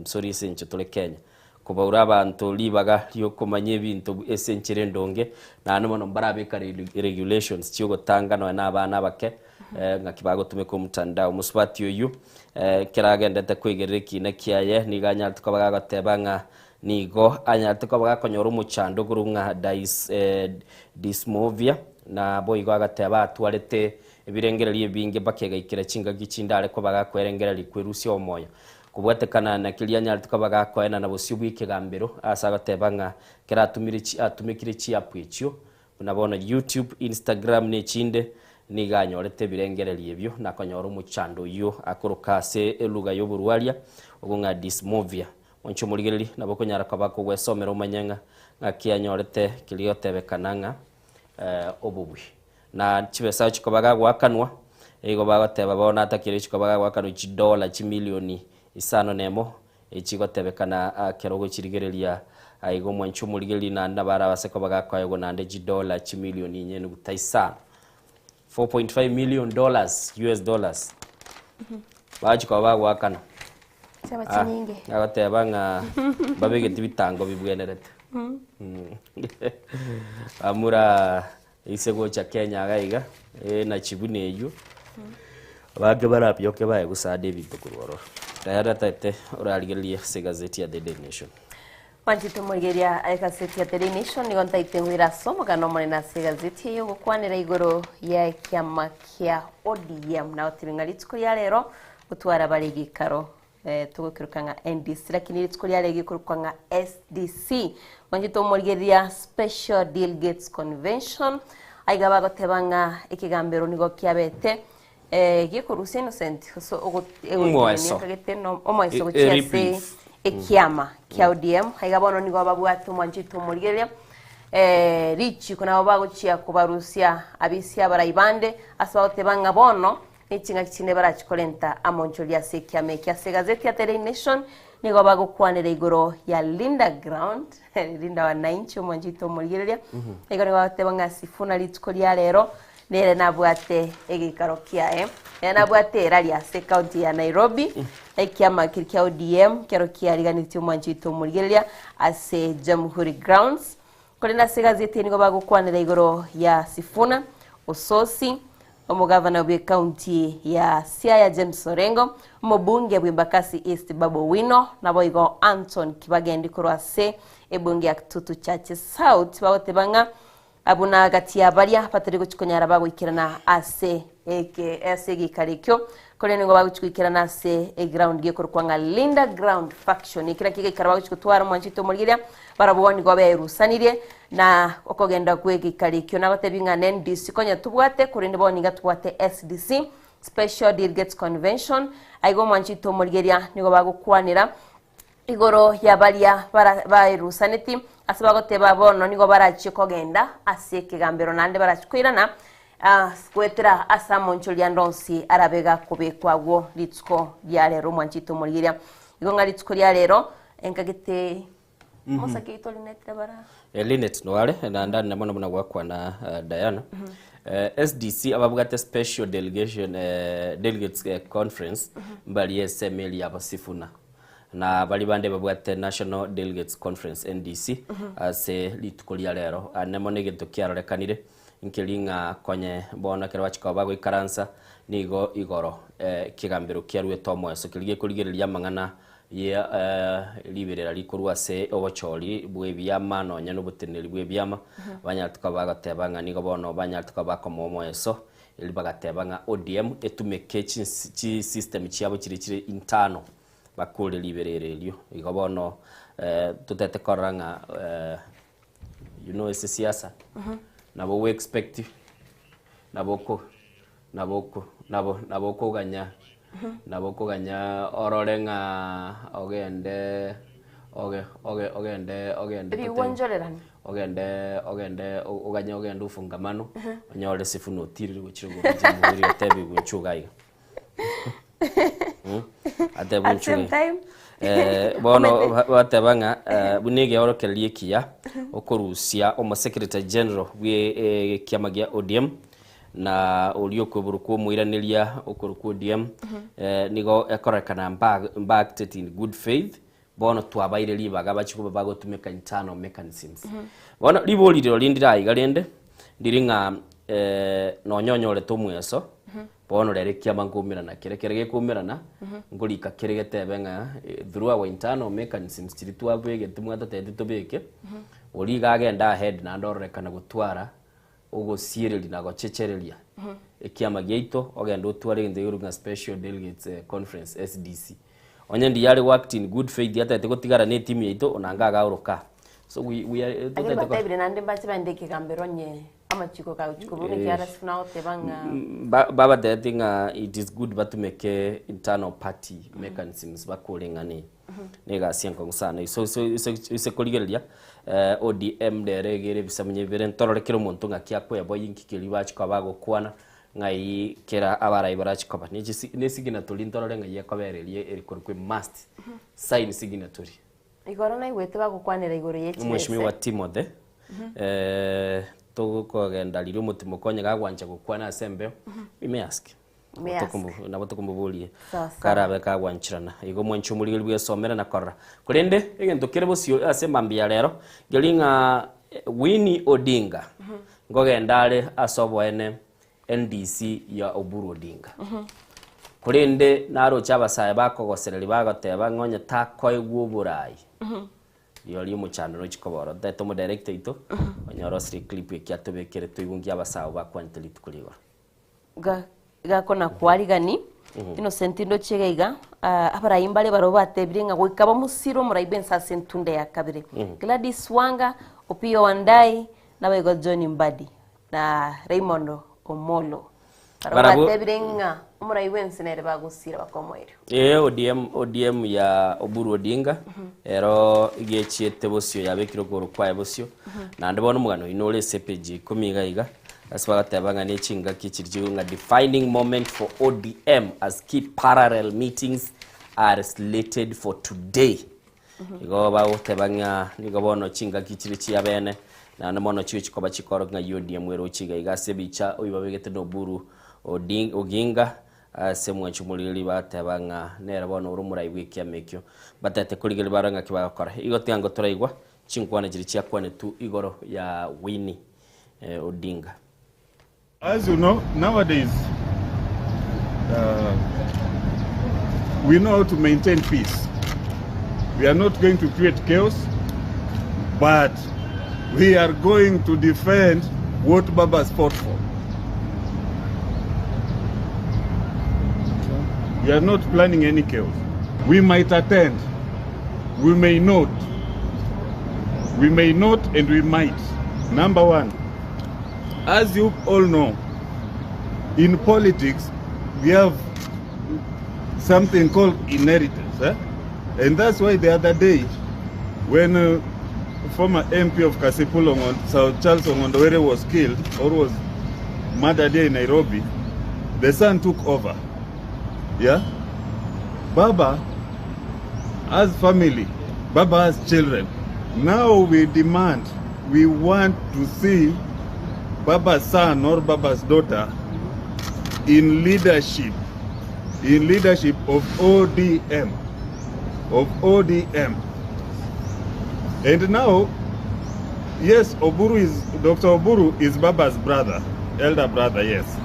[SPEAKER 6] sorry sencho tole Kenya kobaura abantu libaga lyo komanye bintu esenchere ndonge na anomo mbarabe regulations chigo tangana na abana bake ngakibago tumeko mutandao muswati uyu kiragenda takwegereki na kiaye niganya tukabaga goteba nga nigo anya tukabaga konyora umuchando gurunga dysmorphia na boigo agateba atwarete ebirengereri binge bakega ikira cinga gicindare ko bagakwerengereri kwerusya omoyo kubwatekana na kilia nyari tukabaga kwena na bosibwike gambero asagatebanga atumikire ci apwicio unabona YouTube Instagram ne cinde niganyorete birengereri ebyo nakonyora umuchando yo akorokase eluga yoburwalia ogunga dysmorphia oncho muligereri nabokonyara kabako gwesomera umanyanga ngakianyorete kiliotebekananga obubwi na chibesa chikobaga gwakanwa ego bagoteba bona atakire chikobaga gwakanwa $1 chimilioni isano nemo echigotebekana kerogo chirigereria aigo mwanchu murigeri na ndabara baseko bagakwayo nande $1 chimilioni nyene gutaisa $4.5 million US dollars bachikobaga gwakana
[SPEAKER 4] Chama chinyinge
[SPEAKER 6] agoteba nga babegeti bitango bibwenerete amura isego cha Kenya gaiga na chibuneyo bage barapyoke baye gusa David Kurwaro tayara tate urarigeria segazeti ya The Daily Nation
[SPEAKER 4] Wanjito murigeria gazeti ya The Daily Nation ni gontaite ngwira somo kana mone na segazeti yo gukwanira igoro ya kiama kia ODM na otiringa litsko ya rero gutwara barigi karo tugukirukanga NDC lakini litsko ya regi kurukanga SDC wanjito murigeria special delegates convention aigaba gotebanga ikigambero nigo kiabete gikurusi innocent so omoiso gochiase ekiama kia ODM haigabono nigo babwatu mwanjito murigeria richi kuna bagochia kubarusia abisia baraibande asabotebanga bono nichinga kichine barachikolenta amoncholia sekiame kia segazeti ya The Daily Nation nigo bagukwanira igoro ya Linda Ground Linda wananchi mwanjito murigeria nigo nigo batebanga sifuna litsko lya rero nere nabwate egikaro kia nabwate ralia se county ya Nairobi ekiama kirkia ODM kero kia riganitio mwanjito murigeria ase Jamhuri Grounds kolina segazeti nigo bagukwanira igoro ya Sifuna Ososi omugavana wa county ya Siaya James Orengo mubunge bw'imbakasi East Babo Wino nabo igo Anton Kibagendi kurwase ebunge ya Kitutu Church South bawotebanga abuna gati ya baria patari guchikonyara bagwikirana ase gikarikyo kole ngo baguchikirana ase ground gikorkwanga Linda Ground faction ikira kigikara baguchikutwara mwanjito murigeria baraboni go berusanire na okogenda kwegikarikyo nabatebinga NDC konya tubwate kurinde boni gatubwate SDC special delegates convention aigo mwanjito murigeria nigo bagukwanira igoro ya baria barusaniti asabagoteba bono nigo barachikogenda ase kigambero nande barachikwirana kwetera asa moncholia ndonsi arabega kubekwago litsko lya rero mwanjito murigeria igonga litsko lya rero enkagite mosaki to Linet bara
[SPEAKER 6] Linet noare na ndani na mwana gwakwa na Diana SDC ababugate special delegation delegates conference mbali SML yabasifuna na bali bande babwate National Delegates Conference NDC ase litukolia rero anemone geto kiarorekanire inkelinga konye bona kero bachiko bago ikaransa nigo igoro kigambiro kiarwe tomo so kilige kuligereria mangana ye liberera likorwa se obochori bwebiyama no nyano buteneri bwebiyama banyatuka bagatebanga nigo bono banyatuka bakomomo eso ili bagatebanga ODM etumeke chi system chiabo chiri intano bakule libererelio igabono tutete koranga ese siasa nabo we expect naboko ganya ororenga ogende ogende ufungamano onyore sifuno tiri guchirugo muri otebi guchugai at the same time bono batebanga bunige orokelie kia okorusia omo secretary general we kiamagia ODM na ulio kweburuko muiraniria okoruko ODM nigo ekorekana backed in good faith bono twabaire libaga bachiko bagotumeka internal mechanisms bono liboliro lindira igalende ndiringa no nyonyore tumweso bono rere kiama ngumirana kirekere kumirana ngulika kiregetebenga through our internal mechanisms chiritwa bwege tumwata tete tobeke oliga agenda ahead na ndorekana gutwara ugo sireli na gochecherelia kiama geito ogenda utware in the Yoruba Special Delegates Conference SDC onye ndi yale worked in good faith yata tegotigara ne team yeito onanga gauruka so we are
[SPEAKER 4] tete nande bachi bandeke gamberonye amachiko ka uchiko bune kiara sifuna otebanga
[SPEAKER 6] baba the thing it is good but to make internal party mechanisms bakolengane nega sienko sana so koligeria ODM deregere bisamunye bere ntororekero muntu ngakia kwe boy inkikiri bachi kwa bago kwana ngai kera abarai barachi kwa ni signatory ntorore ngai yakobererie erikorwe must sign signatory
[SPEAKER 4] igoro na igwete bagukwanira igoro yechi
[SPEAKER 6] Mheshimiwa Timothy tugukogenda riri mutimo konye gagwanja gukwana asembeo imeask nabotokumbubulie karabe kagwanchirana igo mwanchu muri rwe somera na korra kurende egento kire bosio asembambia rero gelinga Winnie Odinga ngogendare asobwene NDC ya Oburu Odinga kurende naro chabasaye bakogosereri bagoteba ngonye takoigwo burai yori muchaniro chikoboro dato mo director ito onyoro sri clip yakyatobekere tuigungia abasawo bakwanteli tukuliwa
[SPEAKER 4] gakona kwarigani Innocent ndo chegaiga abarayimbale barobate birenga gwikaba musiro muraibensa sentunde ya kabire Gladys Wanga Opiyo Wandai nabego John Mbadi na Raymond Omolo barobate birenga umuraibensa nere bagusira bakomoire
[SPEAKER 6] ODM ya Oburu Odinga ero igechiete bosio yabekiro kwa bosio na ndabona mugano inole CPG komigaiga asbagatebanga nechinga kichirjunga defining moment for ODM as key parallel meetings are slated for today igo bagotebanga nigobono chinga kichirichi yabene na namono chiwe chikoba chikoro nga ODM wero chiga igase bicha oyibabegete no Oburu Oginga semwe chumulili batebanga nera bono urumura ibwikia mekyo batete kuligeli baranga kibakora igo tiango turaigwa chinkwana jirichi yakwane tu igoro ya Winnie Odinga.
[SPEAKER 10] As you know, nowadays, we know how to maintain peace. We are not going to create chaos, but we are going to defend what Babas fought for. We are not planning any chaos. We might attend, we may not, and we might. Number one, as you all know, in politics, we have something called inheritance. And that's why the other day, when former MP of Kasipulong, South Charles Ongondowere was killed, or was murdered here in Nairobi, the son took over. Yeah? Baba has family, Baba has children. Now we demand, we want to see Baba's son or Baba's daughter in leadership of ODM. And now, yes, Dr. Oburu is Baba's brother, elder brother, yes.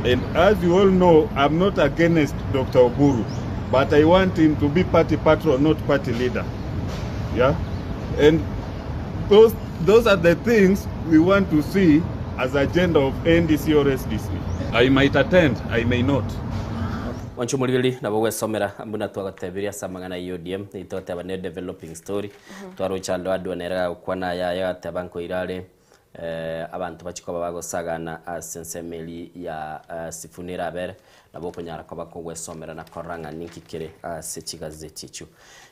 [SPEAKER 10] And as you all know, I'm not against Dr. Oburu, but I want him to be party patron, not party leader. Yeah? And those are the things we want to see as agenda of NDC or SDC. I might attend, I may not.
[SPEAKER 6] Wanchumulili na bogwe somera ambuna twagateberia samangana ODM itoteba ne developing story twaro chando adonera kwana ya tabanko irale abantu bachiko bagosagana asensemeli ya sifunira bere nabo kunyara ko bakogwe somera na koranga ninkikire secigazeti chu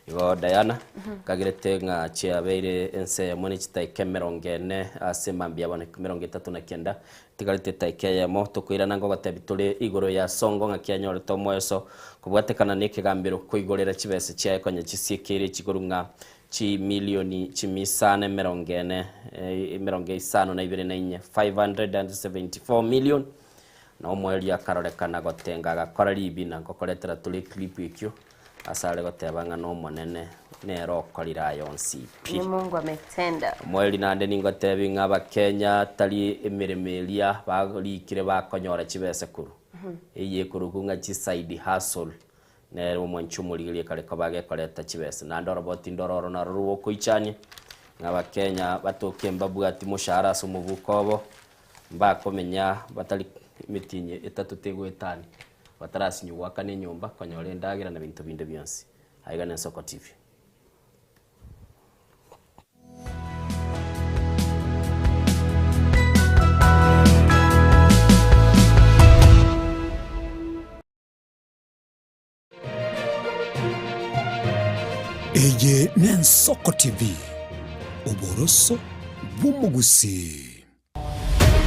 [SPEAKER 6] igo Diana kagirete nga chiabeire ense moni chitai kemerongene asemambia bone 39 tigarite taike ya moto kuira nango gatebitule igoro ya songo nga kyanyore to moyeso kubwatekana nikigambiro kuigorera chibese chia konye chisikire chigorunga chi milioni chimisane merongene meronge isano na ibere na 574 million na omweli ya karorekana gotenga gakora libi na gokoretera tuli clip ikyo asale gotebanga no monene nero kolira yonsi
[SPEAKER 4] ni Mungu ametenda
[SPEAKER 6] mweli nande ningo tebinga Bakenya tali emeremelia balikire bakonyora chibese kuru eye kurugunga chi side hustle nero mwanchumuligilie kale kabage koleta chibese nando roboti ndororo na ruwo kuichanye n'Abakenya batoke mbabu ati mushahara sumuvukobo mbakomenya batali mitinye etatu tegwetani batarasinyuwa kane nyumba konyore ndagira na bintu binde byonsi aigana Soko TV.
[SPEAKER 12] Eye Nensoko TV Oboroso Bumugusi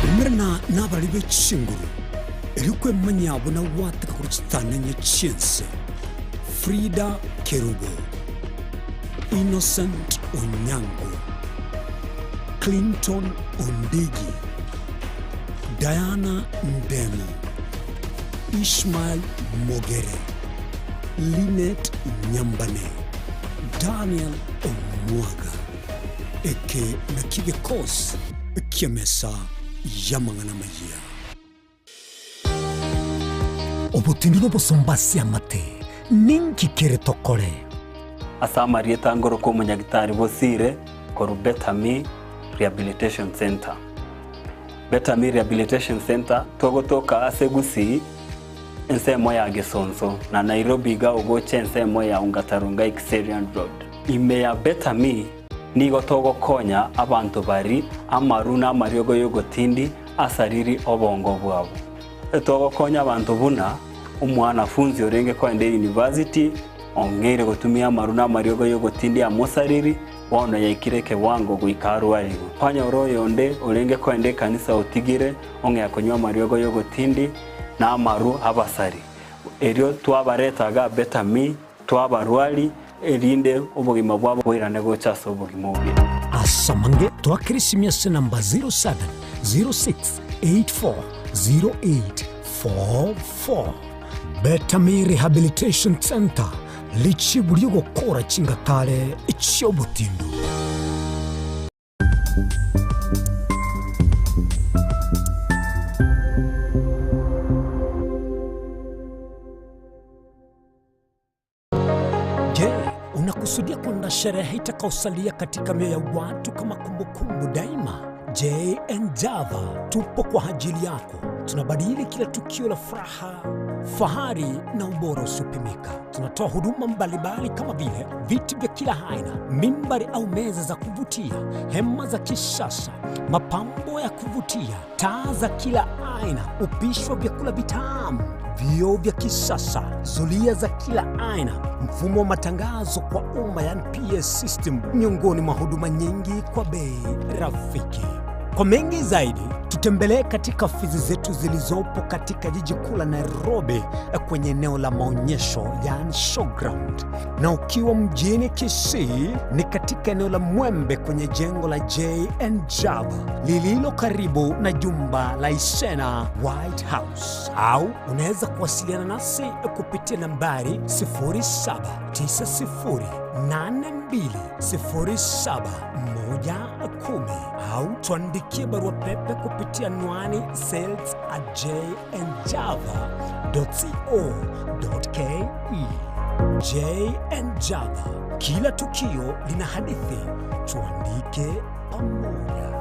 [SPEAKER 12] Umrena nabalibe chinguru Erikwe manyabu na wataka kuchitana nye chinse Frida Kerubo Innocent Onyango Clinton Ondigi Diana Ndemo Ishmael Mogere Linet Nyambane Daniel Omwaga Eke Nakige Kos Kiamesa Yamangana Maya Obutindiro bosombasi amate Ninki kere tokore
[SPEAKER 16] Asa Marieta Ngoro ko munyagitari bosire koru Betami Rehabilitation Center. Betami Rehabilitation Center togotoka asegusi ensemo ya Gesonso na Nairobi ga ugoche ensemo ya Ungatarunga Xerian Road. Ime ya Betami nigo togo konya abantu bari amaruna amaryogo yogotindi asariri obongo bwabo. Togo konya abantu buna umwana funzi orenge kwa ende university ongere gotumia maruna amaryogo yogotindi amosariri wana yaikireke wango guikaru aligo. Panya oroyo onde orenge kwa ende kanisa utigire onge yakonywa amaryogo yogotindi na amaru abasari. Erio twabaretaga Betami twabarwali erinde ubugima bwabo bwirane gochaso ubugima bwe.
[SPEAKER 12] Asamange twakirisimyese namba 0706840844 Betami Rehabilitation Center lichibulyo gukora chingatale icyobutindo. Unakusudia kwenda sherehe itakayosalia katika mioyo ya watu kama kumbukumbu daima? J&Java tupo kwa ajili yako. Tunabadili kila tukio la furaha, fahari na ubora usiopimika. Tunatoa huduma mbalimbali kama vile viti vya kila aina, mimbari au meza za kuvutia, hema za kisasa, mapambo ya kuvutia, taa za kila aina, upishi wa vyakula vitamu, vioo vya kisasa, zulia za kila aina, mfumo wa matangazo kwa umma yani PS system, miongoni mwa huduma nyingi kwa bei rafiki. Kwa mengi zaidi, tutembelee katika ofisi zetu zilizopo katika jiji kuu la Nairobi kwenye eneo la maonyesho yani showground. Na ukiwa mjini Kisii ni katika eneo la Mwembe kwenye jengo la J&Java lililo karibu na jumba la Isena White House. Au unaweza kuwasiliana nasi kupitia nambari 0792071110 au tuandikie barua pepe kupitia anwani sales@jandjava.co.ke. J&Java, kila tukio lina hadithi, tuandike pamoja.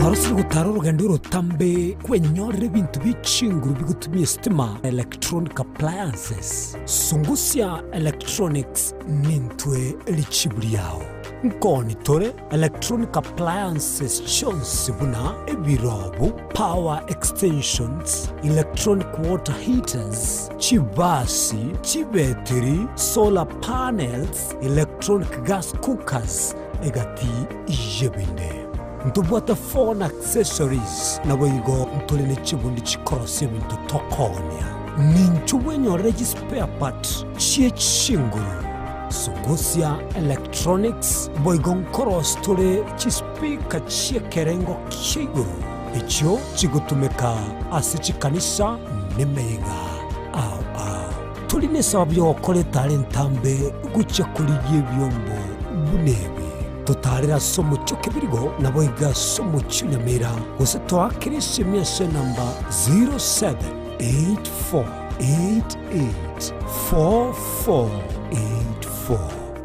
[SPEAKER 12] Warusiri gutara urugendo rutambe kwenyorere bintu bicinguru bigutumye stima electronic appliances. Sungusia Electronics nintwe lichibuli yao. Nkoni tore electronic appliances chonsi buna ebirobu, power extensions, electronic water heaters, chibasi, chibetiri, solar panels, electronic gas cookers, egati ijebinde. Ntubwata phone accessories na wigo ntulene chibundi chikorosi bintu tokonia. Ninchuwenyo regi spare part chie chinguru. Sungusia Electronics boigon koros tule chispika chie kerengo kiguru. Icho chigutumeka asichikanisa nimeiga au. Tuline sababu yokole talentambe gucha kuligie vyombo bunebi. Tutarira somo chokebirigo na boiga somo chunyamira. Ose toakirisi miese namba 0784884484.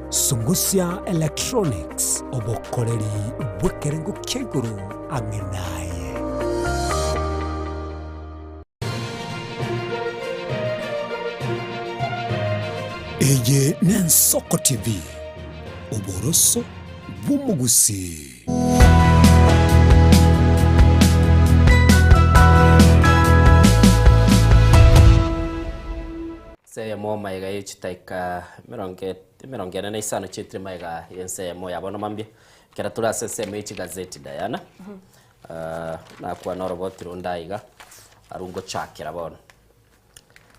[SPEAKER 12] Sungusia Electronics obokoleri bwekerengo keguru amenaye. Eye Nensoko TV Oboroso Bumugusi.
[SPEAKER 6] ensemo maiga echitaika merongene na isano chitri maiga ensemo yabono mambia kera turase ensemo echi gazeti Diana na kwa norobotiro ndaiga arungo chakira bono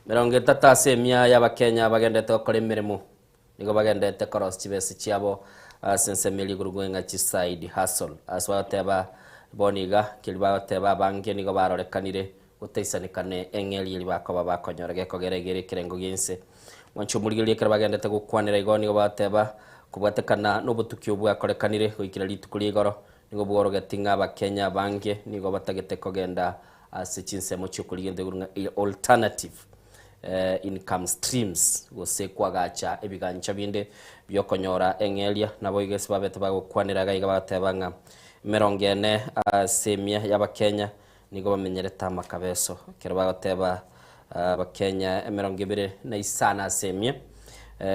[SPEAKER 6] meronge tata semia y'abakenya bagendete okora emirimo nigo bagendete koros chibese chiabo sensemeli gurugwenga chi side hustle aswateba boniga kiliba teba bange nigo barorekanire uteisanikane engeli ili bakoba bakonyorege kogeregere kirengo ginse mwancho murigeli kera bagendete gukwanira igoni nigo bateba kubwatekana n'obutukyo bwakorekanire kuikira litukuri igoro nigo bworogetinga abakenya bange nigo batagete kogenda asichinsemo cyukurigende gurunga alternative income streams gose kwagacha ebigancha binde byokonyora engelia nabo igese babete bagukwanira gaiga batebanga merongene semia y'abakenya nigo bamenyereta amakabeso kero bateba abakenya emerongibire na isana semia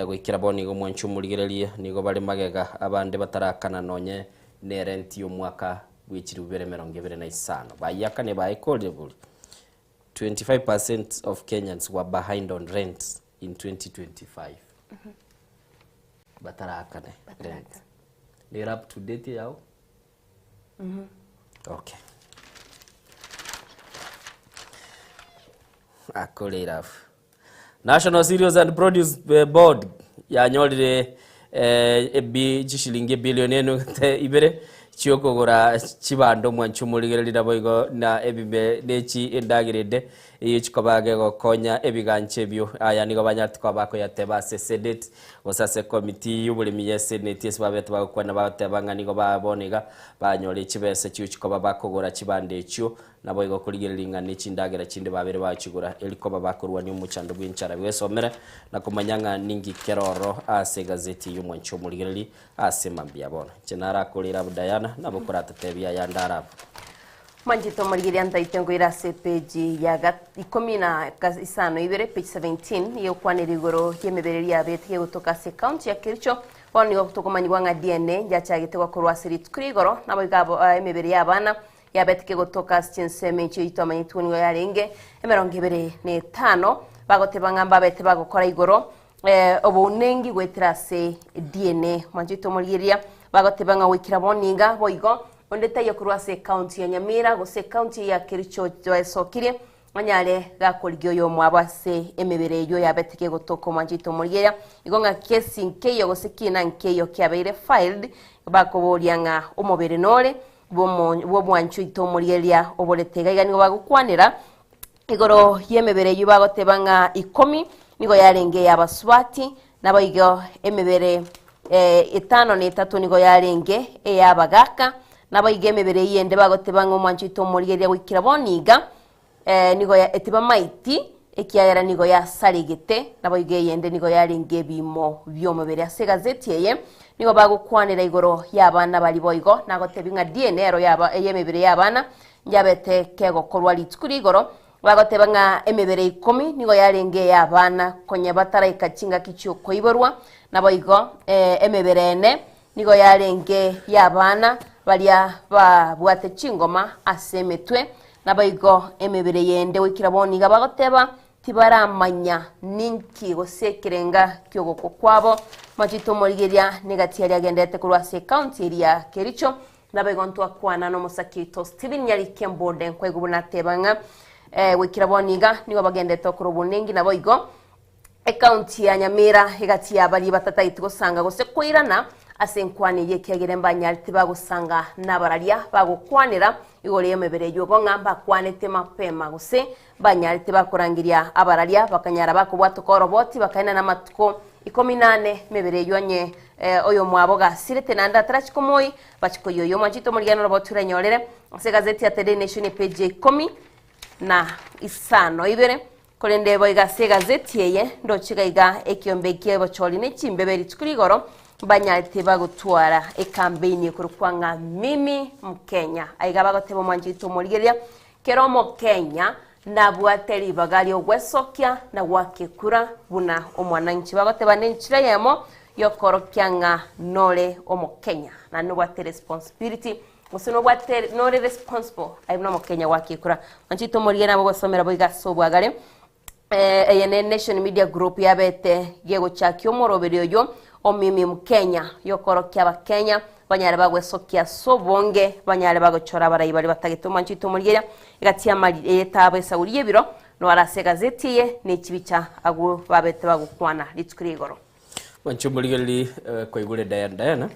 [SPEAKER 6] gwikira boni go mwanchu murigerelie nigo bari magega abande batarakana nonye ne rent y'umwaka wikiri ubere merongibire na isano bayakane bayikodebul 25% of Kenyans were behind on rent in 2025. Batarakane rent. They're up to date yao? Okay. Akolera. National Cereals and Produce Board yanyolire jishilingi bilioni eno ibere chiokogora chibando mwanchu murigerera boigo na ebibe nechi endagirede iyo chikobage gokonya ebiganche byo aya nigo banyatwa bako yateba sesedate osase committee y'ubulimi ya senate esbabete bakwana batebanga nigo baboniga banyole chibese chiyo chikoba bakogora chibande chiyo naboigo kurigereringa nechi ndagira chinde babere bachigura elikoba bakorwa ni umuchando bw'inchara bwesomera na kumanyanga ningi keroro ase gazeti y'umwanchu murigereri ase mambia bona chenara kolera Diana na bukura tatebia ya ndarabu manjito murigeria ndaitengo irase page ya 15 page 17 yo kwanirigoro yemebereri abete gutoka se county ya Kericho boni gutokomanywa nga DNA yachagite gwakorwa sirit kurigoro nabo igabo emeberi yabana yabetike gutoka chinseme cyo itomanyituni ngo yarenge emerongibere ne 5 bagotebanga mbabete bagokora igoro obunengi gwetrase DNA manjito murigeria bagotebanga wikira boninga boigo ondeta yakurwa se county ya Nyamira go se county ya Kericho sokire manyale gakorigyo yo mwabase emebere yo yabetike gotoko manjito murigeria igonga kesi nkeyo go sekina nkeyo kyabeire filed bakoborianga omobere nore bo mwanchu itomurigeria oboletega iganigo bagukwanira igoro yemebere yo bagotebanga 10 nigo yarenge abaswati naboigo emebere 5 ne 3 nigo yarenge eyabagaka nabo igemebere yende bagotebanga omwanchu itomurigeria wikira boniga nigo ya etiba maiti ekiayera nigo ya saligete nabo igeyende nigo yarenge bimo byomebere ase gazeti eye nigo bagukwanira igoro yabana bali boigo nagotebinga DNA ro yaba eyemebere yabana njabete kego korwa litukuri igoro bagotebanga emebere 10 nigo yarenge yabana konya batara ikachinga kichyo koiborwa nabo igo emebere ene nigo yarenge yabana balia babwate chingoma asemetwe nabaigo emebere yende wikira boniga bagoteba tibaramanya ninki gosekerenga kyogoko kwabo majito morigeria negati ya gendete kurwase county ya Kericho nabaigo ntwa kwana no musakito Steven yari kembode kwegubuna tebanga wikira boniga nigo bagendete kurubunengi nabaigo county ya Nyamira egati ya bali batata itugosanga gose kwirana asenkwani yekegere mbanyalti bagusanga nabaralia bagukwanira igore yemebere yogo ngamba kwanete mapema guse banyalti bakurangiria abaralia bakanyara bakubwato koroboti bakaina na matuko 18 mebere yonye oyo mwaboga sirete nanda trachkomoi bachiko yoyo majito muriano robotura nyorere ase gazeti ya The Nation page 10 na isano ibere kolende boiga se gazeti yeye ndo chigaiga ekiyombekie bocholi ne chimbeberi tukurigoro banyalite bagutwara campaign kurukwanga mimi Mkenya aiga bagotebo mwanjito murigeria kero Mkenya na bwateri bagali ogwesokia na wakekura buna omwananchi bagoteba nenchira yemo yokorokyanga nole Omukenya na no bwate responsibility musono bwate nole responsible aibno Mukenya wakekura mwanjito murigeria nabo gosomera boiga sobwagale
[SPEAKER 4] eyene Nation Media Group yabete gego chakyo morobero yo omimi mukenya yokorokia abakenya banyare bagwesokia sobonge banyare bagochora barayi bari batagituma nchito murigera igatia mali etabo esawuriye biro no arase gazeti ye nikibicha agu babete bagukwana litkurigoro
[SPEAKER 6] wanchumbuligeli kwa igule Diana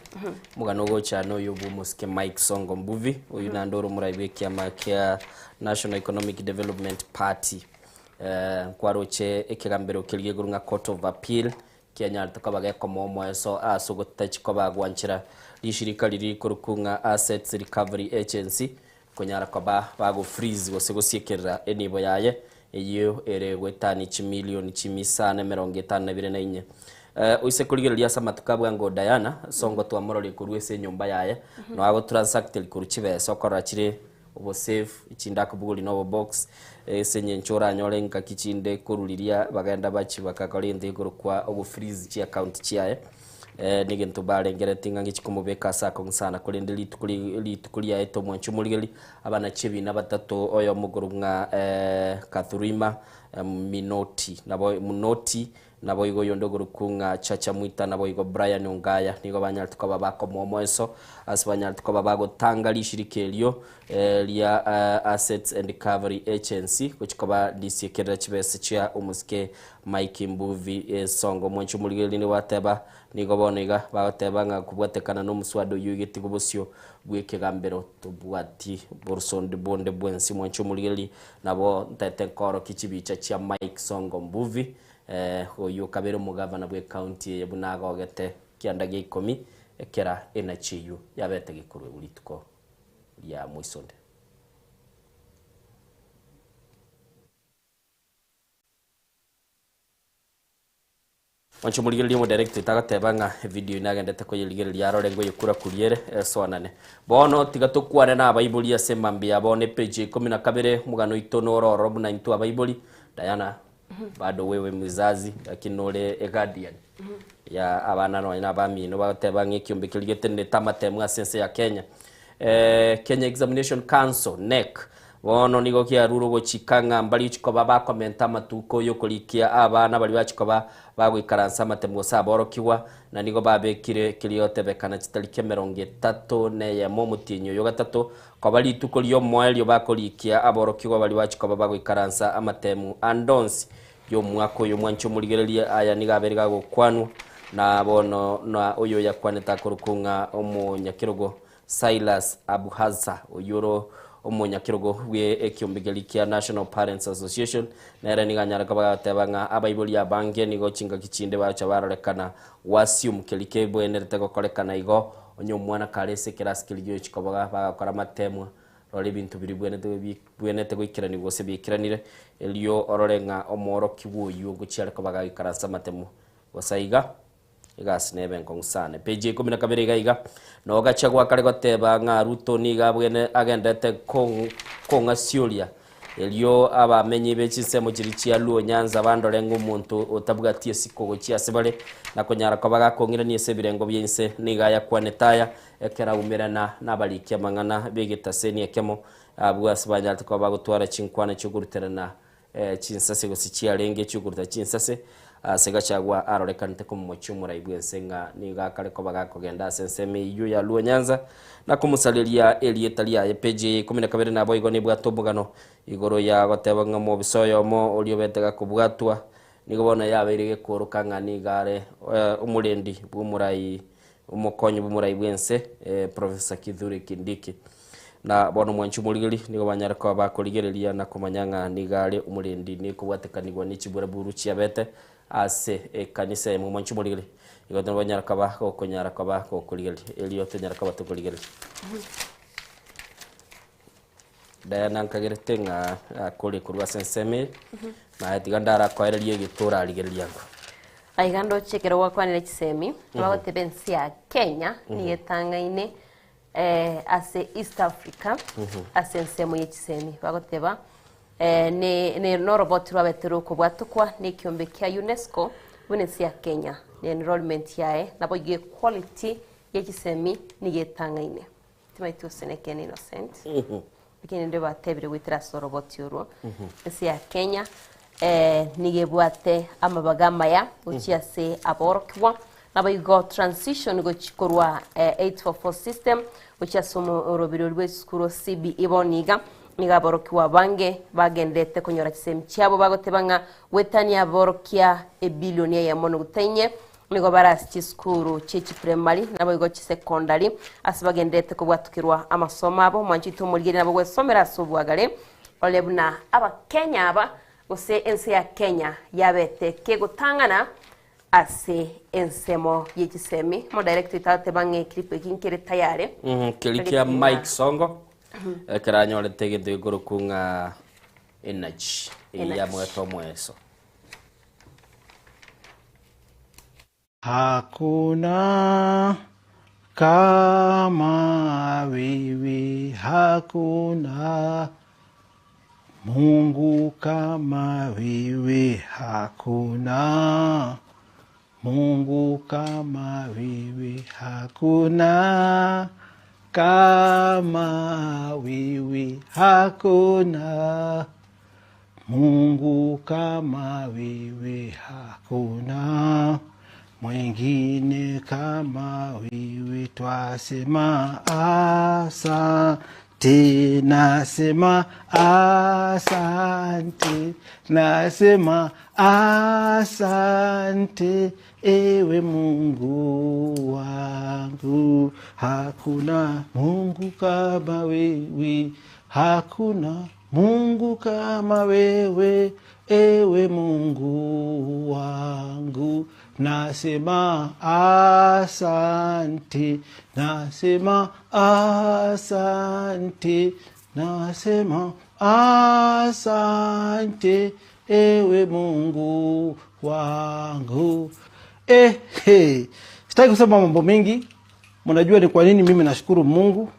[SPEAKER 6] mugano gocha no yobu muske Mike Songo Mbuvi uyu nandoro muraibe kiama kia National Economic Development Party kwaroche ekigambero kiliye gurunga Court of Appeal Kenya tukabage komomo so asugotach kobagwanchira lishirika liri kurukunga Assets Recovery Agency konyara koba bago freeze gosegosiekera enibo yaye iyo ere gwetani chimilioni chimisane 54 uise kuligeria samatukabwa ngo Diana Songo twamorori kurwese nyumba yaye no ago transact kuruchibe sokora chire ubo save ichinda kubuguli no box senye nchora nyore nka kichinde kuruliria bagenda bachi bakakorinde kurukwa ubo freeze chi account chiaye nigintu barengere tinga ngichikumubeka sako nsana kurinde litukulia eto mwanchu muligeli abana chibi na batatu oyo mugurunga Kathurima Minoti nabo Munoti nabo igo yondo gurukunga Chacha Mwita nabo igo Brian Ongaya nigo banyal tukaba bako momoeso asbanyal tukaba bago tanga lishirikelio lia Assets and Recovery Agency kuchikoba disikera chibese chia umuske Mike Mbuvi Songo mwanchu muligeli ni wateba nigo bonega bateba nga kubwatekana no muswado yugiti kubusyo gwekegambero tubwati Borsonde bonde bwensi mwanchu muligeli nabo ntete koro kichibicha chia Mike Songo Mbuvi uyu kabero mugavana bwe county ya Bunaga ogete kiandage 10 ekera enachiyu yabete gikurwe ulituko ya Mwisonde wancho muligeli mo direct tagatebanga video inagendete ko yiligeli yarorengo yukura kuriere soanane bono tigatukwane na abaibuli ya semambi abone page 12 mugano itono roro buna intu abaibuli Diana bado wewe mzazi lakini ole guardian ya abana no ina bami no batebanga kiumbe kiligete ne tamate mwa sense ya Kenya Kenya Examination Council NEC wono nigo kia ruro go chikanga mbali chikoba ba komenta matuko yokolikia abana bali bachikoba bagwikaransa matemgo saboro kiwa na nigo babekire kiliote bekana chitalike 30 ne ya momutinyo yo gatatu ko bali tukolio moelio bakolikia aboro kiwa bali bachikoba bagwikaransa amatemu andonsi yo mwako yo mwancho muligerelia aya nigaberega go kwanu na bono na oyo yakwaneta kurukunga omunyakirogo Silas Abuhaza oyuro omunyakirogo we ekiumbigeli kia National Parents Association nere niganyara kabatebanga abaibuli ya bange nigo chinga kichinde bacha barorekana wasium kelike bwenerete gokorekana igo onyo mwana karese kiraskilio chikobaga bagakora matemwa rori bintu biri bwenete gwikirani gose bikiranire elio ororenga omoro kibuyu guchara kabaga ikaransa matemu wasaiga igasnebe ngonsane page 12 gaiga no gachagwa kare goteba nga Ruto niga bwene agendete konga Syria elio abamenyi bechisemo kirichi aluo Nyanza bandorenga umuntu otabwatie sikogo chia sebale na konyara kabaga kongira ni sebirengo byense niga yakwanetaya ekera umirana nabalikia mangana begetaseni ekemo abwasibanya tukaba gutwara chinkwana cyuguruterana chinsase gosichia renge cyugurta chinsase sega chagwa arorekanite ko mucyumura ibwensenga niga kare ko bagakogenda senseme yu ya Luo Nyanza na kumusaliria elietalia ya page 12 nabo igo ni bwatobugano igoro ya gotebanga mu bisoyo mo oliobetega kubwatwa nigo bona yaberege korukanga nigare umurendi bwumurai umukonyi bwumurai bwense Professor Kithure Kindiki na bono mwanchu muligeli nigo banyara ko bakoligerelia na kumanyanga nigare umurendi ni kubwatekanirwa n'ikibura buruchi yabete ase kanisa mu mwanchu muligeli igo no banyara kaba ko konyara kaba ko kuligeli elio tonyara kaba to kuligeli Diana nkagerete nga kole kurwa senseme na etigandara ko erelie gitura aligelia ngo
[SPEAKER 4] aigando chekero wakwanira chisemi bagote bensi ya Kenya ni etangaine ase East Africa ase nsemo yechisemi bagoteba ne no robot rwabetero ko bwatukwa ni kiombe kya UNESCO bunesi ya Kenya ni enrollment yae nabo ye quality yechisemi ni yetangaine timaito seneke ni innocent lakini ndio batebire witra so robot yoro ese ya Kenya nigebwate amabaga maya uchiase aborokwa nabayigo transition gochikorwa 844 system uchiasomo orobiro rw'esukuru CB iboniga nigaborokiwa bange bagendete kunyora kisemu cyabo bagotebanga wetania borokia ebilionia ya mono gutenye nigo barasi skuru chichi primary nabo igo chi secondary asibagendete kubwatukirwa amasomo abo mwanchito mulgiri nabo gwesomera subwagale olebuna aba Kenya aba ose ense ya Kenya yabete kegutangana ase ensemo yechisemi mo director tate bange clip kinkere tayare
[SPEAKER 6] kilikia Mike Songo Keranyole tege de guru kunga energy ya mweto mweso.
[SPEAKER 9] Hakuna kama wewe, hakuna Mungu kama wewe, hakuna Mungu kama wewe, hakuna kama wewe, hakuna Mungu kama wewe, hakuna mwingine kama wewe. Twasema asante, nasema asante, nasema asante ewe Mungu wangu, hakuna Mungu kama wewe, hakuna Mungu kama wewe ewe Mungu wangu, nasema asante, nasema asante, nasema asante ewe Mungu wangu. Sitaki kusema mambo mengi. Mnajua ni kwa nini mimi nashukuru Mungu,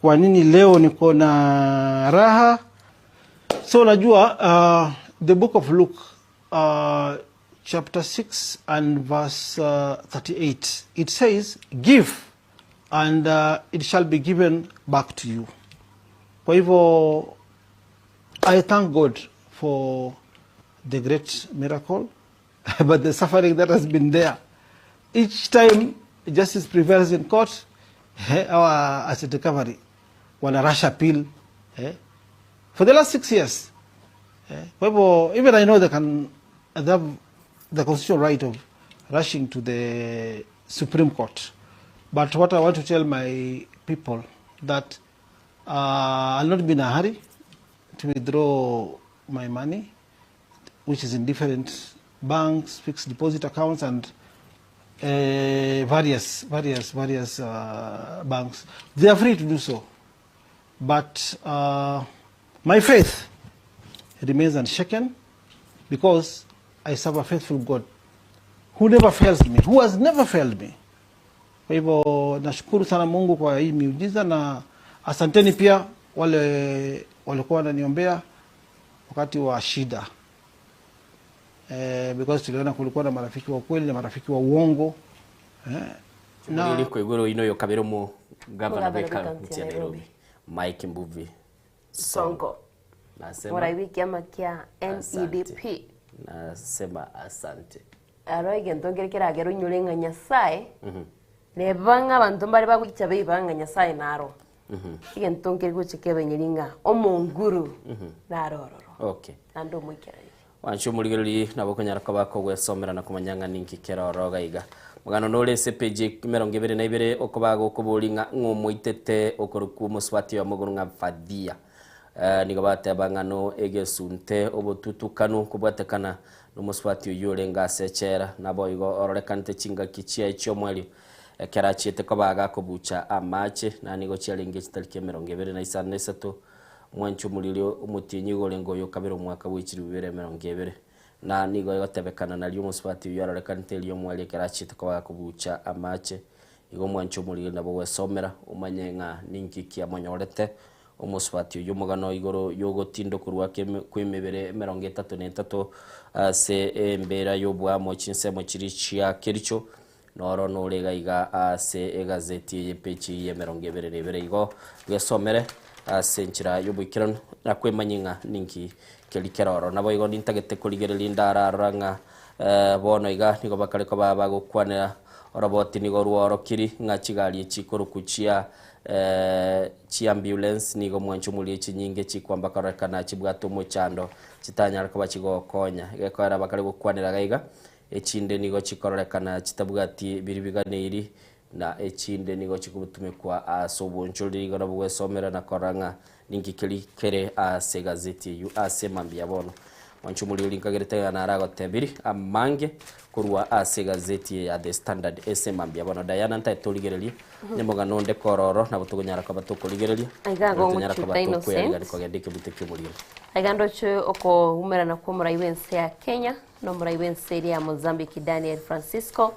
[SPEAKER 9] kwa nini leo niko na raha. So najua the book of Luke chapter 6 and verse 38 it says give and it shall be given back to you. Kwa hivyo I thank God for the great miracle but the suffering that has been there. Each time justice prevails in court, our asset recovery wana rush appeal for the last 6 years. Kwa hivyo even I know they have the constitutional right of rushing to the Supreme Court, but what I want to tell my people that I'll not be in a hurry to withdraw my money, which is in different banks, fixed deposit accounts, and various banks. They are free to do so, but my faith remains unshaken because I serve a faithful God who never fails me, who has never failed me. Kwa hivyo nashukuru sana Mungu kwa hii miujiza, na asanteni pia wale walikuwa wananiombea wakati wa shida. Because tuliona kulikuwa na marafiki wa kweli na marafiki wa uongo.
[SPEAKER 6] Na ile kwa igoro ino yo kabero mu governor beka mtia Nairobi. Mike Mbuvi
[SPEAKER 4] Songo.
[SPEAKER 6] Nasema
[SPEAKER 4] Muraiwiki ama kia NEDP.
[SPEAKER 6] Nasema asante.
[SPEAKER 4] Aroige ntongerekera gero nyulenga Nyasaye. Nebanga abantu bari bagukicha bibanga Nyasaye naro. Ige ntonkere guchike benyiringa omonguru narororo.
[SPEAKER 6] Okay.
[SPEAKER 4] Nando mwikera.
[SPEAKER 6] Wanchu muligiriri nabokonyarako bako gwesomera na kumanyanga ninki keroro gaiga. Mugano nole CPG 22 okobago kubulinga ng'omoitete okoruku muswati wa muguru nga fadia. Nigabate bangano egesunte obotutukanu kubwatekana n'umuswati uyure ngasechera nabo igo ororekante chinga kichia icho mweli kerachite kobaga kubucha amache na nigo chialinge chitalike 23 mwanchu mulilio umutinyi golengo yo kabiro mwaka w'ichiri 2020 na nigo yotebekana na lyo muswati uyororekante lyo mweli kerachite kobaga kubucha amache igo mwanchu mulilio nabo wesomera umanyenga ninki kia monyorete umuswati uyu mugano igoro yogotindo kurwake kwimebere 33 se mbera yobwa mo chinsemo chirichia kericho noro nolega iga se egazeti yepechi ye 22 igo gesomere asenchira yobwikirano na kwemanyinga ninki kelikeroro nabo igo nintagete kuligereria ndararanga bono iga nigo bakare ko baba gukwanira oroboti nigo ruorokiri ngachigari chikurukuchia chi ambulance nigo mwanchu muri chinyinge chikwamba karekana chibwato muchando chitanyara ko bachigokonya igekora bakare gukwanira gaiga echinde nigo chikorekana chitabwati biribiganeiri na echinde nigo chikubutumikwa asobonchuri igora bwesomera na koranga ningi kere ase gazeti yu ase mambia bono wanchu muri ulinkagerete na arago tebiri amange kurwa ase gazeti ya The Standard ese mambia bono Diana nta toligerelia nyemoga nonde kororo na butugunyara kwa batukuligerelia
[SPEAKER 4] aigago aigando cho oko umera na kwa muraiwense ya Kenya no muraiwense ya Mozambique Daniel Francisco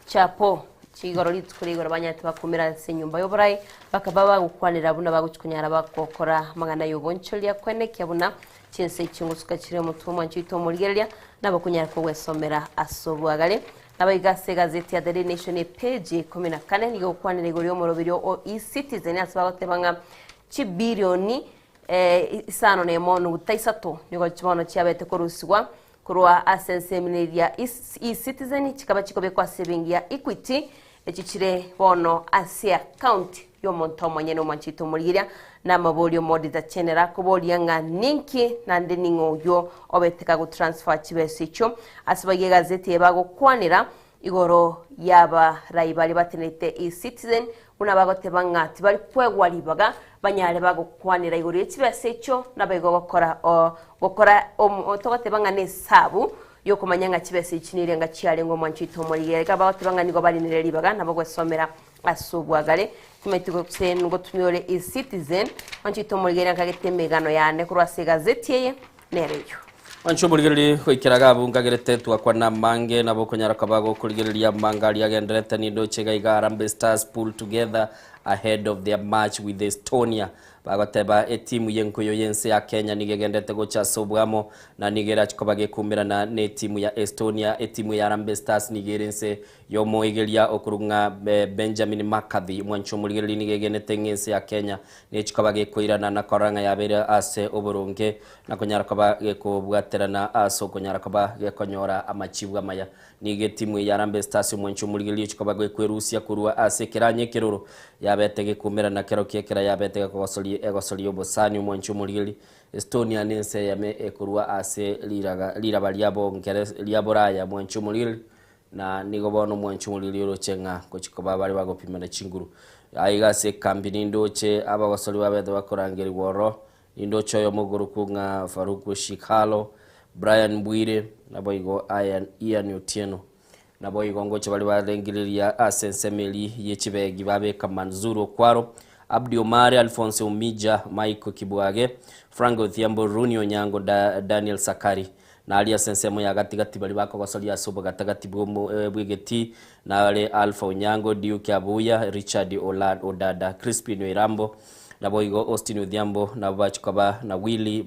[SPEAKER 4] Chapo chigoro litukurigora banyati bakumira se nyumba y'oburai bakababa gukwanira buna baguchukunyara bakokora magana y'oboncholia kwene kyabuna chense cyungusuka kire mutumwa nchito murigerelia nabakunyara ko wesomera asobwagale nabaiga gazeti ya The Nation page 14 nigo kwanira igoro murobiri o e-citizen asabagotebanga chibirioni isano ne monu taisato nigo chibono cyabete korusigwa kurwa asenseminaria e-citizen chikaba chikobe kwa saving ya Equity echichire bono asia county yo montomo nyene manchito muriria na mabolio modiza chenera kubolianga ninki na ndeningo yo obeteka go transfer chibesicho asibaye gazeti ebago kwanira igoro yaba raibali batenete e-citizen una bagotebanga tibali kwegwa libaga banyale bago kwanira igoro chibesicho nabago gokora togotebanga ne sabu yo kumanyanga chibese chinire nga chiale ngo manchito muriye ka bagotebanga nigo balinire libaga nabo somera asubwagale kimetiko ksen ngo tumyore e-citizen manchito muriye nkagete megano yane kurwase gazeti ye nereyo
[SPEAKER 6] Wancho murigereri kwikiraga bungagerete twakwa na mange nabo konyara kabago kurigereria mangali agenderete nindo chega Harambee Stars pull together ahead of their match with Estonia bagoteba etimu yenkoyo yense ya Kenya nigegendete gocha sobwamo na nigera chikobage kumirana ne timu ya Estonia etimu ya Harambee Stars nigerense yomo igeria okurunga Benjamin McCarthy mwancho murigereri nigegendete ngense ya Kenya ne chikobage koirana na koranga yabere ase oboronge na konyara kabage kubwaterana aso konyara kabage konyora amachibwa maya nige timu ya Harambee Stars mwancho murigereri chikobage kwerusia kurwa ase kiranye kiroro yabetege kumirana kero kiekera yabetege kosoli egosoli obosani mwancho murigereri Estonia nense yame ekurwa ase liraga liabo ngeres liaboraya mwancho murigereri na nigobono mwancho murigereri rochenga kochikoba bari bagopimana chinguru aiga se kambi nindoche abagosoli babede bakorangeri woro nindocho yo muguruku nga Faruku Shikalo Brian Bwire naboigo Ian Otieno naboigo ngoche bali barengiriria asensemeli yechibegi babeka Manzuro Kwaro Abdi Omari Alphonse Umija Michael Kibwage Franco Thiambo Runi Onyango Daniel Sakari na alia sensemo ya gatigati bali bako gosolia sobo gatagati bwegeti na wale Alpha Onyango Diuke Abuya Richard Odada Crispin Irambo na boigo Austin Odhiambo na bachukaba na Willy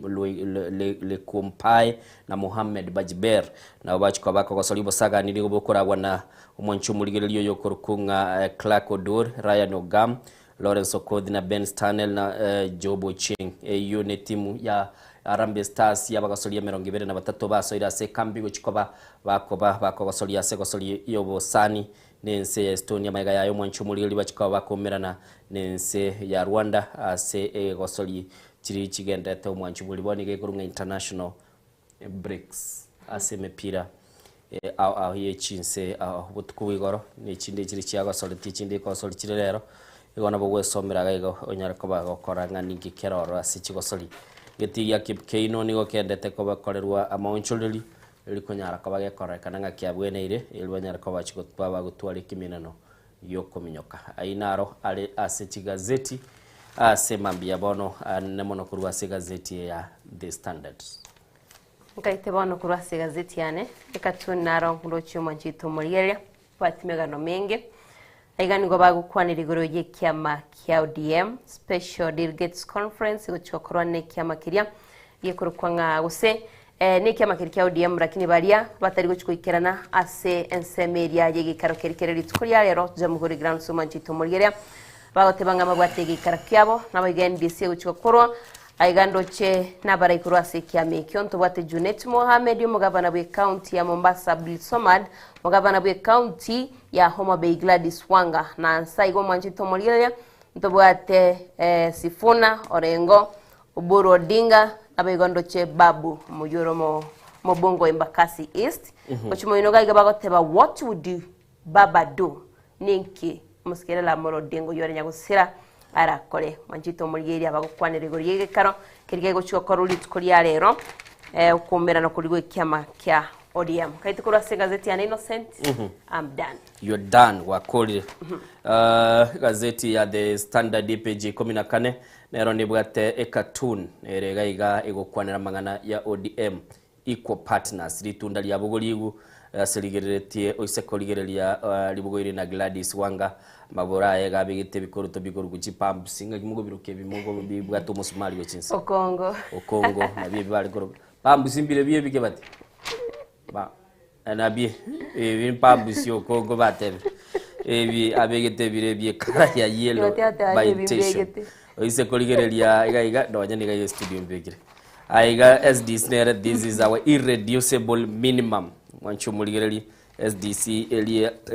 [SPEAKER 6] le Kumpai na Mohamed Bajiber na bachukaba ko gosolibo saga niligo bokora wana umwanchu muligelio yokorukunga Clark Odor Ryan Ogam Lawrence Okodhi na Ben Stanel na Jobo Ching yone timu ya Harambee Stars ya bagasolia 23 basoira se kambi gochikoba bako gasolia se gosoli yobo sani nense ya Estonia maiga yayo mwanchu muligelio bachikoba bakomerana nense ya Rwanda ase gosoli chiri chigendete mwanchu muliboni gekurunga international breaks ase mepira au ye chinse butukuwigoro ni chinde chiri chiago soli tichinde ko soli chirero igona bogwe somera gaigo onyara ko bagokora ningi keroro ase chigosoli geti ya Kipkeino nigo kendete ko bakorerwa amaonchulili likonyara ko bagekora kananga kyabweneire ilwanyara ko bachigotwa bagutwara kiminano yokominyoka ainaro ale ase chigazeti ase mambia bono nemono kurwa ase gazeti ya The Standard
[SPEAKER 4] ngaite bono kurwa ase gazeti yane ekatunaro ngurochi manchito muriere patimegano menge aigani go bagukwanira igoro ye kiama kia ODM Special Delegates Conference gochokorwa ne kiama kiria yekorukwanga guse ne kiama kiria ODM rakini baria batari gochikoikerana ase ensemeria ye gikaro kerikere litukuria rero jamhuri Grand Sumanchito muriere bagotebanga mabwategi karakyabo nabaga NBC uchikorwa aigandoche nabara ikurwase kiame kyonto bwate Junet Mohamed umugabana bwe county ya Mombasa Bill Somad mugabana bwe county ya Homa Bay Gladys Wanga na nsaigo mwanjito moliya ntobwate Sifuna Orengo Oburu Odinga abegondoche Babu mujuro Mobongo Embakasi East kochimo inoga bagoteba what would Baba do ninki muskerela moro dengo yore nyagusira arakore manjito muliyeri abagokwanire goriyege karo kirige gochiko koruli tukolia rero ukumera no kuligwe kyama kya ODM kaito kurase gazeti ya Innocent. I'm done.
[SPEAKER 6] You're done wakoli. Gazeti ya The Standard page 14 nero nibwate ekatun erega iga egokwanira mangana ya ODM equal partners litunda lya bugoligu seligeretie oisekoligerelia libugoire na Gladys Wanga mabora ega bigite bikoruto bikoru kuchipambu singa kimugo biruke bimugo bibwato musumali wechinsa
[SPEAKER 4] Okongo
[SPEAKER 6] nabiye bali koro pambu simbire biye bige bati ba nabiye pambu si Okongo batebe ebi abegete birebye kara ya yellow by intention oisekoligerelia iga donya niga studio mbegire aiga SDC nere this is our irreducible minimum wanchumuligereli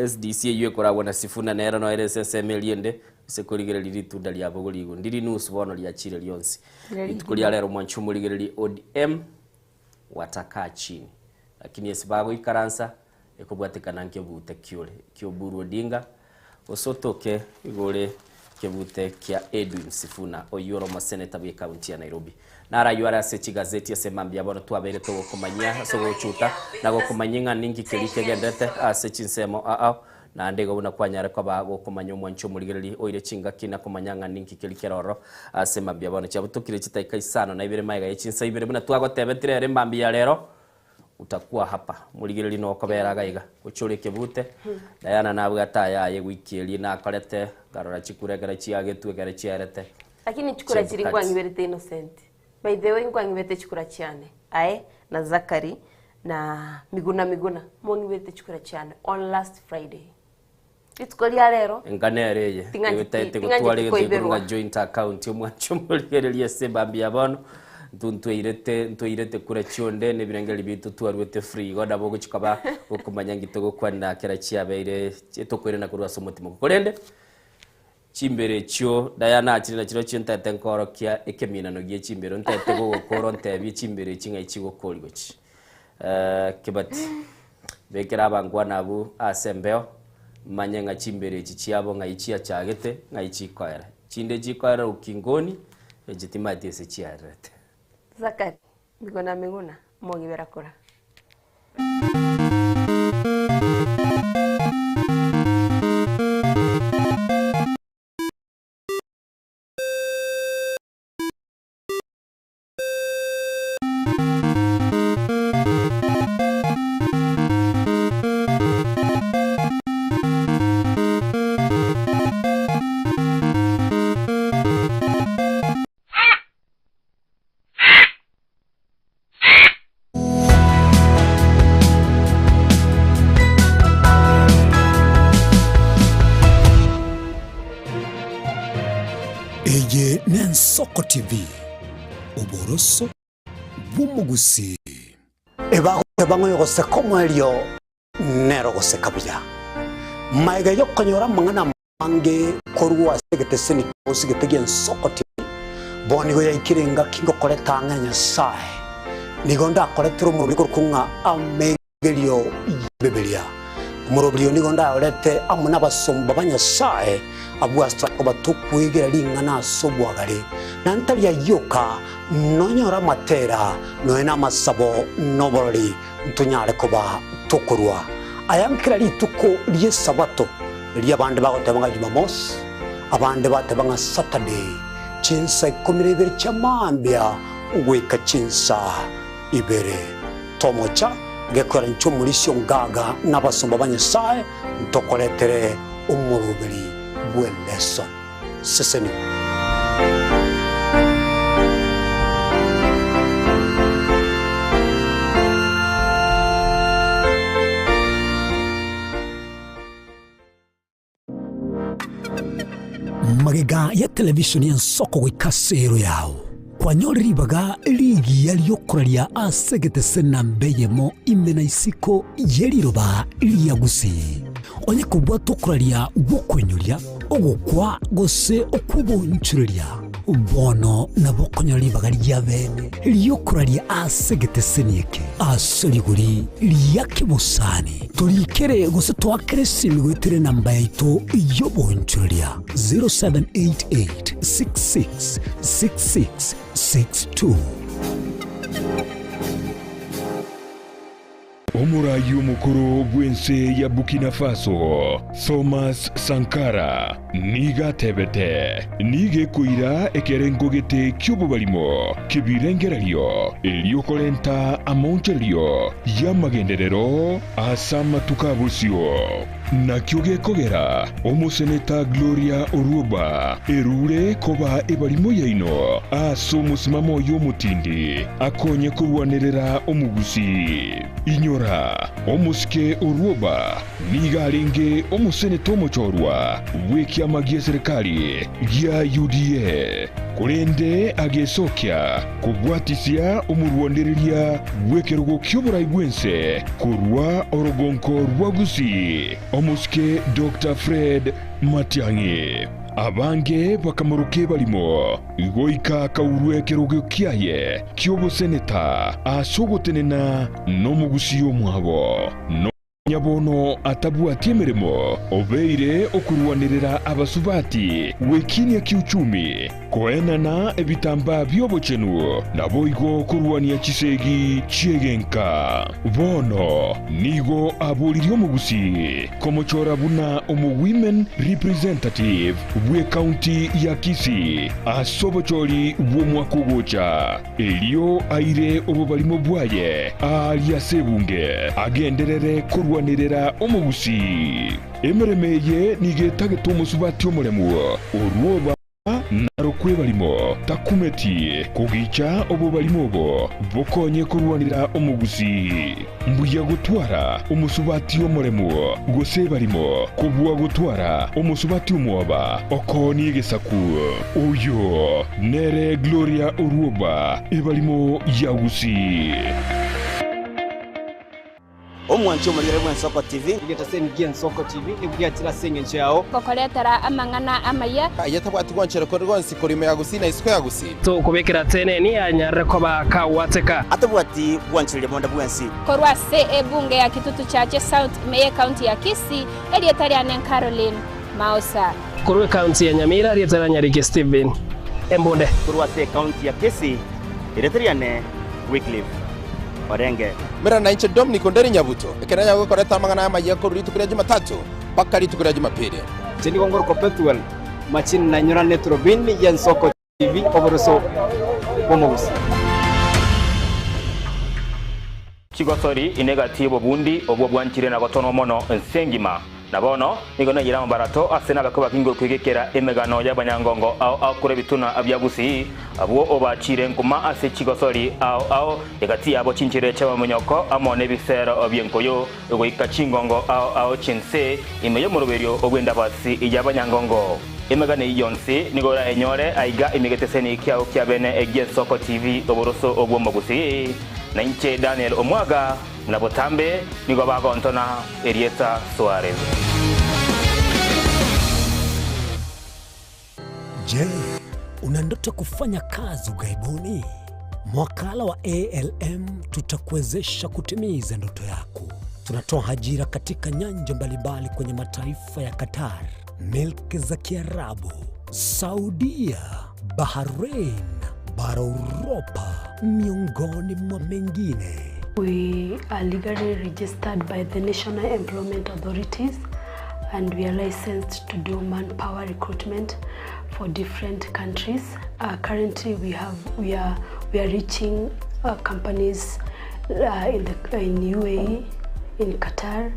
[SPEAKER 6] SDC yekora wana Sifuna nera no RSSM eliende sekoligereli litunda lya bogoligo ndiri nusu bono lya chire lyonsi itukulia lero mwanchumuligereli ODM wataka chini lakini esibago ikaransa ekobwatekana nkebute kyoburu Odinga osotoke igore kebute kya Edwin Sifuna oyoro mo senator wa county ya Nairobi nara yuara sechi gazeti yasemambia bono twabere to kumanya so chuta na gokumanyinga ningi kelike gendete asechi nsemo na ndego buna kwanyara kwa bago kumanya mwancho muligereri oire chinga kina kumanyanga ningi kelike roro asemambia bono cyabutukire kitaika isano na ibere maiga yechinsa ibere buna twagotebetire rembambia lero utakuwa hapa muligereri no kobera gaiga gucure kebute Diana nabwo ataya ye wikeli na akorete garora chikuregera chiagetwe gare chiarete
[SPEAKER 4] lakini chikura chiri kwangiberte Innocent. By the way kwangibete chikura chiane ae na Zakari na Miguna mwangibete chikura chiane on last Friday itkolia lero
[SPEAKER 6] enganereye yotete gutwale gutwala joint account yo mwacho muligereri sebambia bono ntuirete kura chionde ne birengeli bitu twarwete free goda bogo chikaba okumanya ngitogo kwana kera chiabeire etokwere na kurwa somotimo kolende chimbere chyo Diana achirina chiro chintete nkoro kya ekemina no gie chimbere ntete go gokoro ntebi chimbere chinga ichigo koligochi kebati bekera abangwa nabu asembeo manyenga chimbere chichiabo ngaichia chagete ngaichikoera chinde chikoera ukingoni ejitimati ese chiarete
[SPEAKER 4] Zakari Miguna mwongibera kora
[SPEAKER 12] Soko TV uboroso bumugusi
[SPEAKER 17] ebango yose como elio nero gose kabya maiga yokonyora mangana mange korwa segeteseni osigete Soko TV boni go yakirenga kingo koleta nganya sai nigonda koletro mu biko kunga amegelio bebelia murobrio nigonda olete amuna basomba banya sai abwasta ko batukwegera lingana sobwagale nantalia yoka nonyora matera noena masabo nobori ntunyale koba tokurwa ayankira lituko lye sabato lya bande bagotebanga Jumamos abande batebanga Saturday chinsa komirebere chamambia ugweka chinsa ibere tomocha gekora nchumulisyo ngaga nabasomba banyesae ntokoletere umurubiri bweleso seseni
[SPEAKER 12] magega ya televishoni ya soko gwikasero yao kwanyoribaga ligi yaliyokuralia asegete sena mbeyemo imena isiko yeriroba liyagusi onye kubwa tokuralia gukwenyuria ogukwa gose okubonchuria bono nabokonyoribaga lyabene liyokuralia asegete senieke asoliguri liyakibusani tulikere gose twakeresimi gwitire namba yaito yobonchuria 0788666662
[SPEAKER 1] Omurayi omukuru bwense ya Burkina Faso Thomas Sankara niga tebete nige kuira ekerengo gete kyubo balimo kibirengeralio eliokolenta amoncelio ya magenderero asama tukabusio na kyoge kogera omuseneta Gloria Oruoba erure koba ebalimo yaino aso musimamo y'omutindi akonye kurwanerera omugusi inyora omusike Oruoba nigalinge omuseneta omuchorwa wekyama gya serikali gya UDA kurende agesokya kubwatisya omurwandereria wekerugo ky'oburayi bwense kurwa orogonko rwagusi omusike Dr. Fred Matiang'i abange bakamuruke balimo igoika kaurwe kerugo kyaye ky'obuseneta asogotenena n'omugusi omwabo nyabono atabwati emirimo obeire okurwanirira abasubati wekinia kiuchumi koenana ebitamba byobochenu naboigo kurwania chisegi chiegenka bono nigo abuliri omugusi komochora buna omu women representative bwe county ya Kisii asobocholi bwomwakogocha elio aire obubalimo bwaye aliasebunge agenderere kurwanirira omugusi emeremeye nigetageta omusubati omulemu Oruoba narokwe balimo takumeti kugicha obo balimo obo bokonye kurwanira omugusi mbuya gutwara omusubati omulemu gose balimo kubwa gutwara omusubati omwoba okoni gesaku oyo nere Gloria Oruoba ebalimo yagusi
[SPEAKER 18] omwancho mulire bwa Nsoko TV igeta sengiye Nsoko TV ibwatira senge nchao
[SPEAKER 19] kokoletera amangana amaya
[SPEAKER 18] ayatabwati gwanchero korgonsi korime yagusi na isiko yagusi
[SPEAKER 19] to kubekera tene ni anyare koba kawateka
[SPEAKER 18] atabwati gwanchire monda bwansi
[SPEAKER 19] korwa se ebunge ya Kitutu Chache South Meye County ya Kisii elietari anen Caroline Mausa korwe county ya Nyamira elietari Nyarike Steven Embonde
[SPEAKER 18] korwa se county ya Kisii elietari anen Wycliffe Orenge mera na inche Dominic Onderi Nyabuto ekeranya gukoreta amangana amaya kuri tukira Jumatatu paka ritukira Jumapili
[SPEAKER 19] cheni gongoro kopetuel machin na nyora netrobin ya Nsoko TV oboroso omugusi
[SPEAKER 20] Chigosori inegatibo bundi obwo bwanchire na gotono mono nsengima nabono nigona yira mbarato asena gakoba kingo kwigekera emegano y'abanyangongo au kure bituna abyagusi abwo obachire nkuma ase Chigosori au egati abo chinchire chaba munyoko amone bisero obyenkoyo ego ikachingongo au chinse imeyo muruberio ogwenda basi y'abanyangongo emegane yonse nigora enyore aiga imigeteseni kyao kyabene egye Nsoko TV oboroso obwo mogusi na inche Daniel Omwaga na botambe nigo bagontona Erieta Suarez.
[SPEAKER 12] Je, una ndoto kufanya kazi ughaibuni? Mwakala wa ALM tutakuwezesha kutimiza ndoto yako. Tunatoa ajira katika nyanja mbalimbali kwenye mataifa ya Qatar, Milki za Kiarabu, Saudia, Bahrain, bara Europa, miongoni mwa mengine.
[SPEAKER 13] We are legally registered by the National Employment Authorities and we are licensed to do manpower recruitment for different countries. Currently we are reaching companies in UAE, in Qatar,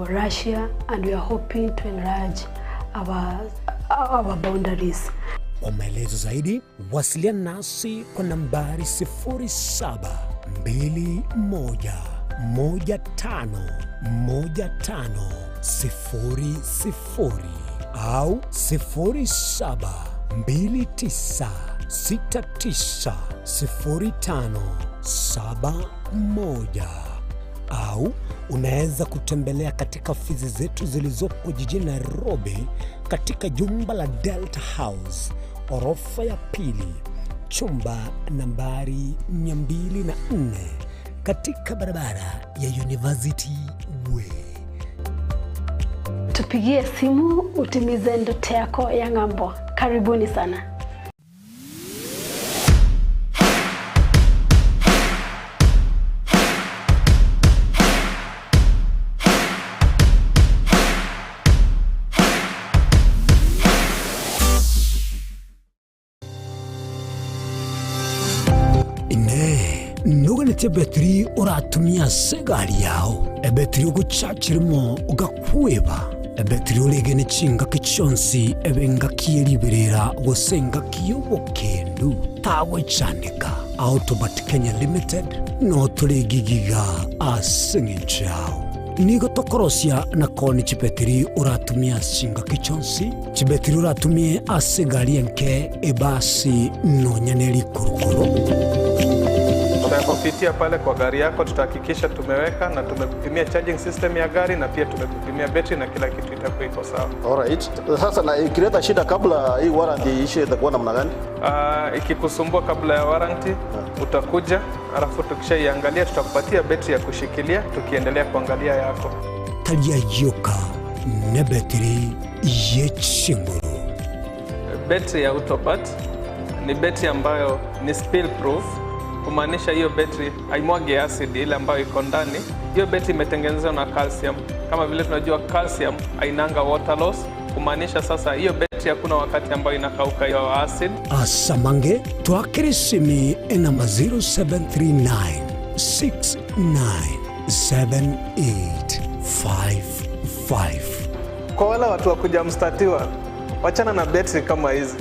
[SPEAKER 13] Russia, and we are hoping to enlarge our boundaries.
[SPEAKER 12] Kwa maelezo zaidi, wasiliana nasi kwa nambari 0721151500. au 0729690571 au unaweza kutembelea katika ofisi zetu zilizopo jijini Nairobi katika jumba la Delta House, orofa ya pili, chumba nambari 204 katika barabara ya University Way.
[SPEAKER 13] Tupigie simu utimize ndoto yako ya ng'ambo. Karibuni sana.
[SPEAKER 12] Nuganete betri uratumia segari yao ebetri uguchachirimo ugakweba ebetri ulegene chinga kichonsi ebenga kieliberera gusenga kiyobokendu tawe chanika Autobat Kenya Limited no tuligigiga asinginchao nigo tokorosia na koni chibetri uratumia chinga kichonsi chibetri uratumia asegari enke ebasi no nyaneli kurukuru.
[SPEAKER 14] Kupitia pale kwa gari yako tutahakikisha tumeweka na tumekupimia charging system ya gari na pia tumekupimia battery na kila kitu itakuwa iko sawa.
[SPEAKER 15] Alright. Sasa na ikileta shida kabla hii warranty ishe itakuwa namna gani?
[SPEAKER 14] Ikikusumbua kabla ya warranty utakuja, alafu tukishaiangalia tutakupatia battery ya kushikilia tukiendelea kuangalia yako.
[SPEAKER 12] Talia yoka na battery yechinguru.
[SPEAKER 14] Battery ya Autobat ni battery ambayo ni spill proof. Kumaanisha hiyo betri haimwagi acid ile ambayo iko ndani. Hiyo betri imetengenezwa na calcium. Kama vile tunajua calcium hainanga water loss. Kumaanisha sasa hiyo betri hakuna wakati ambayo inakauka hiyo acid.
[SPEAKER 12] Asamange twakirisimi enamba 0739697855.
[SPEAKER 14] Kwa wale watu wa kujamstatiwa, wachana na betri kama hizi.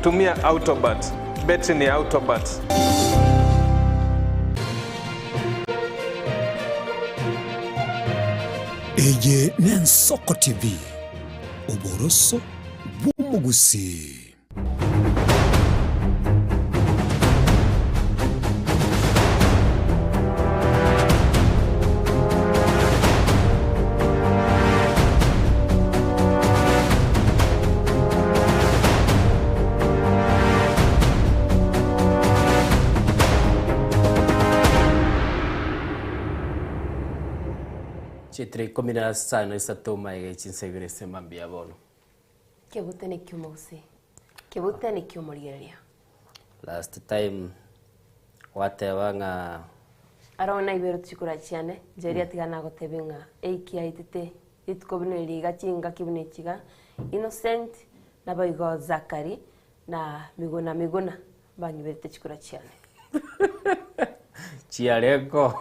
[SPEAKER 14] Tumia Autobat. Betri ni Autobat.
[SPEAKER 12] Eye Nensoko TV, Oboroso Bumugusi.
[SPEAKER 6] Chitri komina sana isatoma ichinsegira semambia bono.
[SPEAKER 4] Kebute ni kiumusi. Kebute ni kiumurigeria.
[SPEAKER 6] Last time watewanga
[SPEAKER 4] arona ibero chikura chiane jeri atigana gotebenga eiki aitete itkobino liga chinga kibune chiga Innocent na baigo Zakari na Miguna banyibete chikura chiane.
[SPEAKER 6] Chiarego.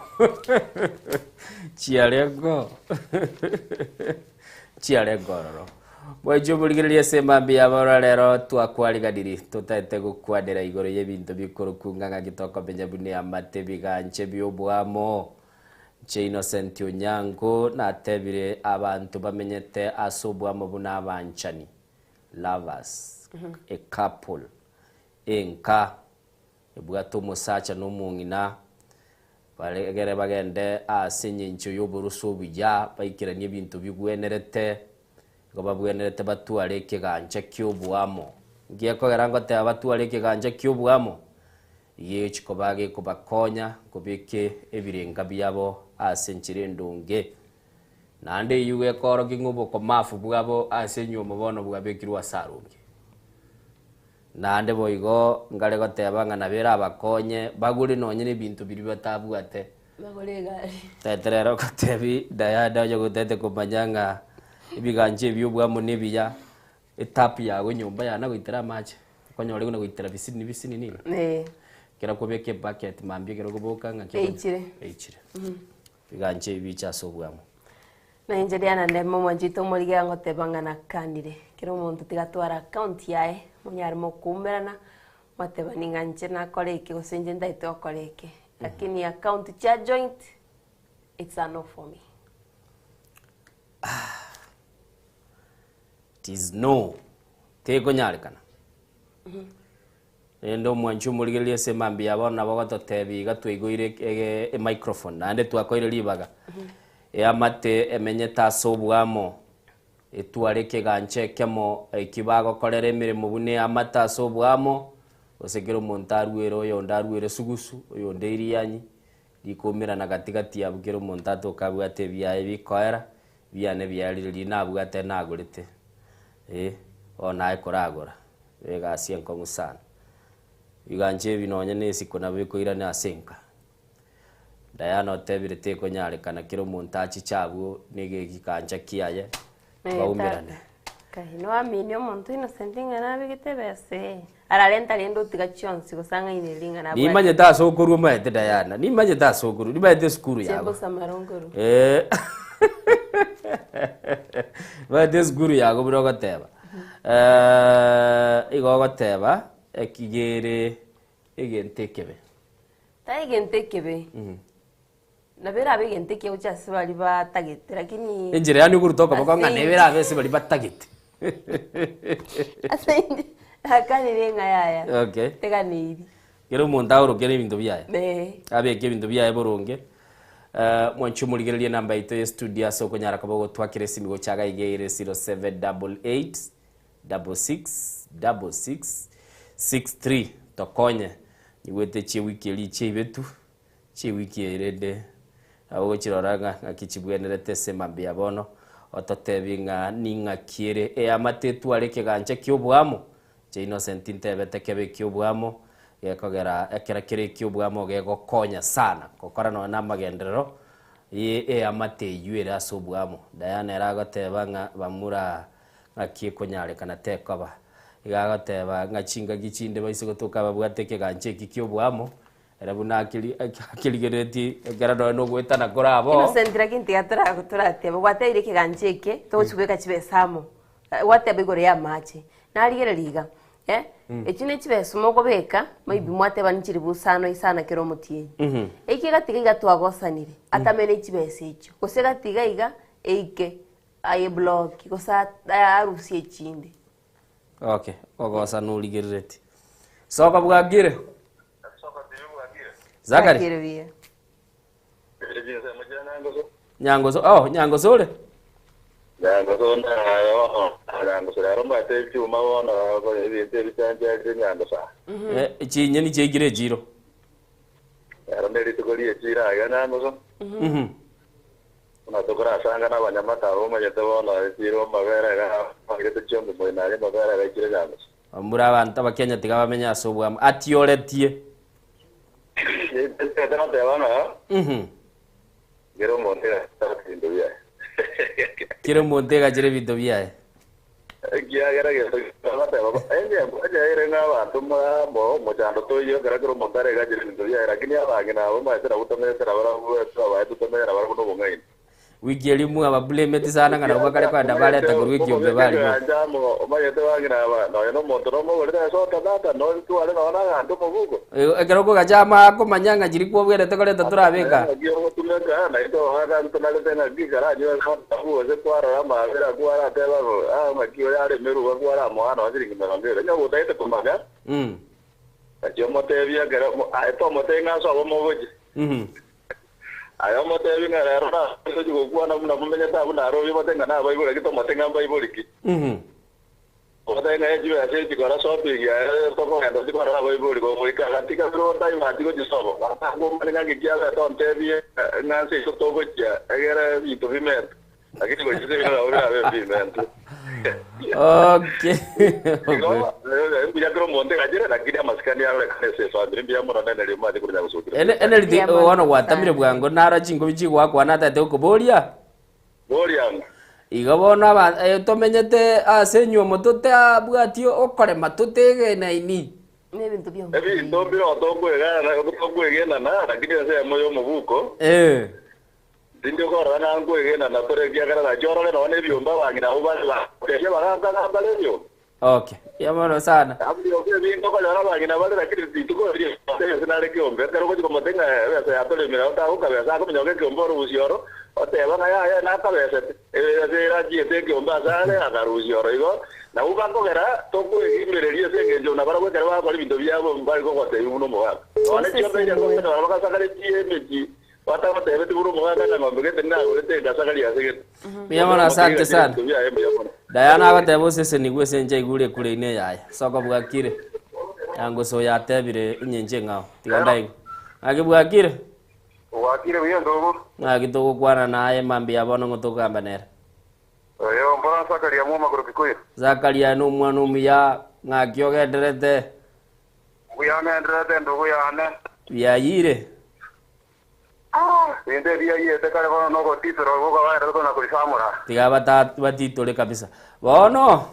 [SPEAKER 6] Chiarego. Bwajo buligiria semambia bora lero twakwariganiri tutete gukwadera igoro y'ebintu bikuru kunganga gitoko benyabuni amate biganche byobwamo che Innocent Onyango na tebire abantu bamenyete asobwamo buna abanchani lovers a couple enka ebwato musacha no mungina balegere bagende asinyencho yoburuso bujya baikiranye ibintu bigwenerete ngo babwenerete batware kiganje cy'obwamo ngiye ko garango te abatware kiganje cy'obwamo yechiko bage kubakonya kubike ebirenga byabo asenchire ndunge nande yuwe koro kingubo ko mafu bwabo asenyo mubono bwabekirwa sarungi nande boigo ngare gotebanga na bera abakonye baguri nonyine ibintu biri batabwate
[SPEAKER 4] bagore gari
[SPEAKER 6] teterero kotebi dayada yo gutete kumanyanga ibiganje by'ubwamo nebiya etapu yawe nyumba yana gwitira match konyore gune gwitira bisini nini kera kubeke bucket mambye kera kuboka ngakyo eichire biganje bicha sobwamo
[SPEAKER 4] na injeriana ndemo mwanjito muriga ngotebanga na kanire kero muntu tigatwara account yae munyarimo kumberana matebani nje na koreke gosenje ndaito koreke lakini account cha joint it's a no for me.
[SPEAKER 6] it is no teko nyarikana endo mwanchu murigelie semambi yabona bagototebi gatwigoire microphone nande twakoire libaga amate emenyeta sobwamo etwareke ganche kemo kibago korere mirimo bune amata sobwamo osekero montarwero yo ndarwere sugusu yo ndeirianyi likomera na gatigati yabugero montato kabwate bya bikoera byane byaliri nabwate nagurite ona ekoragora ega sienko musana iganje binonye nesiko nabikoira na senka Diana otebirite ko nyarekana kiro montachi chabu nege gikanja kiaye baumirane
[SPEAKER 4] kahino amini omuntu inosentinga nabigite bese ararenta liendo tigachonsi gusanga inelinga na
[SPEAKER 6] ni manye ta sokuru maete Diana ni manye ta sokuru ni maete skuru yago
[SPEAKER 4] Sembo samarongoro
[SPEAKER 6] maete skuru yago biro goteba igo goteba ekigere egentekebe
[SPEAKER 4] ta egentekebe nabera begenteke uchasi bali batagete lakini
[SPEAKER 6] enjere yani kurutoka bakanga nebera bese bali batagete
[SPEAKER 4] asende akani renga yaya
[SPEAKER 6] okay
[SPEAKER 4] teganiri
[SPEAKER 6] gero montauro gere ibintu byaye
[SPEAKER 4] abeke
[SPEAKER 6] ibintu byaye boronge mwanchu murigerelie namba ito ya studio soko nyara kabogo twakire simi go chaga igere 0788 666663 tokonye igwete chiwiki liche betu chiwiki erede abo chiroraga akichibwenerete semambi yabono ototebinga ninga kiere amatetu areke ganche kyobwamo je Innocent ntebete kebe kyobwamo gekogera ekera kire kyobwamo gegokonya sana kokorana na magenderero amate yuera asobwamo Diana eragotebanga bamura ngakie konyarekana tekoba igagoteba ngachinga gichinde baise gotoka babwateke ganche kyobwamo erabuna akiligereti garano no gwetana korabo
[SPEAKER 4] Innocent rakinti gatara guturate bagwateire kigancheke tochubeka chibesamo wate bigore ya mache narigere liga ekine chibesumo gobeka maybe mwate banchiri busano isana kero mutie eki gatiga gatwagosanire atamene chibese icho gose gatiga iga eike aye block gosa arusie chinde
[SPEAKER 6] okay ogosa no ligereti soka bwagire Zakari Nyangoso Nyangosole
[SPEAKER 21] Nyangosonda Nyangosole aromba techi umabona ko ibite bitanje Nyangosa
[SPEAKER 6] chinye ni chegire jiro
[SPEAKER 21] arombe tukoliye chira ya Nyangoso unatokora sanga na banyamata roma yetebona jiro mabera ga magete chombe moina ya mabera ga chira Nyangoso
[SPEAKER 6] amura abantu abakenya tigabamenya asobwa atioletie Quiero Montega jere bintu byaye.
[SPEAKER 21] Kiagera mo chando to yo gara kro montare ga jere bintu byaye lakini abagina abo maitera utomesera bara tutomera bara kuno ngai.
[SPEAKER 6] Wiki elimu ababuleme sana ngana ubakale kwa ndabale takuru wiki ombe bali.
[SPEAKER 21] Njamo mayete wagira aba no yo moto no mo wele so tata no tu ale no na ndo mugugo.
[SPEAKER 6] Egero ko gajama ko manyanga jiri ko bwere takole taturabeka.
[SPEAKER 21] Yo tumeka na ito hada ntona tena gigara yo so tabu ze kwara ma vera kwara teba makio yale meru kwara mo ana waziri ngimangere nyo utaite kumaga. Yo motebia gara aito motenga so mo boji. Ayo motebi ngara na so jugo kuana muna mumenya tabu na robi motenga na baibuli kito motenga baibuli ki. Motenga ejiwe ase jigora so bigia to ko ndo jigora na baibuli ko moika katika bro tai mati ko jisobo. Ko mwenga ngikia to ntebi nganse so to ko ja egera bito bimet. Lakini ko jise bila ora bimet.
[SPEAKER 6] Okay.
[SPEAKER 21] Ya kro monte gajira lakini amaskani ya kase so adrimbia mo na nele mati kunya kusukira.
[SPEAKER 6] Ene lidi wana watamire bwango nara chingo bichi gwakwa natate ukoboria.
[SPEAKER 21] Boria.
[SPEAKER 6] Igabona ba tomenyete asenyo motote abwatio okore matute na ini.
[SPEAKER 4] Ne bintu byo.
[SPEAKER 21] Ebi ndombi otokwega na otokwega na lakini ase moyo mubuko. Tindio ko rana kwega na pore kia kana joro le no ne biomba wangira ubala. Ke baganga ngamba leo.
[SPEAKER 6] Okay. Yamano sana.
[SPEAKER 21] Abio ke bingo ko lora wangira bale lakini tituko ri. Sina le kiombe pero ko motenga ya tole mira ta uka besa ko nyoke kiombo rusioro. oteba na ya na kabese era jiete ke omba sale akaruzi oroigo na ubangogera tokuigimereria sengenjo na bara gwekera bakora ibintu byabo mbari ko gote uno muga one chiyo beja ko na baka sakare chie meji wata gote beti uno muga na ngombe gete na gote ndasakari asege
[SPEAKER 6] Biyamona asante sana Diana agatebo sese nigwe senje igure kure ine yaya soko bwakire yango so yatebire inyenje ngao tigandai agibwakire
[SPEAKER 21] wakire biyo ndogo
[SPEAKER 6] agitogo kwana naye mambi yabono ngotogamba nera
[SPEAKER 21] yo mbona sakaria mu makuru kikuye
[SPEAKER 6] Zakaria no mwana umiya ngakyogenderete
[SPEAKER 21] uyanenderete ndogo yane
[SPEAKER 6] yayire
[SPEAKER 21] inde yete kale kono no gotitoro goga waera kona kulisamura
[SPEAKER 6] tiga batitole kabisa bono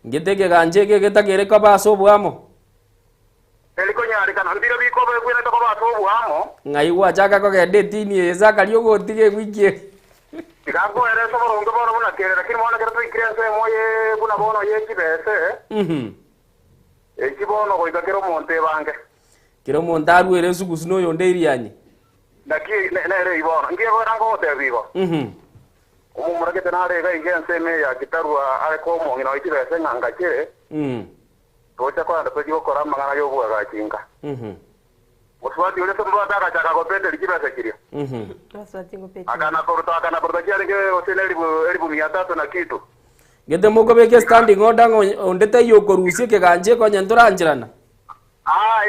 [SPEAKER 6] ngitege ganje getagere kabaso bwamo
[SPEAKER 21] eliko nyari kana ndiro biko bwena to kabaso bwamo
[SPEAKER 6] ngaiwa chaka ko gedetini Zakaria gotige wikie
[SPEAKER 21] Tigago ere so borongo bono buna kere lakini mwana kere tukirese moye buna bono ye kibese ekibono ko ikakero monte bange
[SPEAKER 6] kero montaru ere sukusino yonde iriani
[SPEAKER 21] Daki nere ibono ngiye ko rango hote bigo umumura kete nare ga igense me ya kitarua ale ko mo ngino ikibese nganga kere tocha kwa ndo jigo kora mangana yo bwa ga chinga Oswati ule sombo ataka chaka ko pete likibese kirio
[SPEAKER 4] Oswati ko pete
[SPEAKER 21] akana porta kiasi ke hotel elibu 300 na kitu
[SPEAKER 6] Gete moko beke standing order ondete yo korusie ke ganje ko nyentura anjirana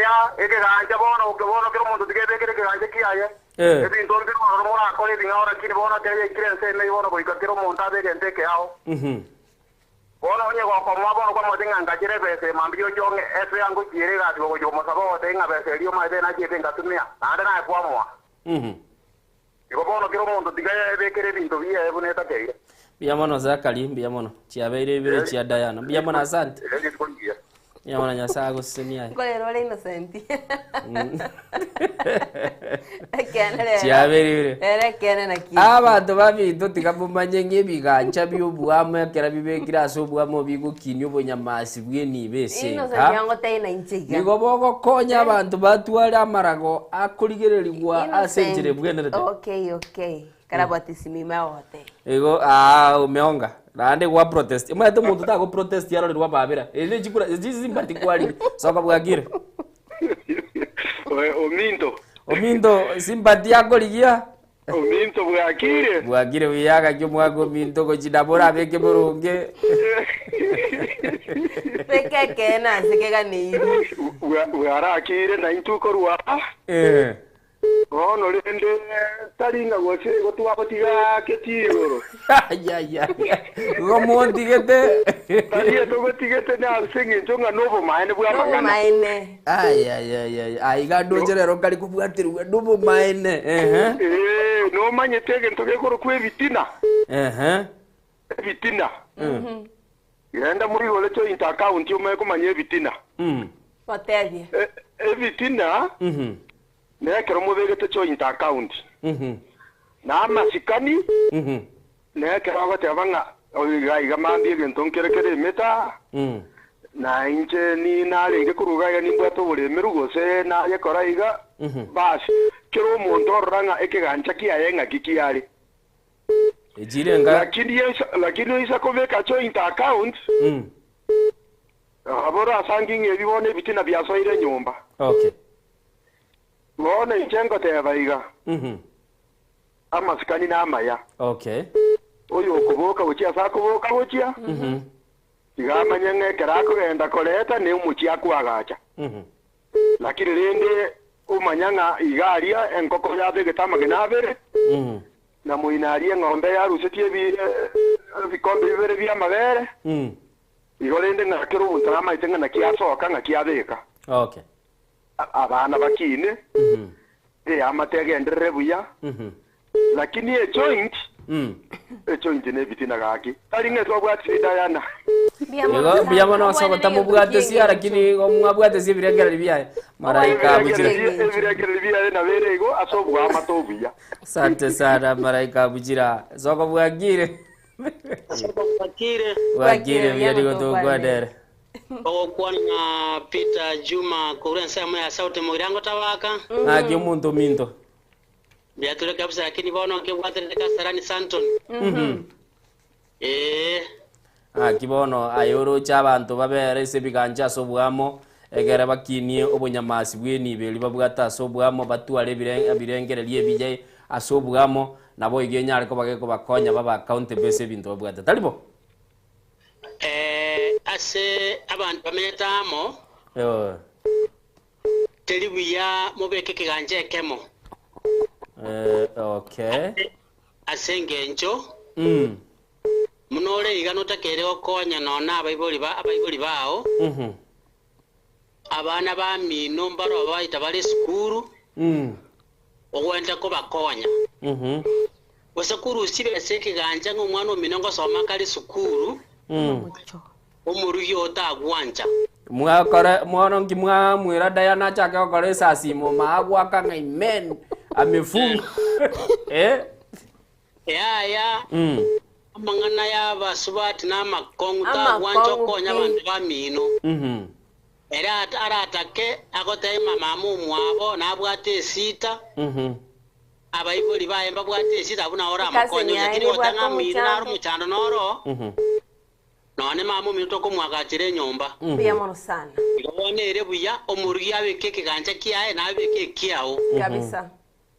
[SPEAKER 21] ya eke ganje bono kero mundo tigebe ke ganje kiaye ebi ndombi bono mona ko ebi ngora kini bono ke kirense me bono ko ikakero monta be gente ke ao bono onye ko bono ko modinga ngajire bese mambi yo jonge ese yango kire ga go yo mosabo te nga bese rio ma de na jebe ngatumia ande na kwa mwa iko bono kero mundo tigebe kere bintu biye buneta ke
[SPEAKER 6] Biyamono Zakaria biyamono chiabeire bire chia Diana biyamono asante Biyamono nyasago senia
[SPEAKER 4] Kolero le innocent
[SPEAKER 6] Chiabeire
[SPEAKER 4] Ere kene na ki
[SPEAKER 6] Abantu babito tikabumanye ngebiganja byobwamo kera bibekira so bwamo bigo kinyo bonyamasi bweni bese
[SPEAKER 4] Innocent yango taina inchiga
[SPEAKER 6] Bigo boko konya abantu batwara amarago akurigererigwa asenjere bwenerete
[SPEAKER 4] Okay Karabati simima wote
[SPEAKER 6] Ego umeonga Rande kwa protest Mwete muntu tako protest yaro lwa babira Ele chikura Jisi simpati kwali Soka bwagire Ominto Simpati yako ligia
[SPEAKER 21] Ominto bwagire
[SPEAKER 6] Bwagire wiyaga kyo mwago minto ko chidabora beke boronge
[SPEAKER 4] Peke kena sikega niiri
[SPEAKER 21] Bwarakire na intuko ruwa Ono lende taringa goche gotwa botiga ketiro
[SPEAKER 6] ya gomondi gete
[SPEAKER 21] Taria to gotigete na singi njonga novo maene bwa
[SPEAKER 4] magana maene
[SPEAKER 6] ai ga dojere kali kubwatirwa novo maene
[SPEAKER 21] no manye tege ntoge koro kwe vitina vitina yenda muri wole to inter account yo meko manye vitina
[SPEAKER 4] Otevia
[SPEAKER 21] vitina nekero mubegete cho inter account na masikani nekero agate abanga oiga mambi gentonkere kere meta na inche ni nare kuruga ya nimbwato bure merugo se na yakora iga bas kero mondo ranga ekegancha kiayenga kikiari
[SPEAKER 6] ejirenga
[SPEAKER 21] lakini isa koveka cho inter account abora sanginge bibone bitina byasoire nyumba
[SPEAKER 6] okay
[SPEAKER 21] Wone ichengo tebaiga. Amasikani na amaya.
[SPEAKER 6] Okay.
[SPEAKER 21] Oyo kuboka uchia sakuboka uchia. Igama nyenge kerako genda koleta ne umuchia kwagacha. Lakini rende umanyanga igaria enkoko yabe getama genabere. Na muinaria ngombe ya rusetie bikombe bibere bya mabere. Igorende ngakero untama itenga na kiasoka ngakiabeka.
[SPEAKER 6] Okay.
[SPEAKER 21] Abana bakine amatege ndere buya lakini joint ne bitina gaki ari ngezo bwati Diana
[SPEAKER 6] biyamono soko tamubwate sia lakini mwabwate sia biragera biya maraika
[SPEAKER 21] biragera biya na berego asobwa amatobuya
[SPEAKER 6] asante sana maraika bujira soko bwagire bwagire biya digo dere
[SPEAKER 3] Okwana Peter Juma kurensa ya sauti mogirango tawaka
[SPEAKER 6] agyo muntu minto
[SPEAKER 3] biatule kabisa lakini bono ke bwatere kasarani Santon
[SPEAKER 6] kibono ayoro chabantu babere sebiganja sobwamo egere bakinie obunyamasi bweni beli babwata asobwamo batware birengererie bije asobwamo nabo igenya ariko bageko bakonya baba account base ebintu babwata talibo
[SPEAKER 3] ase abantu bamenyetamo telibuya mubeke kiganje kemo
[SPEAKER 6] okay
[SPEAKER 3] asengenjo munole igano takere okonya nona abaiboli bao abana ba mino mbaro baita bali skuru ogwenda ko bakonya wasakuru sibe seke ganja ngomwana ominongo soma kali skuru omurugi otagwanja
[SPEAKER 6] mwakore mwana ngimwa mwira Diana chake okore sasimo maagwa kanga imen amefunga
[SPEAKER 3] ya amangana ya basubati na makonguta gwanja konya abantu ba mino era aratake agote mama mumwabo nabwate sita abayiboli baye babwate sita abuna ora makonyo yakiri watanga mira na rumuchando noro none mama mito ko mwagachire nyomba
[SPEAKER 4] bya mono sana
[SPEAKER 3] ngone ere buya omurugi abeke kiganja kiaye na abeke kiao
[SPEAKER 4] kabisa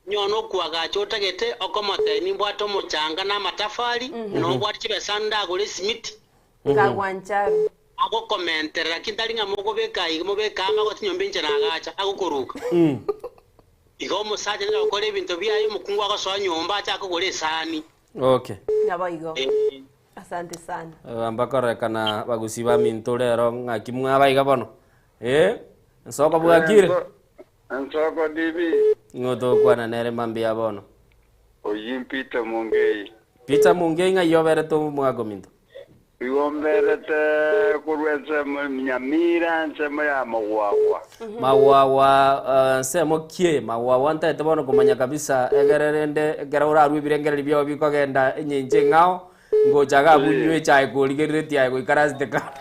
[SPEAKER 3] nyono kwagacho tagete okomote nimbwato muchanga na matafari no bwati chibesanda gole simiti
[SPEAKER 4] kagwancharo
[SPEAKER 3] ako komentera kintalinga mukobeka igomobeka amago tinyombe nje nagacha akokuruka igo musaje na okole bintu byayo mukungu akasoa nyomba achako gole sani
[SPEAKER 6] okay
[SPEAKER 4] nabaigo asante sana
[SPEAKER 6] ambakore kana bagusiba minto lero ngakimwa baiga bono nsoko bwakire
[SPEAKER 21] nsoko dibi
[SPEAKER 6] ngoto kwana nere mambia bono
[SPEAKER 21] oyimpita mongei
[SPEAKER 6] Peter Mungei ngayobere to mwago minto
[SPEAKER 21] Iwomberete kurweze Nyamira nsemo ya mawawa.
[SPEAKER 6] Mawawa nsemo kie mawawa ntete bono kumanya kabisa egererende gerura rwibirengere byo bikogenda nyenje ngao ngojaga bunywe chai kuligereti ya kuikaraziteka.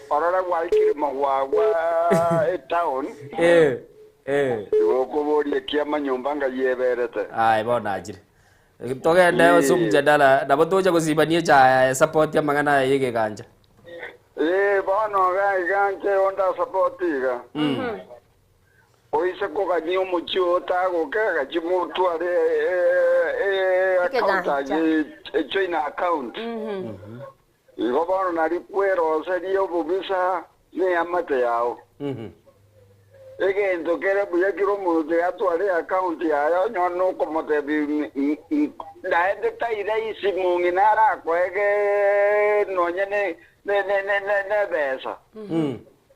[SPEAKER 21] Orora waikiri mawawa town. Iwokobori kiama nyumba ngayeberete.
[SPEAKER 6] Ai bona ajire. Togende sumjadala nabo toja kusibanie cha support ya mangana yege ganja
[SPEAKER 21] bono ganje onda support ga oise ko ganyo mucho ta go ka jimutu are account ye China account igo bono nari puero serio bubisa ne amate yao Ege kere buya kiro mu de atware account ya yo nyono como te la ende ta ire isi mu nginara ko ege no nyene ne besa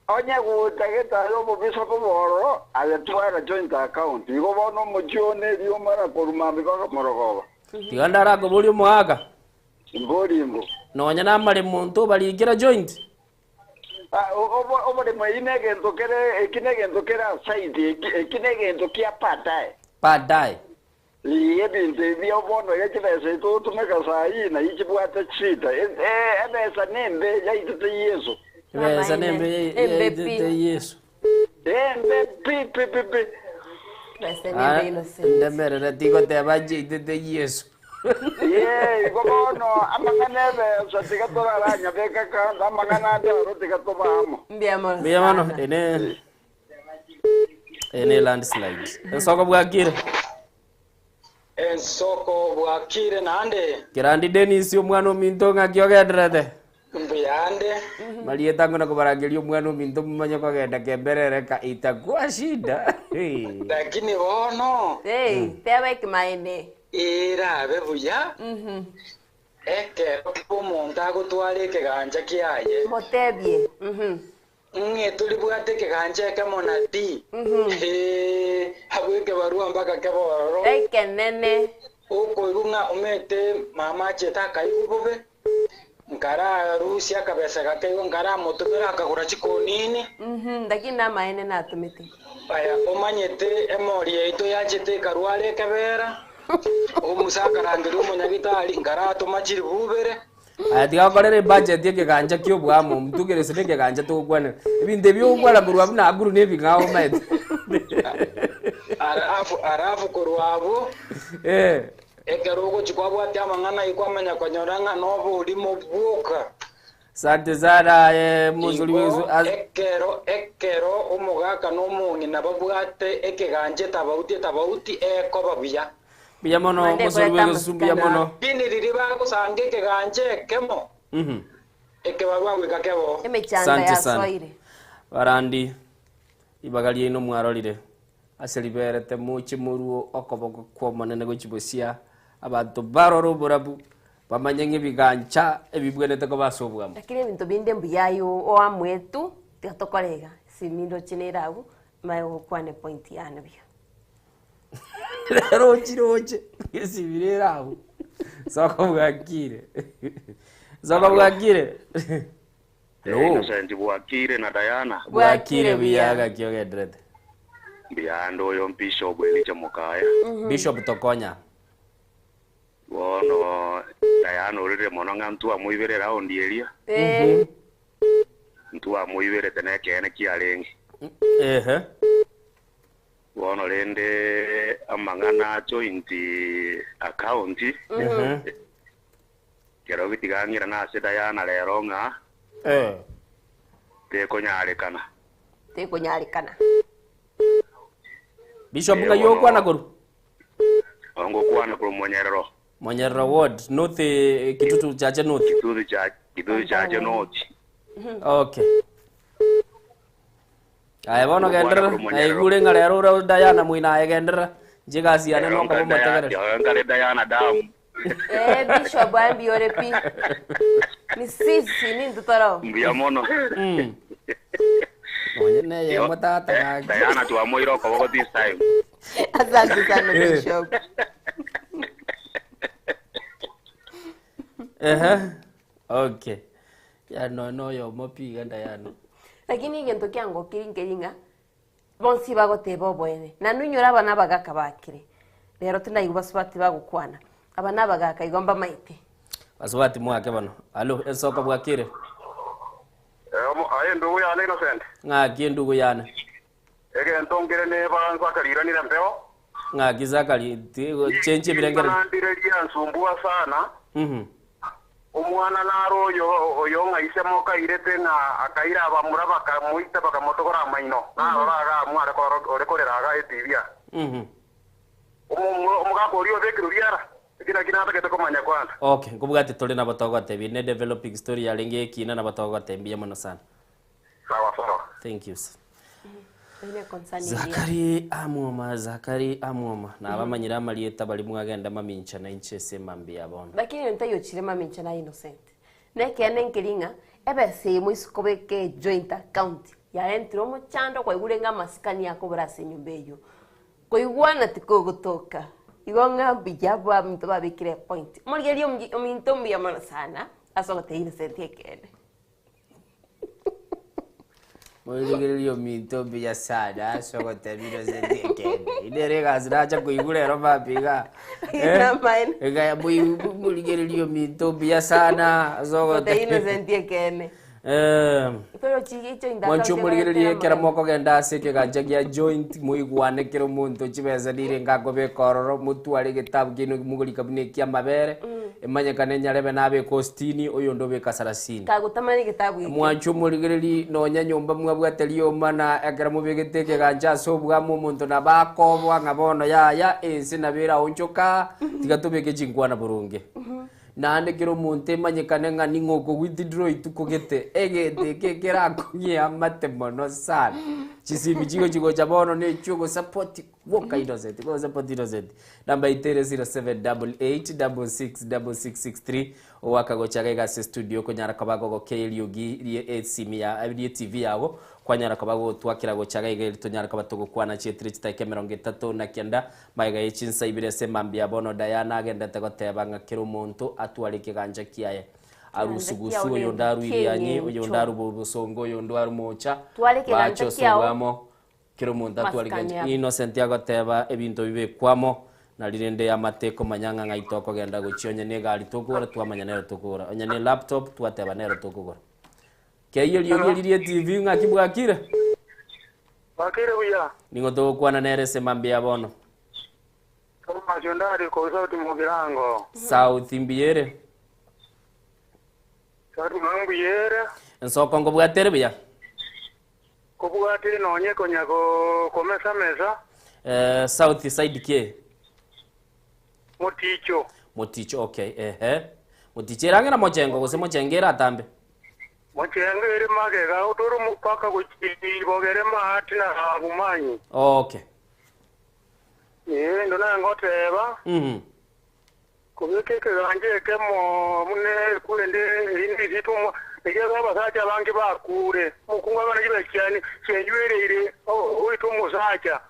[SPEAKER 21] onye go tageta yo mu bisa po boro ale twara joint account igo bono mu jone rio mara koruma biko morogo
[SPEAKER 6] tigandara ko buli muaga
[SPEAKER 21] mbo
[SPEAKER 6] no nyana mali muntu bali gira joint
[SPEAKER 21] Obo de moine que tokere kinege tokera side kinege tokia padai Yebinte bio bono yechibese to tumeka sai na yichibwata chita ebesa nembe yaitete Yesu
[SPEAKER 6] ebesa nembe yaitete Yesu
[SPEAKER 21] embe pi
[SPEAKER 4] besa nembe innocent
[SPEAKER 6] ndemere ratigo te baje yaitete Yesu
[SPEAKER 21] Gobono, amanganebe, satika tola ranya, beka kanda, amanganade, rotika tobamo.
[SPEAKER 6] Mbiamano, ene landslide. Ensoko bwakire.
[SPEAKER 5] Ensoko bwakire nande.
[SPEAKER 6] Kirandi Dennis omwana minto ngakyogendrete.
[SPEAKER 5] Mbiyande.
[SPEAKER 6] Malieta ngona kubarageli omwana minto mumanya kogenda kemberere ka itakuwa shida.
[SPEAKER 5] Lakini wono.
[SPEAKER 4] Tewe kimaine.
[SPEAKER 5] Era bebuya eke umuntu agutware kiganja kiaye
[SPEAKER 4] motebie
[SPEAKER 5] tuli bwate kiganja kamona ti habweke barua mpaka keboro
[SPEAKER 4] eke nene
[SPEAKER 5] uko irunga umete mama cheta kayubube nkara rusia kabesa kakeyo nkara motumira akagura chikonini
[SPEAKER 4] ndaki na maene na tumiti
[SPEAKER 5] aya omanyete emori yeito yachete karwale kebera Omusaka rangiri umunyagitari ngarato machiri bubere
[SPEAKER 6] atiga korere budget yake ganja kyobwamo mtugere sene ganja tugwana ibinde byogwala guru abuna aguru nebi ngaho maite
[SPEAKER 5] arafu kurwabo ekerugo chikwabu ati amangana ikwamenya konyoranga novo ulimo buka.
[SPEAKER 6] Asante sana muzuri wezu.
[SPEAKER 5] Ekero umugaka n'umungi nababwate ekiganje tabauti eko babuya.
[SPEAKER 6] Biya mono muzuri wezu biya mono.
[SPEAKER 5] Bini ririba kusange ekiganje kemo. Eke barwa wikakebo.
[SPEAKER 4] Emechanda ya soire.
[SPEAKER 6] Barandi ibagali no mwarorire. Aseliberete muchi muruo okoboko kwa manene gochibosia abantu baroro burabu bamanye bigancha ebibwenete ko basobwamo.
[SPEAKER 4] Lakini bintu binde mbuyayo o amwetu tiatokorega simindo chineragu mayo kwane point yana byo.
[SPEAKER 6] Roche esibireragu. Soko bwakire. Soko bwakire.
[SPEAKER 21] Innocent bwakire na Diana.
[SPEAKER 6] Bwakire biyaga kyogedrete.
[SPEAKER 21] Biyando oyo Bishop Elijah Mukaya.
[SPEAKER 6] Bishop Tokonya.
[SPEAKER 21] Wono Diana urire mono ngantu amuibere raundi eria. Ntu amuibere teneke ene kialengi. Wono rende amangana joint account. Kero gitigangira na se Diana rero nga. Tekonyarikana.
[SPEAKER 6] Bishop ngayo kwana koru.
[SPEAKER 21] Ongo kwana koru Monyerero.
[SPEAKER 6] Monyerero ward north kitutu chache north.
[SPEAKER 21] Kitutu chache north.
[SPEAKER 6] Okay. Ay bono gendera ay gure ngarero ro Diana muina ay gendera jigasi ane no kabo mategere.
[SPEAKER 21] Ngare Diana dam.
[SPEAKER 4] Bishop ambi orepi. Ni sisi ni ndutoro.
[SPEAKER 21] Mbia mono.
[SPEAKER 6] Monyene ye motata.
[SPEAKER 21] Diana tu amoiro ko this time.
[SPEAKER 4] Asante sana Bishop.
[SPEAKER 6] Okay. Ya no yo mopi ganda yano.
[SPEAKER 4] Lakini ngento kyango kiringa bonsi bagoteba bwene. Na nunyora abana bagaka bakire. Rero tunayiba subati bagukwana. Abana bagaka igomba maite.
[SPEAKER 6] Basubati mwake bano. Allo esoko bwakire.
[SPEAKER 21] Aye ndugu ya Innocent.
[SPEAKER 6] Ngaki ndugu yana.
[SPEAKER 21] Ege ntongere ne banza kalira ni mpeo.
[SPEAKER 6] Ngaki zakali chenche birengere.
[SPEAKER 21] Nandirelia nsumbua sana. Umwana naro oyo ngaise moka irete na akaira abamura bakamuita bakamotogora maino. Baga mware ko rekorera aga etibia. Umugako uriyo bekiruliara. Kina takete komanya kwanza.
[SPEAKER 6] Okay, kubugati tole na batogote bine developing story ya lenge kina na batogote mbiye mono sana.
[SPEAKER 21] Sawa.
[SPEAKER 6] Thank you.
[SPEAKER 4] Zakari
[SPEAKER 6] amwoma na abamanyira malieta bali mwagenda mamincha na inche semambi yabona.
[SPEAKER 4] Lakini ntayo chire mamincha na Innocent. Neke nenkiringa ebe semu iskobeke joint account ya entro mo chando kwa igurenga maskani yako brase nyumbeyo. Kwa igwana tiko gutoka. Igonga bijabwa mtu babikire point. Murgeli omintombi yamana sana. Asogote Innocent yekene.
[SPEAKER 6] Murgeli omintombi ya sana asogote Innocent yekene. Iderega ziracha kuigulero babiga. Ega ya murgeli omintombi ya sana asogote
[SPEAKER 4] Innocent yekene. Pero chigicho indaka.
[SPEAKER 6] Mwancho murigiriri kera moko genda seke gajagia joint muigwane kero muntu chibeza dire ngako be kororo mutu ari gitabu kino muguri kabine kya mabere emanye kane nyarebe nabe kostini oyo ndo be kasarasini
[SPEAKER 4] kagutamani gitabu
[SPEAKER 6] mwancho murigiriri no nyanyomba mwabwateliyo mana ekera mubegiteke ganja sobwa mu muntu na bakobwa ngabono ya ense nabera onchoka tigatubeke chingwana burunge nande kero monte manyekane ngani ngoko withdraw itukogete egete kekera kunya mate mono sana chisimi chigo chabono ne chugo support woka Innocent go support Innocent namba itere 0788666663 owakago chagega se studio konyara kabago go keliogi lie simia lie TV yago kwanyara kabago twakira go chagega tonyara kabatogo kwana chetri chitake 39 maiga echinsa ibire semambia bono Diana agenda tegoteba ngakiro muntu atwarike ganja kiaye arusugusu oyo ndaru irianye oyo ndaru bobusongo oyo ndaru mocha bacho sogamo kiro muntu atwarike Innocent agoteba ebintu bibe kwamo na lirende ya mateko manyanga ngaitoko genda gochionye ne gali tokora twamanya nero tokora onya ne laptop twateba nero tokora keyo liyo liye TV ngakibwakire
[SPEAKER 21] Wakire buya.
[SPEAKER 6] Ningo to kwana nere se mambia bono.
[SPEAKER 21] Kama jondari ko sauti mugirango.
[SPEAKER 6] South imbiere.
[SPEAKER 21] Sauti mambiyere.
[SPEAKER 6] Nsoko ngo bwatere buya.
[SPEAKER 21] Ko bwatire nonye konyako komesa mesa.
[SPEAKER 6] South side ke.
[SPEAKER 21] Moticho.
[SPEAKER 6] Moticho, okay. Moticho rangira mojengo gose mojengera atambe.
[SPEAKER 21] Mochengere magega utoro mupaka kuchibogere mahati na gumanyi.
[SPEAKER 6] Okay.
[SPEAKER 21] Ndona ngoteba. Kubike kanje kemo mune kule ndi indi zitumo igeza basacha bangi bakure mukunga bana kibe cyane cyenjwerere uitumo sacha.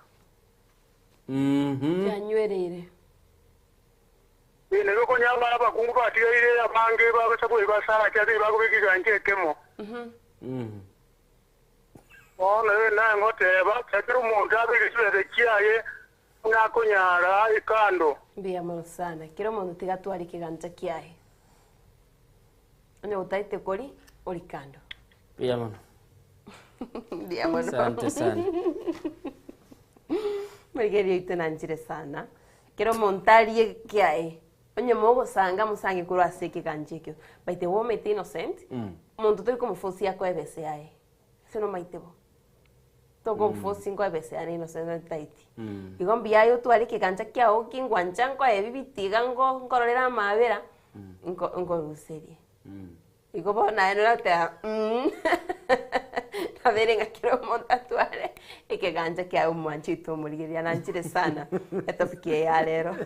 [SPEAKER 4] Cyenjwerere.
[SPEAKER 21] Ine ko nyamara bakungu batigire abange bagasabo ibasara cyane bagubiki kanje kemo. Na ngoteba cyatira umuntu abigishwe kiyaye nakonyara ikando.
[SPEAKER 4] Mbia mono sana. Kiro mondo tigatwari kiganja kiahe. Ane utaite kori orikando.
[SPEAKER 6] Mbia mono.
[SPEAKER 4] Mbia mono.
[SPEAKER 6] Asante sana.
[SPEAKER 4] Mwegerio itenanjire sana. Kiro montarie kiahe. Onye mogo sanga musange kuro aseke kanjekyo. Baite wo mete innocent. Mondo turi como fosse yako ebese ae. Sino maitebo. Toko fosse ingo ebese ani innocent taiti. Igo mbia yo twali kiganja kyao kingwanja ngo ebibitiga ngo ngororera mabera. Ngo ruserie. Igo bona eno lata. Avere ngakiro monta twale. Ikiganja kyao mwanchito muligiria nanchire sana. Etopikie ya lero.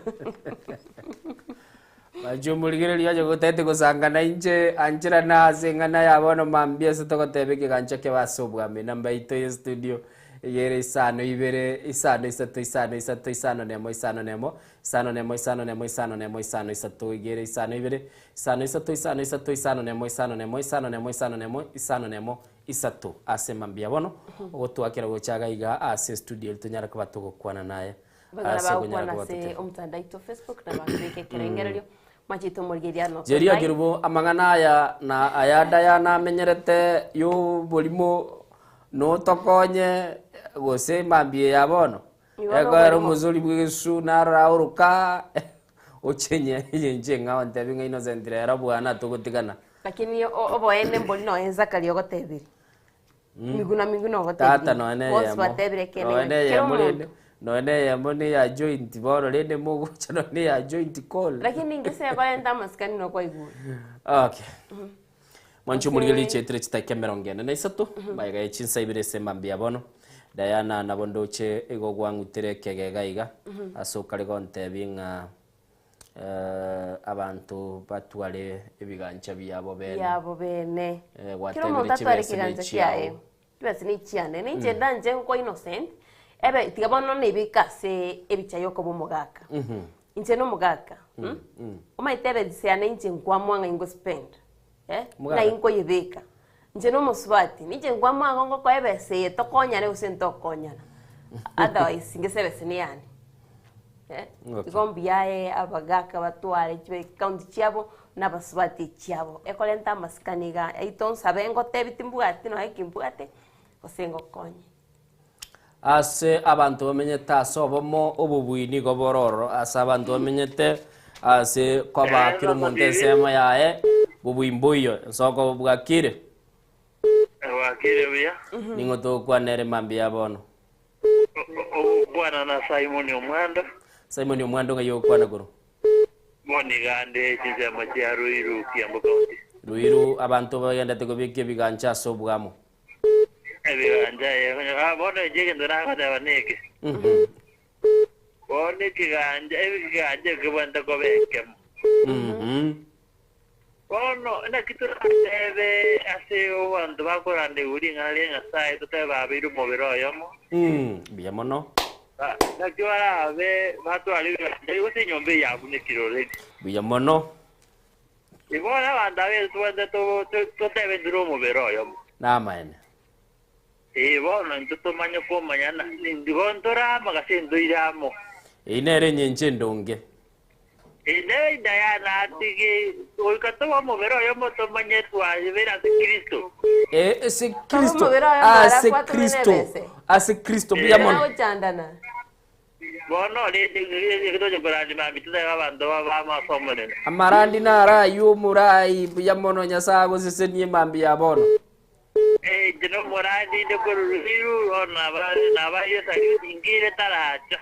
[SPEAKER 6] Majumuligere liaje gotete gusangana inje anjira naze ngana yabono mambia sitogotebeke gancha ke basobwame namba ito ye studio yere isano ibere isano isato isano isato isano nemo isano nemo isano nemo isano nemo isano nemo isano isato igere isano ibere isano isato isano isato isano nemo isano nemo isano nemo isano nemo isano nemo isato ase mambia bono ogotwakira gochaga iga ase studio tunyara kubatugo kwana naye
[SPEAKER 4] ase kunyara kubatugo umtandao ito Facebook na bakeke kerengerero machito morgeria no
[SPEAKER 6] jeria girubo amangana aya na ayada ya na menyerete yo bolimo no tokonye gose mambie ya bono ego muzuri bwisu na rauruka ochenye yenje nga onte binga innocent era bwana tugutigana
[SPEAKER 4] lakini obo ene bolino enza kali ogotebiri miguna ogotebiri
[SPEAKER 6] tata no ene ya
[SPEAKER 4] mo
[SPEAKER 6] no ene ya moni ya joint boro lende mugo chano ne ya joint call
[SPEAKER 4] lakini ingese baenda maskani no kwa igu
[SPEAKER 6] okay manchu muligeli chetre chita kemerongene na isato baiga echinsa ibire semambia bono Diana na bondoche ego gwangutere kegega iga asokale gonte binga abantu batwale ebigancha byabo bene
[SPEAKER 4] kiro montatwale kiganja kiae twese ni chiane ni chenda nje ko innocent ebe tigabono ne bikase ebichayo ko bomugaka inche no mugaka omaitebe disiane inche nkwa mwanga ingo spend na inko yebeka nje no muswati nije ngwa mwanga ngo ko ebese tokonya ne usentokonyana otherwise ngesebe siniani igombiae abagaka batwale chibe county chiabo na baswati chiabo ekolenta maskaniga eiton sabengo tebitimbugati no ekimbugate osengo konye
[SPEAKER 6] ase abantu bamenyete ase obomo obubwini gobororo ase abantu bamenyete ase kwabakira omonto esema yae bubwimbuyo nsoko bwakire
[SPEAKER 21] wakire buya
[SPEAKER 6] ningo tokwanere mambia bono
[SPEAKER 21] bwana na Simon
[SPEAKER 6] Omwando nga yokwana guru
[SPEAKER 21] moni gande chizema cha Ruiru Kiambu County
[SPEAKER 6] Ruiru abantu bagenda tegobike bigancha sobwamo
[SPEAKER 21] ebiganja bona jege ndana kada baneke bona kiganja ebiganja kubanda kobeke Bono na kitu tebe ase abantu bakorande uri ngale ngasai tuteba biru mobero yomo
[SPEAKER 6] biamono
[SPEAKER 21] na kiwara be batwali yo senyombe yabune kirore
[SPEAKER 6] biamono
[SPEAKER 21] ibona bandabe tuwende to tebe ndiro mobero yomo
[SPEAKER 6] na maene
[SPEAKER 21] bona ntuto manyo ko manyana ndibontora magasendo iramo
[SPEAKER 6] inere nyenche ndonge
[SPEAKER 21] ine Diana atigi uikatoa muvero yo moto manyetwa vera Kristo
[SPEAKER 6] se Kristo se Kristo ase Kristo bia mono
[SPEAKER 21] bono le kitoje barani mabituza y'abantu b'amasomone
[SPEAKER 6] amarandi nara yumurai bia mono nyasago sesenie mambi ya bono
[SPEAKER 21] jino moradi de koruhiru ona ba yesa ingire taracha.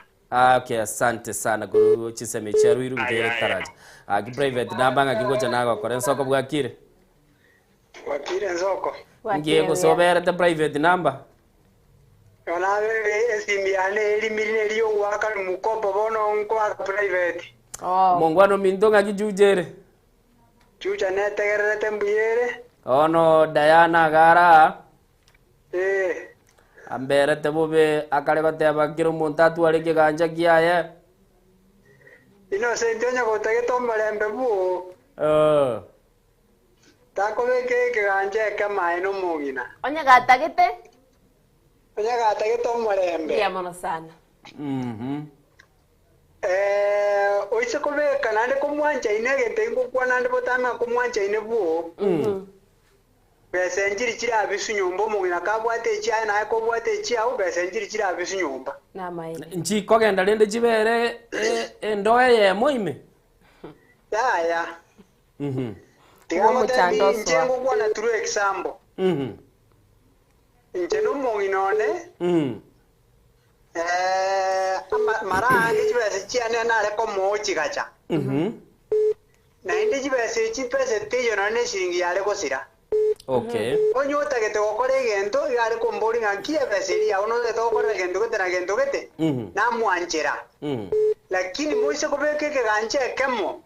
[SPEAKER 6] Okay, asante sana guru chiseme cheru iru ngire taracha. Agi private namba ngakingoja nago kore nsoko bwakire.
[SPEAKER 7] Wakire nsoko.
[SPEAKER 6] Ngiye gusobera the private number.
[SPEAKER 7] Ona esimiane elimire liyo waka mukopo bono nkwa private.
[SPEAKER 6] Mongwano mindonga kijujere.
[SPEAKER 7] Chucha netegerete mbuyere.
[SPEAKER 6] Ono Diana gara. Ambere tebube akale bateba kiro montatu alike ganja kiaye.
[SPEAKER 7] Innocent onya gotege tombalembe bu. Tako beke ganja kama eno mugina.
[SPEAKER 4] Onya gatagete?
[SPEAKER 7] Onya gatagete tombalembe.
[SPEAKER 4] Ya mono sana.
[SPEAKER 7] Oise kobe kanande kumwanja inegete ngukwa nande botama kumwanja inebu. Besenjiri kira abisu nyumba mugina kabwate chya na ko bwate chya u besenjiri kira abisu nyumba
[SPEAKER 4] na mai
[SPEAKER 6] nji kogenda lende jibere endoe ye moime
[SPEAKER 7] ya
[SPEAKER 4] Tigamu chando so
[SPEAKER 7] njengo kwa na true example njeno mugina one mara andi jibese chya na le ko mochi gacha na indi jibese chipese teyo na ne shiringi yale ko sira.
[SPEAKER 6] Okay.
[SPEAKER 7] Onyota que te okore gento yale kombori ngankia beseria uno de todo okore gento que tena gento que na muanchera. Lakini moise kobeke ke ganche kemo.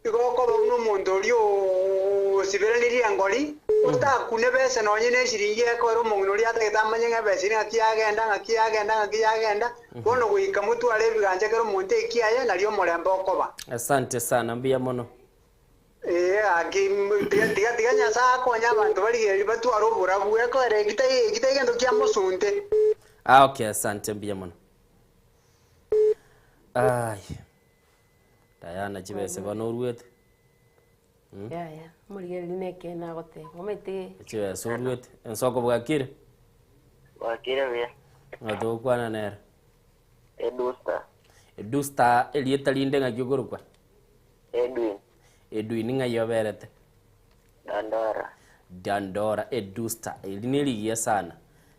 [SPEAKER 7] Iko ko uno mondolio sibere liri angoli uta kune bese no nyine shiringi ko ro mongnori ata ketamanye ngebesiri ngakiyagenda bono kuika mutu ale biganche kero monte kiaye na lio molembe okoba.
[SPEAKER 6] Asante sana mbia mono.
[SPEAKER 7] Aquí tiga nyasa konya abantu bari batu arobora buya ko re kitagendo kyamusunte.
[SPEAKER 6] Okay, asante mbia mono. Ay. Diana jibese banoruet.
[SPEAKER 4] Ya murigeri neke na gote. Momete.
[SPEAKER 6] Chiwe soruet ensoko bwakire.
[SPEAKER 21] Wakire bia.
[SPEAKER 6] Ado kwana nera.
[SPEAKER 21] Edusta
[SPEAKER 6] elieta linde ngakigurukwa. Edwin nga yoberete. Dandora Edusta eliniligia sana.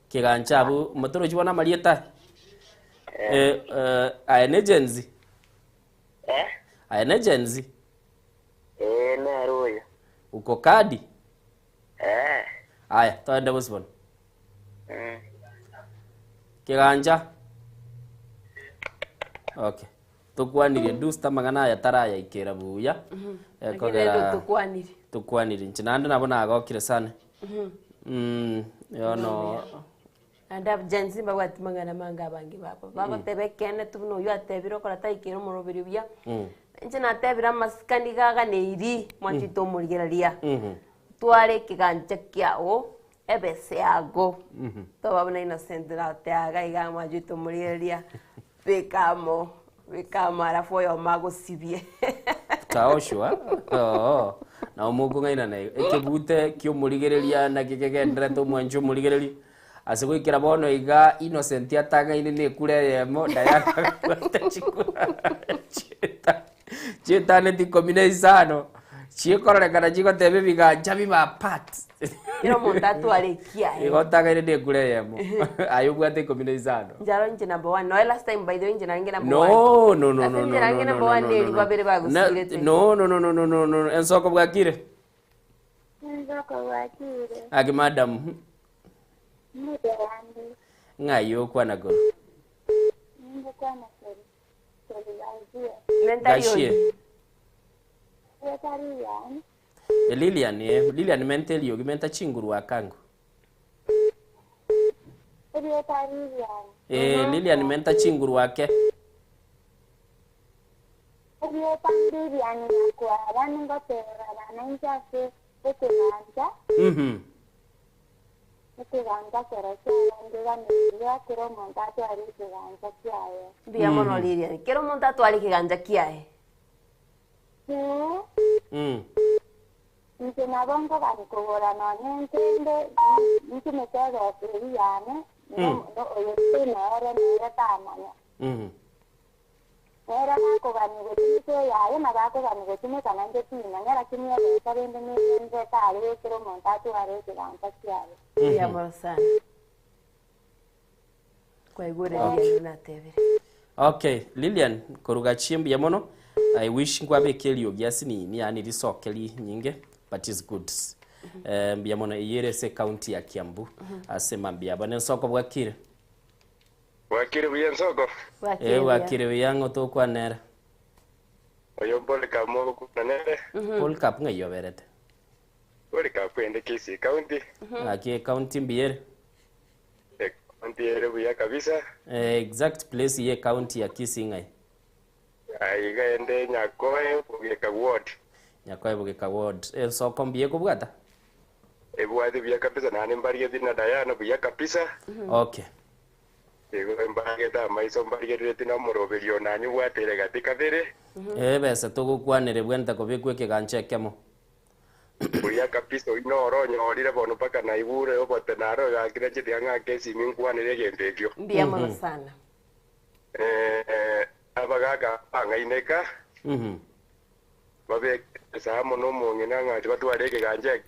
[SPEAKER 6] Kiganchabu motoro chibona marieta. Aenegenzi. Aenegenzi.
[SPEAKER 21] Naruyo.
[SPEAKER 6] Uko kadi? Aya, toende busbon. Kiganja. Okay. Tukwanire Edusta magana ya taraya ikera buya.
[SPEAKER 4] Kogera
[SPEAKER 6] tukwanire nchinande nabona agokire sana. Yono
[SPEAKER 4] anda jenzi bagwati mangana manga bangi baba baba tebekene tuno yo atebiro kora taikero morobiri bya nchina tebira maskani gaga neiri mwachito murigeraria tware kiganja kyao ebese ago to babona Innocent na teaga iga mwachito murigeraria bekamo arafu yo mago sibie
[SPEAKER 6] taoshwa na umugo ngaina na ekebute kyo murigereria na kigegendera to mwanjo murigereri asego ikira bono iga Innocent atanga ine ne kure yemo Diana kwatachikura cheta ne ti combination chikorore kana chiko tebe biga jabi ba pat
[SPEAKER 4] iro montatu alekia
[SPEAKER 6] igotanga ine ne kure yemo ayubwa te combination
[SPEAKER 4] njaro nje number 1 no last time by the way nje nange number 1
[SPEAKER 6] no ensoko bwakire agi madam ngayo kwana go Gashie Lilian mentelio gimenta chinguru akangu Lilian menta chinguru wake
[SPEAKER 4] Biamo no Lilian. Quiero montar tu ali kiganja kiae.
[SPEAKER 8] Nje nabongo banikogora none ntende nkimetega oferi yane no oyotene ore nere tamanya. Era nako banigo tike yaye nabako banigo tine kana nje tina ngara kimya besa bende nje tare kero montatu are kiranta kiare.
[SPEAKER 4] Ya morosana. Kwa igure ndio na tevere.
[SPEAKER 6] Okay, Lilian koruga chimbi ya mono. I wish ngwabe kelio giasini ni yani risokeli nyinge but is good. Mbia mono yere se county ya Kiambu. Asema mbia bane soko bwakire.
[SPEAKER 21] Wakire buyen soko.
[SPEAKER 6] Wakire buyango to kwa nera.
[SPEAKER 21] Oyo bole kamo ku nere.
[SPEAKER 6] Pol kap ngayo berete.
[SPEAKER 21] Bole kap ende kisi county.
[SPEAKER 6] Akie county mbiere.
[SPEAKER 21] County ere buya kabisa.
[SPEAKER 6] Exact place ye county ya Kisingai.
[SPEAKER 21] Aiga ende Nyakoe bugeka ward.
[SPEAKER 6] Nyakoe bugeka ward. Soko mbiye kubwata.
[SPEAKER 21] Ebwadi buya kabisa nani mbariye dina Diana buya kabisa.
[SPEAKER 6] Okay.
[SPEAKER 21] Ego mbage da maiso mbage rete na moroberio nanyu bwatere gatika vere.
[SPEAKER 6] Besa tugukwanire bwenta kubikwe kiganche kemo.
[SPEAKER 21] Buya kabisa ino ronyo orire bono paka na ibure obote naro gakira chiti anga kesi minkwanire gembekyo.
[SPEAKER 4] Mbia mono sana.
[SPEAKER 21] Abagaga angaineka. Babe samo no mongena nga twatware kiganje.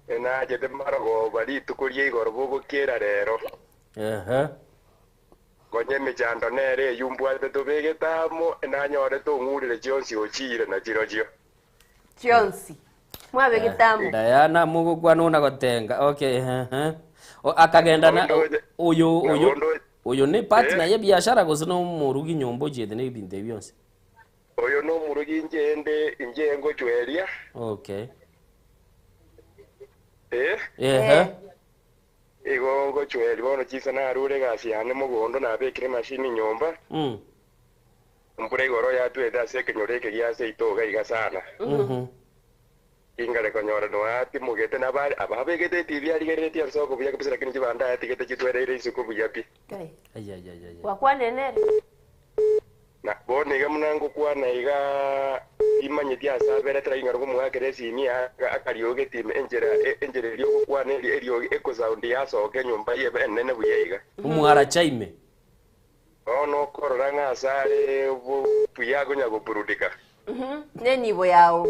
[SPEAKER 21] Ena jete marago bari tukurie igoro bugukira rero. Konye michando nere yumbwate tubegetamo enanyore tungurire Jonsi ochire na jirojio.
[SPEAKER 4] Jonsi. Mwabe gitamo.
[SPEAKER 6] Diana mugukwana una gotenga. Okay, akagenda na uyu ni partner ye biashara gusino murugi nyombo jede ne binde byonse.
[SPEAKER 21] Oyo no murugi injengo chweria.
[SPEAKER 6] Okay.
[SPEAKER 21] Igongo chweri bono chisa na rure gasi yane mugondo na bekire machine nyomba. Mpure igoro ya tweda seke nyoreke gyase itoga igasana. Ingale konyora no ati mugete na bari ababegete TV ari gereti arsoko buya kabisa lakini jibanda ati gete chitwere isuko buyapi.
[SPEAKER 4] Wakwane nere.
[SPEAKER 21] Na bone gamunango kwana iga imanye dia sabere tra ingaro kumwakere sini akarioge time enjere ryo kwana erio eco sound ya soke nyumba ye enene buyiga.
[SPEAKER 6] Umwara chaime.
[SPEAKER 21] Ono kororanga asare buyago nyago burudika.
[SPEAKER 4] Neni bo yao.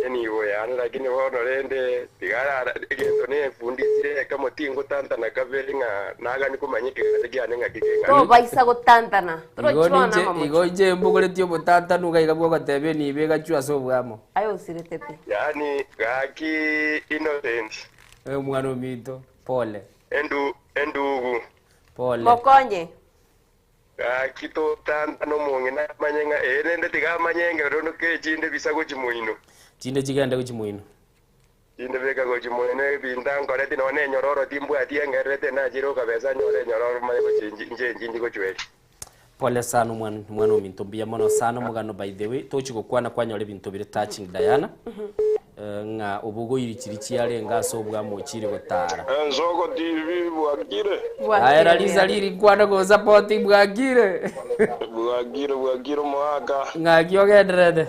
[SPEAKER 21] Niwo yana lakini bono rende tigara gento ne fundisire kama tingo tantana kaveringa naga nikumanyike gategiane ngakikenga
[SPEAKER 4] to baisa gutantana trochwana mama
[SPEAKER 6] igoje mbugore tyo butantana ugaika bwo gatebe ni bega chwa so bwamo
[SPEAKER 4] ayo siretepe
[SPEAKER 21] yani gaki innocent
[SPEAKER 6] mwana mito pole
[SPEAKER 21] endugu
[SPEAKER 6] pole
[SPEAKER 4] mokonye
[SPEAKER 21] kito tantana mongena manyenga rende tiga manyenge rono ke chinde bisago chimuino
[SPEAKER 6] chinde chiganda kuchimuino
[SPEAKER 21] chinde beka kuchimuino bindango rete none nyororo timbwa tiengerete na jiro kabeza nyore nyororo mane kuchinji kuchweli.
[SPEAKER 6] Pole sana mwana minto mbia mono sana mugano by the way tochi gukwana kwanyore bintu bire touching Diana. Nga ubugo yirichirichi yale ngaso bwa mochire gutara.
[SPEAKER 21] Nzoko TV bwagire.
[SPEAKER 6] Aera liza liri kwana go support bwagire.
[SPEAKER 21] Bwagire mwaka.
[SPEAKER 6] Ngakyo gendrede.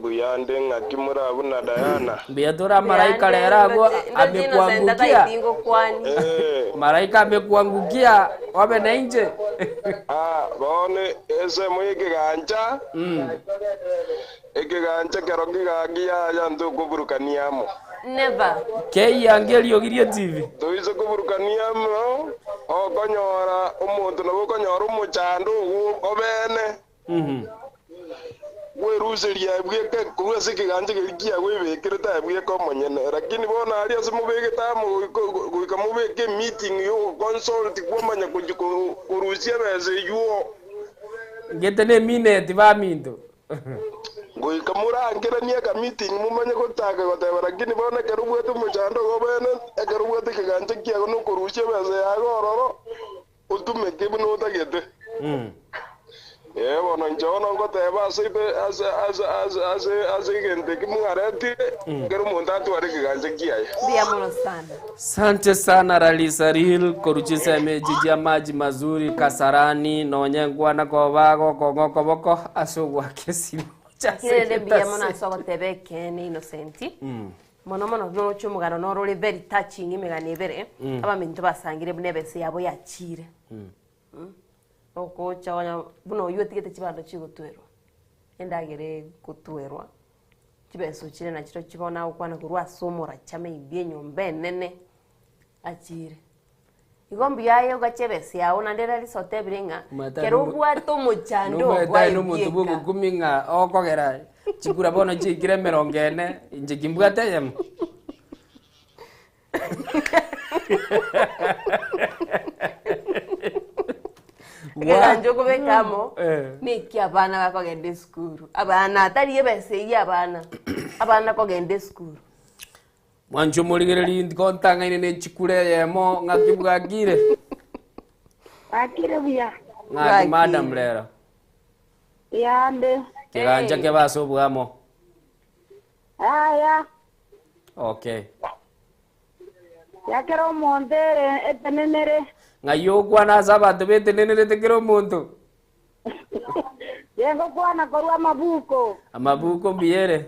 [SPEAKER 21] Buyande ngakimura abuna Diana.
[SPEAKER 6] Biatora malaika lerago amekuangukia. Malaika amekuangukia wabe na nje.
[SPEAKER 21] Bone ese mwike ganja. Ekiganja kerogi gagia yandu kuburukaniamo.
[SPEAKER 4] Never.
[SPEAKER 6] Kei angelio girie TV.
[SPEAKER 21] Tuize kuburukaniamo. Okonyora umuntu nabokonyora umuchando obene. Weruseria bweke kuwese kiganje gikia webekere ta bweke omonyene lakini bona ali asimubeke tamu kukamubeke meeting yo consult kwamanya kurusia bese yo
[SPEAKER 6] getene minute ba minto
[SPEAKER 21] goikamura angera niya ka meeting mumanye gotaka goteba lakini bona kerubwete muchando gobene ekerubwete kiganje kia no kurusia bese yagororo utume kibuno utagete. Bueno, yo no gote teba soibe as igente kimungareti ngero montatu ari kiganje kiaye.
[SPEAKER 4] Bia mono sana.
[SPEAKER 6] Asante sana Ralisa Ril koruchisa mejiji ya maji mazuri Kasarani nonyengwa na kobago kongoko boko asogwa kesi.
[SPEAKER 4] Kile bia mono sogo tebeke ni Innocenti. Mono no chumugano no role very touching imegane bere aba mintu basangire bunebese yabo yakire. Oko chawanya buno yotigete kibando chigotwerwa. Endagere kutwerwa. Kibeso chire na chiro kibona ukwana kurwa somora chame ibye nyombe nene achire. Igombi yayo gachebese yawo nandera lisote biringa. Kero bwato muchando
[SPEAKER 6] wa no muntu bugu kuminga okogera. Chikura bono chikire merongene inje kimbwate yam.
[SPEAKER 4] Nganjo kubekamo niki abana bakogende school. Abana atari bese yabana. Abana kogende school.
[SPEAKER 6] Mwanjo muligereri ndikontanga ine chikure yemo ngakibwagire.
[SPEAKER 8] Akire bia.
[SPEAKER 6] Ngaki madam lera.
[SPEAKER 8] Yande.
[SPEAKER 6] Kiganja ke baso bwamo.
[SPEAKER 8] Aya.
[SPEAKER 6] Okay.
[SPEAKER 8] Yakero mondere etenenere.
[SPEAKER 6] Ngayo kwana sabantu betenenere tekero muntu.
[SPEAKER 8] Yengo kwana korwa amabuko.
[SPEAKER 6] Amabuko mbiyere.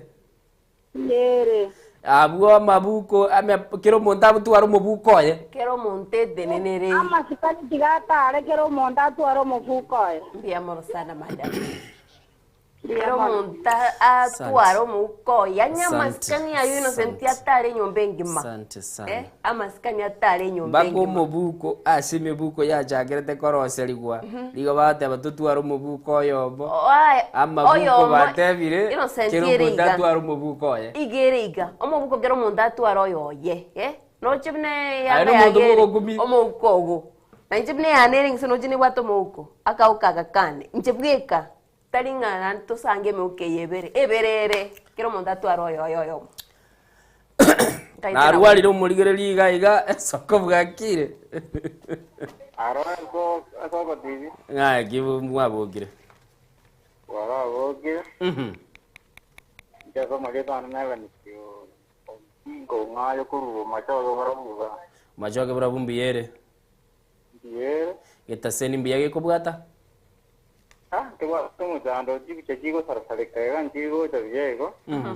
[SPEAKER 8] Yere.
[SPEAKER 6] Abuo amabuko ame kero muntu abutu waro mubuko ye.
[SPEAKER 4] Kero monte denenere.
[SPEAKER 8] Ama sikani tigata ale kero monta tu waro mubuko ye.
[SPEAKER 4] Bia mono sana madam. Kero monta atuaro muko yanya maskani ayo Innocenti atare nyombe ngima.
[SPEAKER 6] Asante sana.
[SPEAKER 4] Amaskani atare nyombe
[SPEAKER 6] ngima. Bako mubuko asime buko ya jagerete korose ligwa. Ligo bate batutuaro mubuko yobo. Amabuko batebire. Kero monta atuaro mubuko ye.
[SPEAKER 4] Igeriga. Omubuko kero monta atuaro yoye, No chibne ya yageri. Omubuko go. Na chibne ya nering sino chini wato mubuko. Akauka kakane. Nchibweka. Taringa to sange me ukeyebere eberere kero mondatu aroyo
[SPEAKER 6] narwali ro muligereri iga soko bwakire
[SPEAKER 21] Arongo asoko TV
[SPEAKER 6] nga gibu mwabogire
[SPEAKER 21] wala bogire Jago mageto ananga nikyo ngo ngayo kuru machogo barabuga
[SPEAKER 6] machogo barabumbiyere
[SPEAKER 21] yere
[SPEAKER 6] getaseni mbiyage kubwata
[SPEAKER 21] Tewa mujando chico sarsaleka njigo chaviego. Na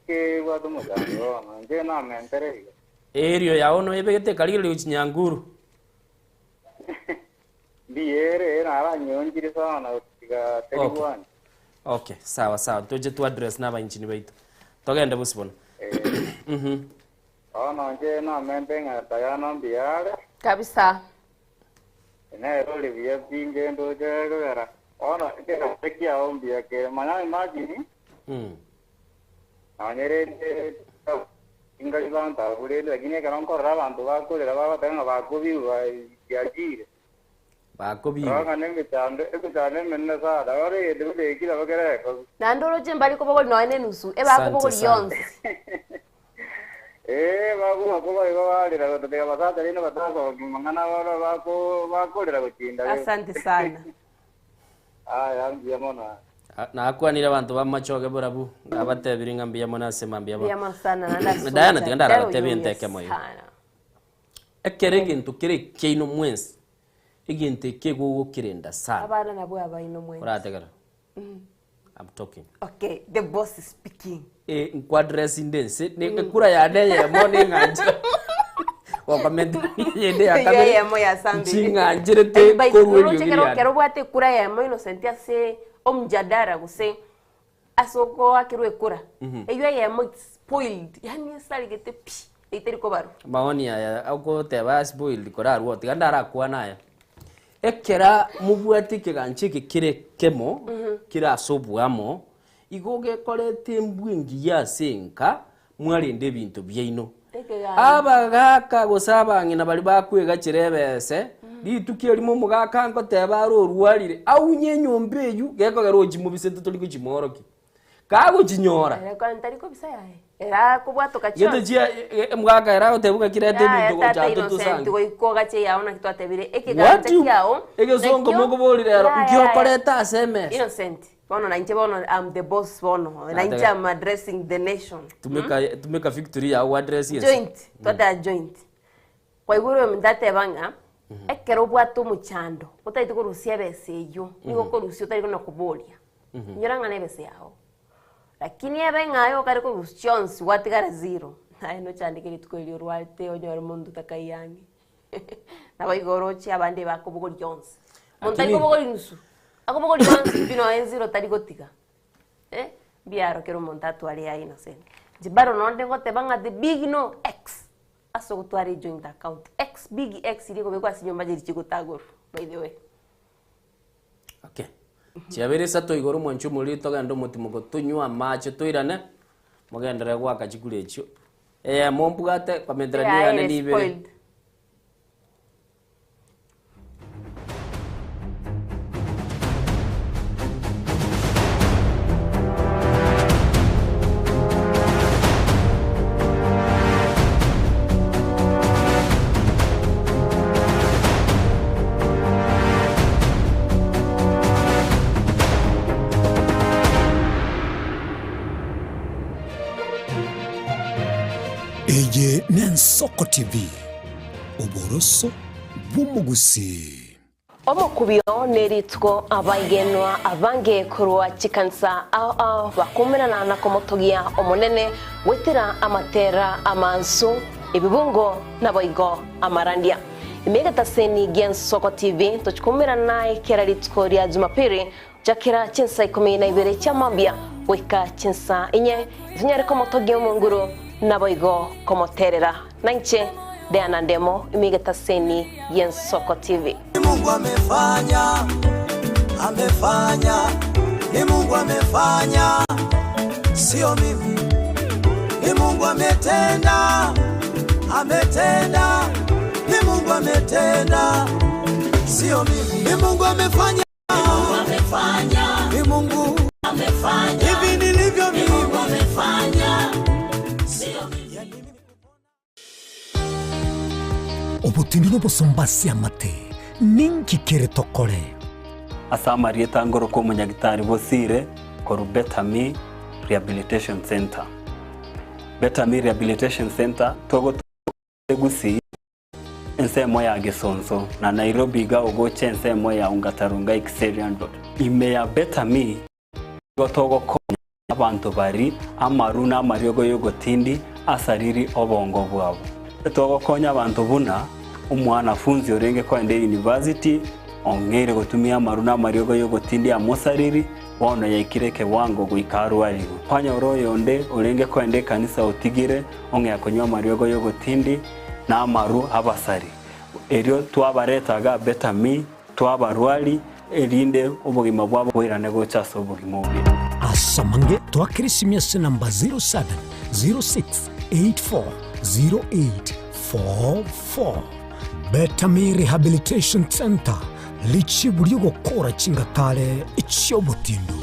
[SPEAKER 21] ke watu mujando nje na mentere.
[SPEAKER 6] Erio ya ono ebegete kaligere uchinyanguru.
[SPEAKER 21] Biere na ala nyonjiri sana tiga teguan.
[SPEAKER 6] Okay, sawa. Toje tu address na banchini baitu. Togenda busibona.
[SPEAKER 21] Nje na mentenga tayana biare.
[SPEAKER 4] Kabisa.
[SPEAKER 21] Ero le via pingendo jero era. Ona ke tekia ombia ke mana imagine. Anere ingali banta gure lakini karon korra bantu ba ko le ba tenga ba ko bi wa yaji.
[SPEAKER 6] Ba ko bi.
[SPEAKER 21] Anga ne mitande menna sa da ore de kila bagere ko.
[SPEAKER 4] Nandoro jembali ko bogol noine nusu. E ba ko bogol yons.
[SPEAKER 21] Bagu ko ba bale la te pasata lino batazo mangana wala bako le kuchinda.
[SPEAKER 4] Asante sana.
[SPEAKER 21] Ambia mona.
[SPEAKER 6] Na akwanira abantu bamachoge burabu abate biringa mbia mona sema mbia
[SPEAKER 4] bia mona sana na
[SPEAKER 6] Diana tigandara tebente kemoyo. Ekere gintu kire keino mwensi. Iginte kego kirenda sana.
[SPEAKER 4] Abana nabo abaino mwensi.
[SPEAKER 6] Urategara. I'm talking.
[SPEAKER 4] Okay, the boss is speaking.
[SPEAKER 6] Enquadresse indense ne kura ya deye morning nganja. Wakamenda yende akamera.
[SPEAKER 4] Ya moya sambi.
[SPEAKER 6] Chinga njirete korwe
[SPEAKER 4] yuri. Kero bwate kura ya mo Innocenti ase omjadara guse asoko akirwe kura. Eyo ya mo spoiled. Yani saligete pi. Iteri ko baro.
[SPEAKER 6] Maoni ya auko te ba spoiled kora ruo tigandara kwa nayo. Ekera mubwati kiganchi kire kemo kira sobuamo igoge korete mbwingi ya senka mwalinde bintu byaino abagaka gosabangina bali bakwega kirebese litukie limo mugaka ngo tebaro ruwarire aunye nyombe yu geko garoji mubise tutuli ku chimoroki kago chinyora
[SPEAKER 4] kwa ntari ko bisa yae era kubwato kachyo
[SPEAKER 6] Yeto chia mgaka era utebuka kirete bintu ko chato tusanga
[SPEAKER 4] go ikoga che yaona kitwatebire ekiganja kyao
[SPEAKER 6] egesongo mogo boli rero ngyo koreta aseme
[SPEAKER 4] innocent bono na nche bono I'm the boss bono na nche I'm addressing the nation
[SPEAKER 6] tumeka victory ya address yes
[SPEAKER 4] joint twata joint kwa iguru mndate banga ekero bwato muchando utaite kurusia bese yo niko kurusia utari kuna kubolia nyiranga na bese yao lakini ebenga yo kari kurusions watigara zero ai no chandikiri tukoilio rwalte onyo mundu takayangi na baigorochi abande bakobogori Jones montari kobogori nusu akobogori Jones bino enziro tari gotiga biaro kero montatu ali ya innocent jibaro nonde ngote banga the big no x aso gutwari joint account x big x iri kobekwa sinyomba jiri chigutagoro by the way
[SPEAKER 6] okay chiabere sato igoro mwanchu muri togando mutimo tunywa mache toirane mugendere gwaka chikulecho mompugate komendrani ane nibere
[SPEAKER 12] Eye Nensoko TV Oboroso bumugusi
[SPEAKER 4] Omukubyo neritwo abagenwa abange kurwa chikansa bakumira na komotogia omonene wetira amatera amansu ibibungo naboigo amarandia imegata seni Nensoko TV tochikumira naye kera ritwo rya Jumapili jakira chinsa 12 chamambia weka chinsa inye zinyare komotogia munguru naboigo komoterera nanche de anandemo imegata seni Nensoko TV.
[SPEAKER 2] Mungu amefanya, ni Mungu amefanya, sio mimi. Ni Mungu ametenda, ni Mungu ametenda, sio mimi. Ni Mungu amefanya, ni Mungu amefanya, hivi nilivyo mimi. Ni Mungu amefanya, sio mimi.
[SPEAKER 12] Obutindino bosombasi amate ninki kere tokore
[SPEAKER 16] asamari etangoro ko munyagitari bosire ko Betami Rehabilitation Center. Betami Rehabilitation Center togo tegusi ensemo ya Gesonso na Nairobi ga ogoche ensemo ya Ungatarunga Xerian Road. Ime ya Betami gotogo ko abantu bari amaruna amaryogo yogotindi asariri obongo bwabo. Togo konya abantu buna umwanafunzi orenge kwende university ongere gutumia maruna maryogo yogotindi amosariri wono yaikireke wango guikaru aligo kwanya oroyo onde orenge kwende kanisa otigire onge akonywa maryogo yogotindi na amaru abasari eryo twabaretaga Betami twabarwali erinde ubugima bwabo bwirane gochaso ubugima bubi
[SPEAKER 12] asamange twakirisimya namba 0706840844 Betami Rehabilitation Center lichi buriyo gukora kingatare icyo butindu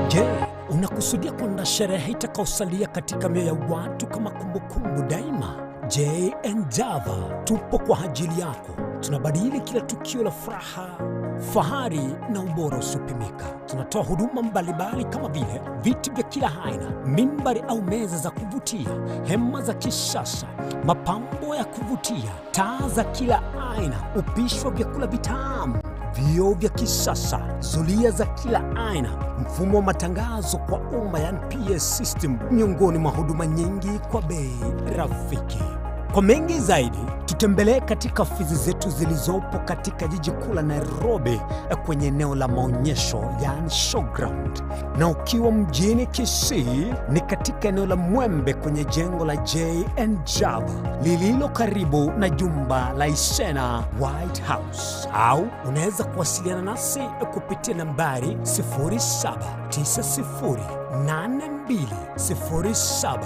[SPEAKER 12] Je, unakusudia kwenda sherehe itakayosalia katika mioyo ya watu kama kumbukumbu daima? J&Java tupo kwa ajili yako. Tunabadili kila tukio la furaha, fahari na ubora usipimika. Tunatoa huduma mbalimbali kama vile viti vya kila aina, mimbari au meza za kuvutia, hema za kisasa, mapambo ya kuvutia, taa za kila aina, upishi wa vyakula vitamu, vioo vya kisasa, zulia za kila aina, mfumo wa matangazo kwa umma yani PS system, miongoni mwa huduma nyingi kwa bei rafiki. Kwa mengi zaidi, tutembelee katika ofisi zetu zilizopo katika jiji kuu la Nairobi kwenye eneo la maonyesho yani showground. Na ukiwa mjini Kisii ni katika eneo la Mwembe kwenye jengo la J&Java lililo karibu na jumba la Isena White House. Au unaweza kuwasiliana nasi kupitia nambari 07908207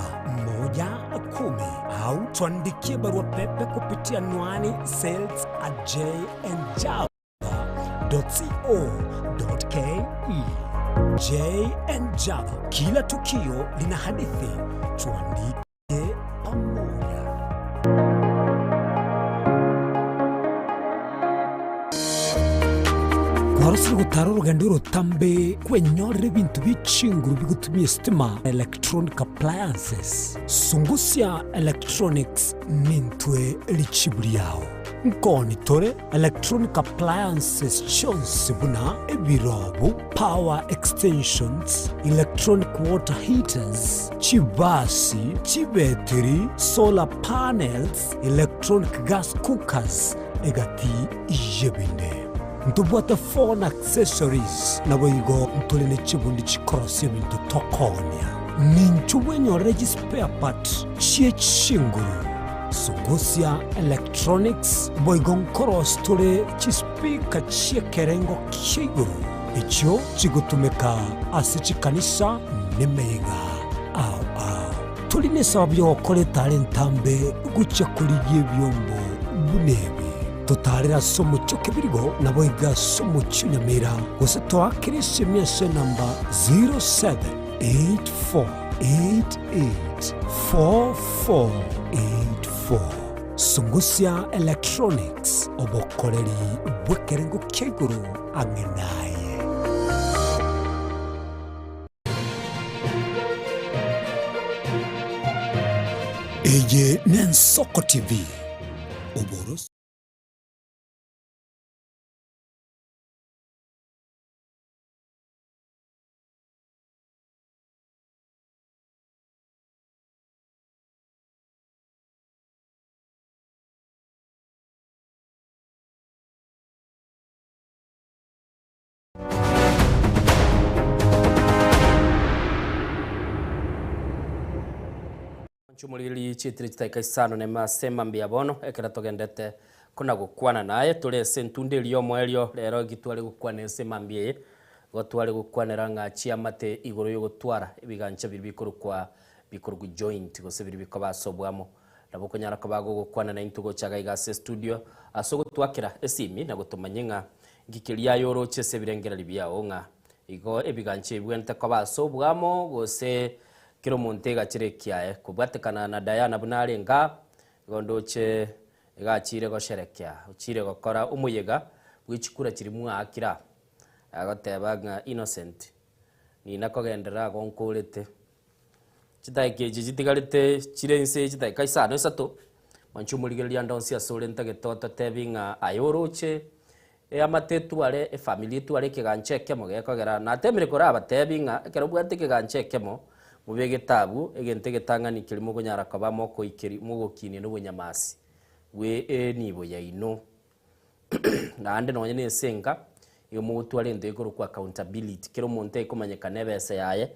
[SPEAKER 12] ya 10 au tuandikie barua pepe kupitia anwani sales@jnjava.co.ke. J&Java, kila tukio lina hadithi, tuandike pamoja. Kwarosiri gutara urugendo rutambe kwenyorera ibintu bicinguru bigutumye stima electronic appliances Sungusya Electronics nintwe lichiburi yao nkoni tore electronic appliances chonse buna ebirobu power extensions electronic water heaters chibasi chibeteri solar panels electronic gas cookers egati ijebinde ntubwate phone accessories naboigo ntulene chibundi chikorosye bintu tokonya ninchubwenyorera spare part chiechinguru Sungusya Electronics boigon koros tule chispika chiekerengo kiguru icho chigutumeka asichikanisa nemega au tuline sabyo okole talentambe gucha kuligie byombo bunebi totalera somo chokebirigo naboiga somo chunyamira gose twakirisi miase namba 0784884484 Sungusya Electronics obokoleri bwekerengo keguru angenaye. Eye Nensoko TV Oboros
[SPEAKER 6] Chumulili chitiri chitaika isano ne masema mbia bono ekera togendete kuna gukwana naye tule sentunde liyo mwelio lero gitwale gukwana ensema mbie gotwale gukwanera ngachi amate igoro yo gutwara ibigancha bibikuru kwa bikuru ku joint gose bibiko basobwamo nabo konyara ko bago gukwana na intugo chaga igase studio asogo twakira esimi na gutumanyenga ngikelia yoro chese birengera libya onga igo ebiganche bwente ko basobwamo gose kiro montega chirekia kubatekana na Diana bunarenga gondoche igachire go sherekea uchire gokora umuyega bwichikura kirimu akira agotebanga Innocent ni nakogendera gonkurete chitaike jitigarite chirense chitaika isano sato manchumurigeria ndonsi asolenta getoto tebinga ayoroche amatetu ale family tu ale kigancheke mogekogera natemire kora abatebinga kero bwatike ganchekemo mubege tabu egente getangani kirimo kunyara kabamo ko ikiri mugokini no bunyamasi we nibo ya ino nande nonye nesenga iyo mutu alende igoro kwa accountability kiro muntu ikumanyeka nebese yaye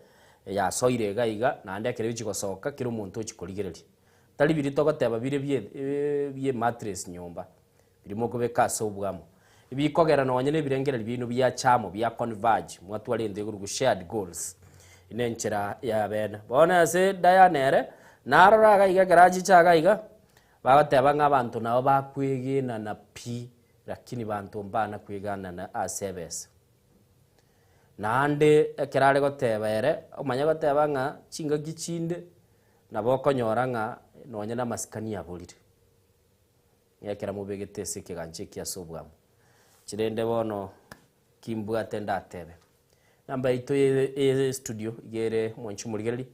[SPEAKER 6] ya soire gaiga nande akire bichigosoka kiro muntu chikorigereri tali birito goteba bire bie mattress nyomba birimo kubeka sobwamo ibikogera nonye nebirengera bintu bya chamo bya converge mwatu alende igoro ku shared goals inenchera ya bena bona se Diana narora gaiga garage chaga iga bagateba ng'abantu nabo bakwigina na pi lakini bantu mbana kwigana na asebes nande kerare gotebere omanya goteba ng'a chinga gichinde nabo konyora ng'a nonye na maskani yaburire yakera mubegete sikiganche kiasobwamo chirende bono kimbwate ndatebe namba ito ye studio igere mwanchumurigereri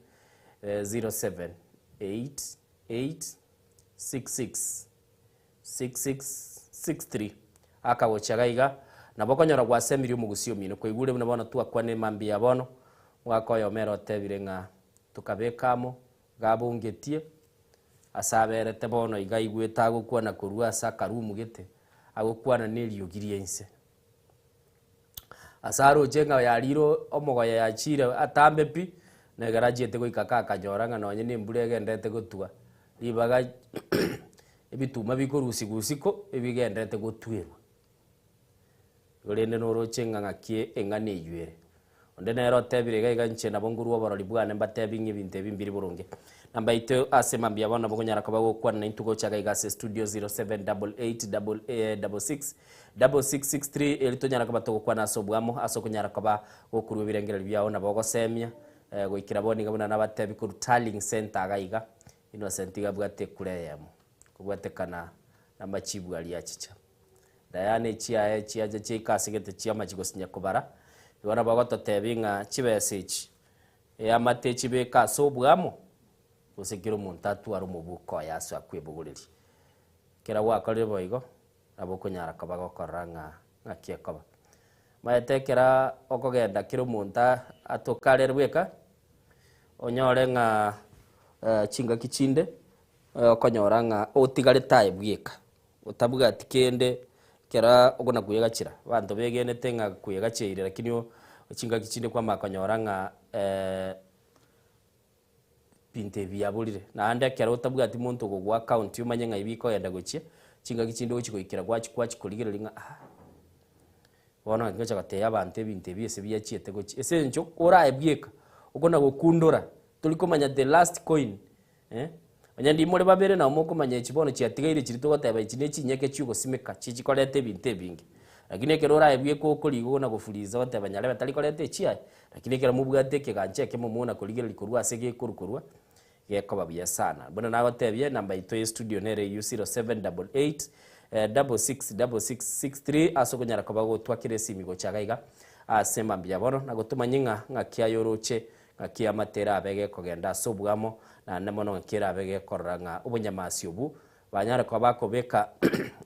[SPEAKER 6] 0788666663 akawochaga iga nabo konyora gwasemirio mugusio mino koigure buna bono twakwane mambi ya bono wakoyo mero tebire ng'a tukabekamo gabungetie asaberete bono iga igweta gukwana kurua sakarumu gete agukwana neliyogirie inse asaro jenga yariro omogoya yachire atambe pi na garajete goika kaka joranga nonye nimburege ndete gutua libaga ebituma bikorusi gusiko ebigendete gutwirwa gorende noro chenga ngakie engane ywere onde nero tebire gaiga nche na bonguru oborori bwane mbatebingi ebinto ebimbiri burungi namba ito asema mbia bona bogonyara kaba gokwana na intugo chaga igase studio 0788666663 elito nyara kaba togokwana asobwamo asokonyara kaba gokurwe birengereri byao na bogosemia goikira boni ngabona nabatebi ku Tallying Center gaiga Innocent gabwate kureyemo kubwatekana na machibu ali achicha Diane chiaje chikasigete chiama chigosinya kubara ibona bagototebinga chibesage amatechi beka sobwamo usikiro muntatu ari mubuko yaso akwibuguriri kera wakorire boigo abokonyara kabagokoranga ngakiekoba maetekera okogenda kiro munta atokarerweka onyore nga chinga kichinde okonyora nga otigare tae bwika utabuga tikende kera ogona kuyegachira bantu begenete nga kuyegachira lakini chinga kichinde kwa makonyora nga pinte biabulire na ande kera utabuga ati muntu gwa account yumanye nga ibiko yenda gochie chinga kichinde ochikoikira kwachi kuligere linga bona ngacha gateya abantu ebintu byese byachiete gochi ese ncho ora ebyeka ogona gukundura tulikomanya the last coin anyandi more babere na umoko manya chibono chiatigaire chirito goteba ichine chinyeke chugo simeka chichikolete ebintu ebingi lakini kero ora ebyeka okoligo na gofuriza goteba nyale batalikolete chia lakini kero mubwate keganche kemumuna koligere likorwa asege kurukorwa yekoba bya sana bona nagotebye namba ito ya studio nere U0788 666663 asokonyara kabago twakire simigo chagaiga asema mbya bono na gutuma nyinga ngakia yoroche ngakia matera abege kogenda sobwamo na nemono ngakira abege koranga ubunyamasi ubu banyara kwa bako beka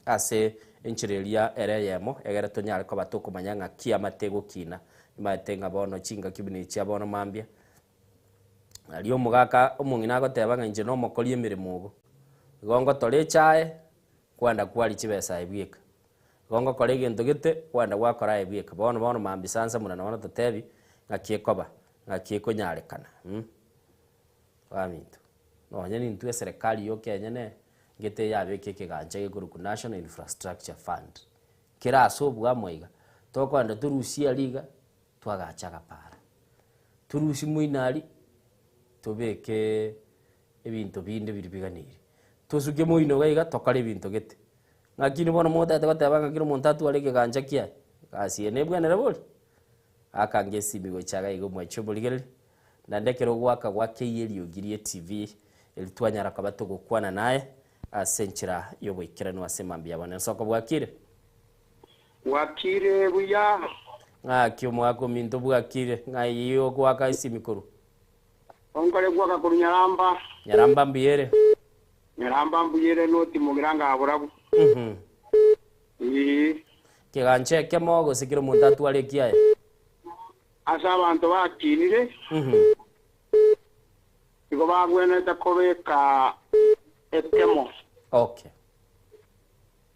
[SPEAKER 6] ase enchirelia ereyemo egere tonyara kwa batoko manyanga kia matego kina imatenga bono chinga kibini cha bono mambia aliyo mugaka umungina goteba nga nje no mokoli emirimo gongo tole chae kwanda kwali chibesa ebweka gongo kole gento gete kwanda gwakora ebweka bono mambi sansa muna naona totebi ngakiekoba ngakiekonyarekana wamintu no nyeni ntwe serikali yo Kenya ne ngete yabeke kiganje gikuru ku National Infrastructure Fund kira asobwa moiga tokwanda turusia liga twagachaga para turusi muinali tobeke ebintu binde biribiganire tosuke moino gaiga tokale bintu gete ngakini bono mota tagoteba ngakiro montatu aleke ganja kia kasi enebwanere boli akangesi bigo chaga igo mwacho boligere ndandekero gwaka gwake yeli ogirie TV elitwanyara kabato gukwana naye asenchira yoboikira no asemambia bana soko bwakire
[SPEAKER 5] wakire buya
[SPEAKER 6] ngakyo mwako minto bwakire ngayiyo gwaka isimikuru
[SPEAKER 5] onkole gwaka ku
[SPEAKER 6] Nyaramba mbiyere
[SPEAKER 5] noti mugiranga aburabu
[SPEAKER 6] kiganche kemogo sikiro muntatu alekiaye
[SPEAKER 5] asa abantu bakinire iko bagwene takobeka ekemo
[SPEAKER 6] okay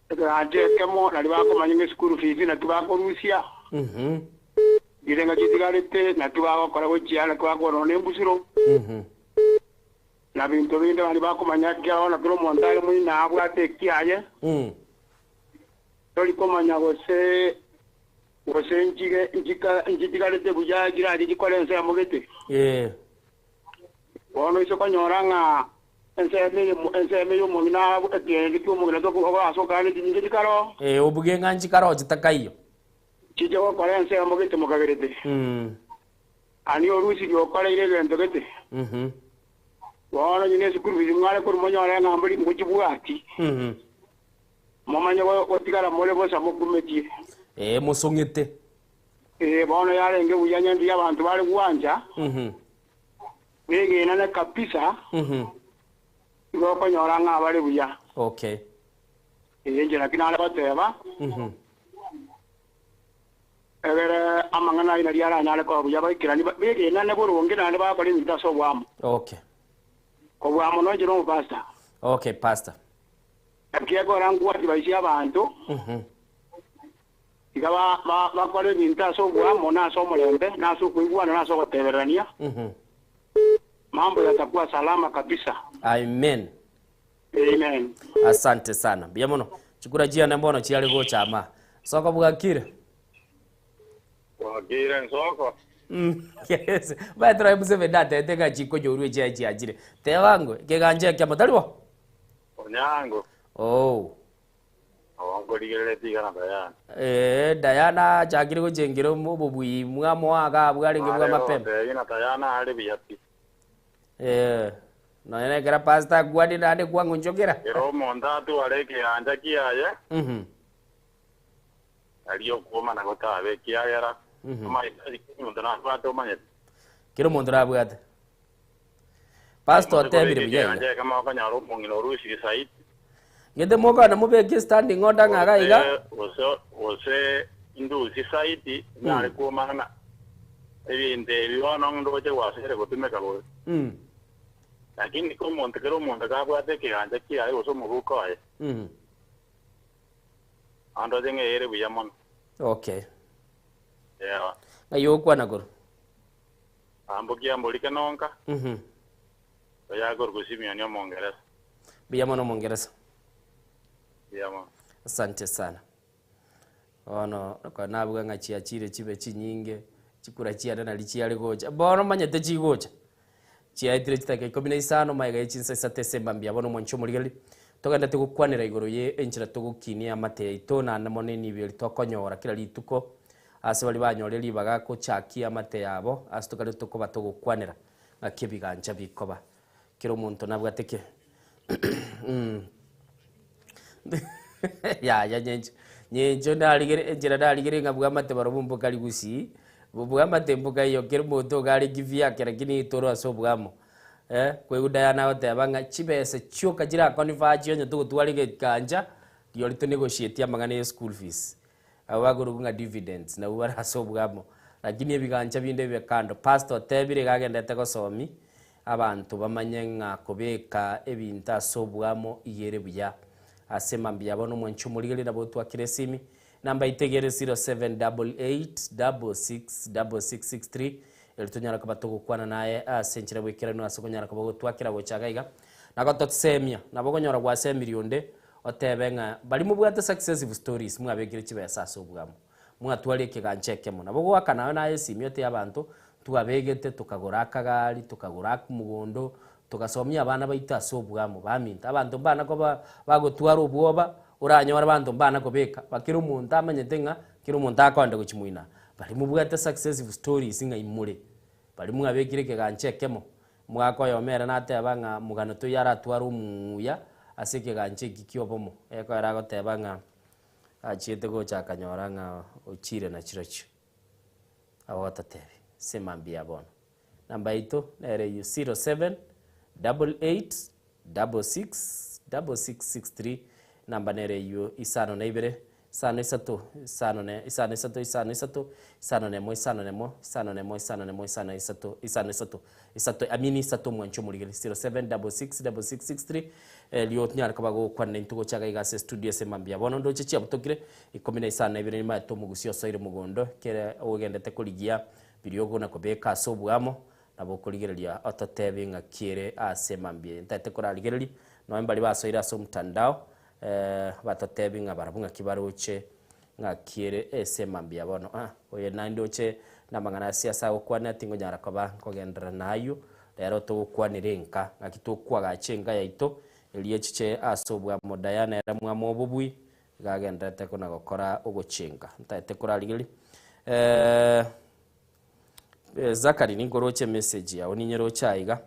[SPEAKER 5] ekaje ekemo nali bakomanya school fees na tubakorusia girenga kitigarete na tubakora gochiana twakora nembusiro na bintu binde bali bakomanya kya na kiro montale muri na abwate kiaye toli komanya gose njitigarete bujagira gikolense ya mugete bono iso konyoranga enseme yo mugina ekende kyo mugina to ko aso kale tinje dikaro
[SPEAKER 6] obuge nganji karo chitakayo
[SPEAKER 5] chije ko kolense ya mugete mukagerete ani orusi yo kale ile gento gete bono nyine sikuru bizimwale ko monyora ngambali mukibwati momanya ko tigara mole bosa mukumetie
[SPEAKER 6] musongete
[SPEAKER 5] bono yarenge buyanya ndi abantu bali kuwanja bege nana kapisa ngo konyora nga bali buya
[SPEAKER 6] okay
[SPEAKER 5] nje nakina bateba egere amangana ina liara nyale ko buya bakira ni bege nana burungi nane bakole ntaso bwamo
[SPEAKER 6] okay
[SPEAKER 5] ko bwamo no jiro pastor
[SPEAKER 6] okay pastor
[SPEAKER 5] akiego rangu ati baisi abantu ikaba bakole ntaso bwamo na so mulembe na so kuigwana na so koteberania mambo yatakuwa salama kabisa.
[SPEAKER 6] Amen.
[SPEAKER 5] Amen.
[SPEAKER 6] Asante sana. Biamono. Chukura jia na mbono chiali go chama. Soko bugakire.
[SPEAKER 21] Bugakire soko.
[SPEAKER 6] Yes. Ba try Museveni data tega chiko joru echi ajire. Te wangu ke ganje kya motalibo.
[SPEAKER 21] Onyango.
[SPEAKER 6] Oh.
[SPEAKER 21] Ongoligere tigana Diana.
[SPEAKER 6] Diana chakiri kuchengiro mububui mwamo aga bwalinge bwa mapembe.
[SPEAKER 21] Ina Diana ali biyati.
[SPEAKER 6] No ene kera pasta gwadi nande kwangu njogera.
[SPEAKER 21] Ero monda tu aleke anja kiaye. Aliyo kuma na kota be kiagera. Mai muntu na kwato manye.
[SPEAKER 6] Kiro muntu na bwate. Pastor tebire biye.
[SPEAKER 21] Anja kama kanyaro mongino rushi site.
[SPEAKER 6] Ngede moka na mubeke standing order ngaga iga.
[SPEAKER 21] Ose indu si site na kuma na. Ebinde biwana ndo che wasere kutumeka lo. Lakini kwa monte kabwate ke anja kiaye oso mubuko aye. Ando denge ere biyamon.
[SPEAKER 6] Okay.
[SPEAKER 21] Yeah.
[SPEAKER 6] Ayo kwa nagoro.
[SPEAKER 21] Ambokia mbolika nonka. Ya gor kusimioni Mongereza.
[SPEAKER 6] Biyamono Mongereza.
[SPEAKER 21] Biyamo.
[SPEAKER 6] Asante sana. Ono kwa nabuga ngachia chire chibe chinyinge chikura chia na lichia legocha. Bono manyete chigocha. Chia itire chitake 15 maiga echinsa satese mbambia bono mwancho muligali. Togenda tugukwanira igoro ye enchira tugukinia mate ito na moneni byo litokonyora kila lituko. Ase bali banyoreri bagako chakia mate yabo asitukale tukoba tugukwanira ngakibiganja bikoba. Kiro muntu nabwateke. Ya nyenjo ndaligere enjira ndaligere ngabwa mate barobumbo kali gusi. Bubwa mate mbuga yo kiro muntu gali givia kera kini toro asobwamo. Kwe Diana otebanga chibese chuka jira konifajio nyo tuwalige kanja yo lito negotiate amangane school fees. Awaguru kunga dividends na uwara asobwamo. Lakini ebiganja binde bekando pastor tebire gagendete gosomi abantu bamanyenga kubeka ebinta asobwamo iyere buya asema mbiyabo no mwanchu muligeli na botu akiresimi namba itegere 0788666663 elitonyara kabatogo kwana naye asenchira bwekera no asokonyara kabogo twakira bochagaiga nagototsemia nabogonyora gwase milionde otebenga bali mubwate successful stories mwabegire chibesa asobwamo mwatwali kigancheke muna bogo akana naye simiote yabantu tuabegete tukagora akagari tukagora mugondo tukasomya abana baita asobwamo baminta abantu bana ko bagotwara ubwoba uranyora abantu bana ko beka bakira umuntu amanyetenga kira umuntu akonda guchimuina bali mubwate successful stories nga imure bali mwabegire kiganchekemo mwako yomera natebanga mugano to yara twara umuya asike ganche kikiobomo eko era gotebanga achiete gocha kanyoranga ochire na chirocho awotatebe semambia bono namba ito nere yu 0788666663 namba nere yu isano na ibere isano isato isano ne isano isato isano isato isano nemo isano nemo isano nemo isano nemo isano isato isano isato isato amini isato mwancho muligeli 07666663 liot nyar kabago kwanne ntugo chaga igase studio semambia bono ndo chichi abutokire ikomina isano ibere ni mato mugusio soire mugondo kere ogendete kuligia biriogo na kubeka asobwamo nabo kuligereria otatebe ngakire asemambie ntate koraligereria no mbali basoira aso mtandao batatebe ngabarabunga kibaroche ngakire esemambia bono oye nandoche namangana siasa okwana tingo nyara koba kogendera nayo lero to kwanirenka ngakitokwa gachenga yaito eliechiche asobwamo Diana era mwamo bubui gagendete kona gokora ogochenga ntate koraligereria Zakari ni ngoroche message ya oninyero chaiga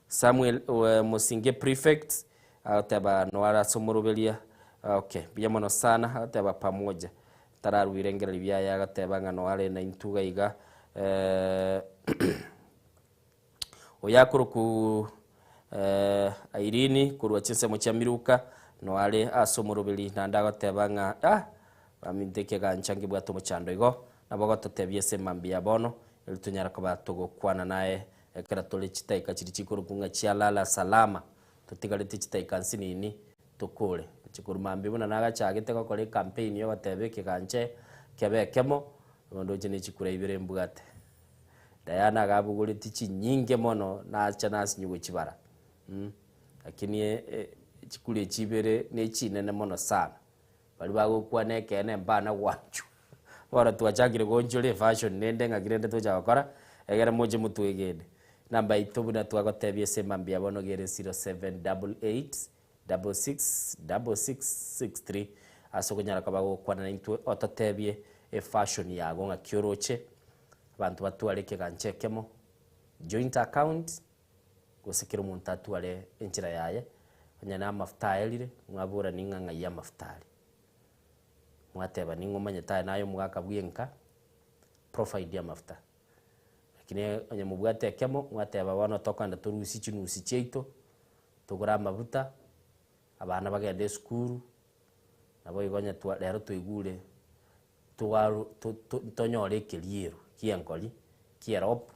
[SPEAKER 6] Samuel Musinge prefect ataba noara somorobelia okay biyamono sana ataba pamoja tararu irengera libya ya gateba ngano ale na intuga iga oyakuru ku Airini kurwa chinse mo chamiruka no ale asomorobeli nanda gateba nga bamindeke ganchangi bwato mo chando igo nabagototebye semambia bono elitunyara kaba togo kwana naye ekera tole chitaika chiri chikuru kunga chialala salama tutigalete chitaika nsinini tukule chikuru mambi buna naga chagete ko kole campaign yo batebeke kanche kebekemo ndo chine chikure ibere mbugate Diana gabugule tichi nyinge mono na chanasi nyugo chibara lakini chikule chibere ne chinene mono sana bali bago kwane kene mbana wachu wara twachagire gonjore fashion nende ngagirende tujagokora egere moje mutu egende namba itubuna twagotebie sema mbia bono gere 0788 666663 asogonyara kabago kwana intwe ototebie fashion yago ngakioroche abantu batwareke ganchekemo joint account gusikira umuntu atware enchira yaye nyana mafuta elire mwabura ninganga ya mafutari mwateba ningomanye taye nayo mugaka bwenka profile ya mafuta lakini onye mubwate kemo mwateba bana tokanda turusi chinusi cheito tugura mabuta abana bagende skuru nabo igonya twa lero tuigure tuwaru tonyore keliero kiankoli kierop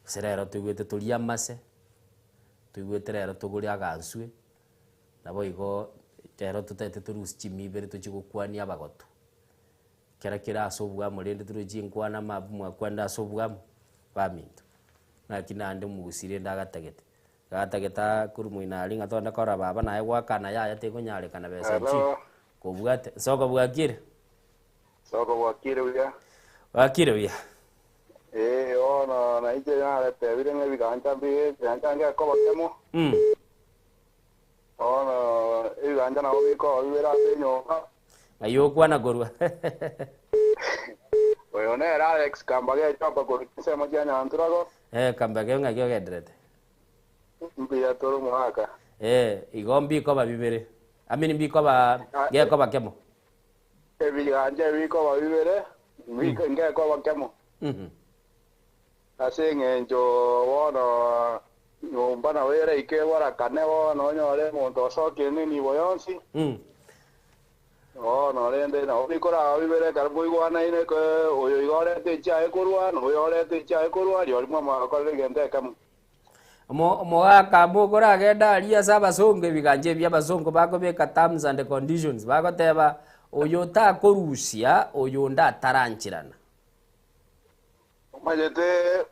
[SPEAKER 6] serero tuigwete tulia mase tuigwete rero tuguri aganswe nabo igo rero tutete turusi chimibere tuchigukwania abagoto kera asobwa murende turujinkwana mabu mwakwanda asobwa baminto nakinande mugusire ndagategete gatageta kuri muinali ngatonda kora baba naye gwakana yaya tegonyare kana besa chi kubwate soko bwakire
[SPEAKER 21] uya
[SPEAKER 6] wakire
[SPEAKER 21] ona na ije yare te bire ngebi ganja bi ganja nge ko bakemo ona ganja na obi ko bira senyo
[SPEAKER 6] ayo kwana gorwa
[SPEAKER 21] oyo ne Alex kambage chapa ko sema jana anturago
[SPEAKER 6] kambage ngagyo gedrete
[SPEAKER 21] mbia toro mwaka
[SPEAKER 6] igombi ko babibere amini mbi ko ba ge ko bakemo
[SPEAKER 21] ebiganja biko babibere mbika nge ko bakemo asengenjo wono nyumba na were ike wara kane wono nyore muntu soke nini boyonsi no rende na obikora babibere karbo igwana ine ko oyo igore te chae korwa no yore te chae korwa yori mama ko legende kam
[SPEAKER 6] mo aka mugora genda aria sabasonge biganje bya basongo bako beka terms and conditions bako teba oyo ta korusia oyo nda taranchirana
[SPEAKER 21] majete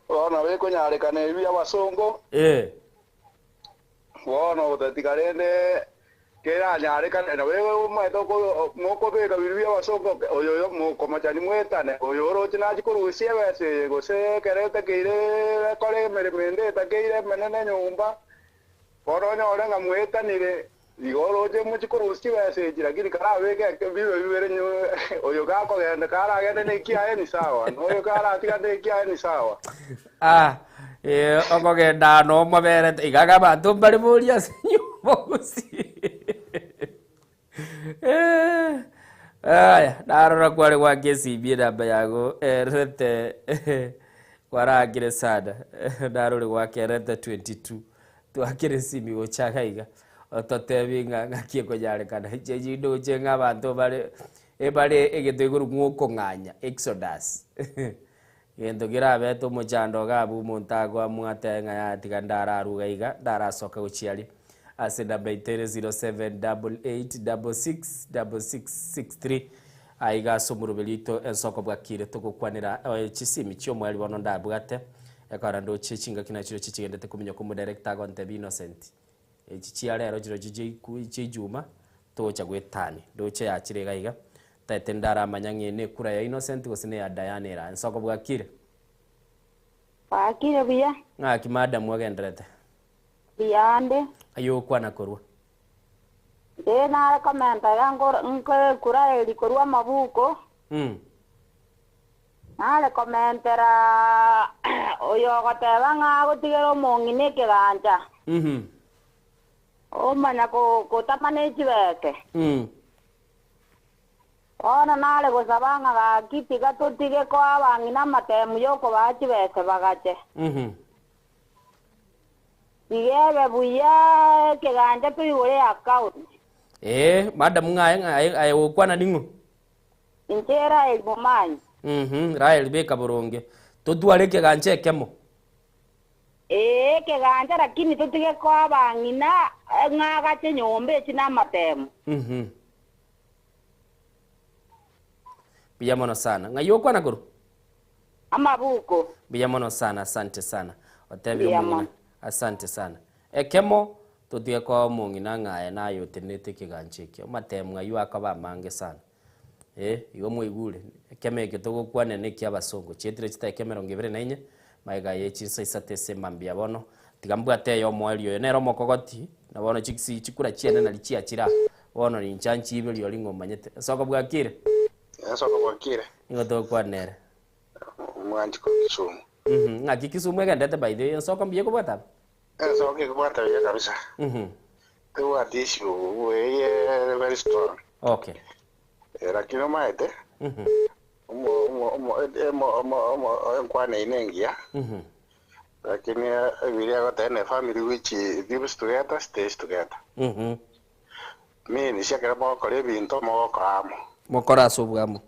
[SPEAKER 21] ona we ko nyare kane bya basongo wono tatikarende kera nyare kane na we maito ko moko beka bya basongo oyo mo komachani mwetane oyo ro chinaji korusia bese go se kerete kire kore meremende takeire menene nyumba koronyo orenga mwetanire igoro je mu chikorusia bese jira kiri kara weke bibere nyu oyo gako gende kara gende ne kia ni sawa no oyo kara tikande kia ni sawa
[SPEAKER 6] ogo genda no mabere igaga bantu bari buria sinyu bogusi aya darora kware kwa kesi bira bayago rete kwaragire sada darore kwa kerete 22 twakire simi gochagaiga ototebinga ngakieko yare kana jeji do jenga bantu bare egete iguru nguko nganya exodus yendo gira beto mojando gabu montago amwatenga ya tigandara arugaiga dara soka uchiali asenda baitere 0788666663 aiga somuro belito ensoko bwakire tugukwanira chisimi chyo mwali bono ndabwate yakara ndo chichinga kinachiro chichigendete kumenya ko mu director gonte Innocent chichi arero jiro jiji ku chijuma tocha gwetani doche yakire gaiga tete ndara amanyange ne kura ya Innocent gosine ya Diane ra ensoko bwakire
[SPEAKER 8] wakire buya
[SPEAKER 6] ngaki madam wagendrete
[SPEAKER 8] biyande
[SPEAKER 6] ayo kwana korwa
[SPEAKER 8] na komenta yango nke kura eri korwa mabuko nale komentera oyo goteba nga gotigero mongine kiganja omanya kotamane chibeke ona nale gosabanga gakiti gatutige ko abangina matemu yoko bachibese bagache igebe buya kiganja tuyure account
[SPEAKER 6] madam ngaye okwana ningo
[SPEAKER 8] intera elbomanyi
[SPEAKER 6] Rael beka boronge totware kiganje kemo
[SPEAKER 8] kiganja lakini tutige ko abangina ngagache nyombe china matemu
[SPEAKER 6] biyamono sana ngayo kwana guru
[SPEAKER 8] amabuko
[SPEAKER 6] biyamono sana asante sana otebi mungina asante sana ekemo tutie ko mungina ngaye nayo tenete kiganje kyo matemu ngayo akaba mange sana igo moigure ekeme eketogo kwane ne kia basongo chetire chitakemero ngibere nainye maiga ye chinsa isate semambia bono tigambwate yo mwario nero mokogoti na bono chiksi chikura chiene na lichia chira bono ni nchanchi ibeli olingo manyete soko bwakire
[SPEAKER 21] soko bwakire
[SPEAKER 6] ingo to kwanere
[SPEAKER 21] mwanji ko Kisumu
[SPEAKER 6] ngaki Kisumu egendete by the way soko mbiye kubata
[SPEAKER 21] soko ke kubata ya kabisa kwa tishu we very strong
[SPEAKER 6] okay
[SPEAKER 21] lakini maete kwane inengia lakini vile yote ene family which lives together stays together mimi shakira moko lebinto moko amo
[SPEAKER 6] mokora sobwamo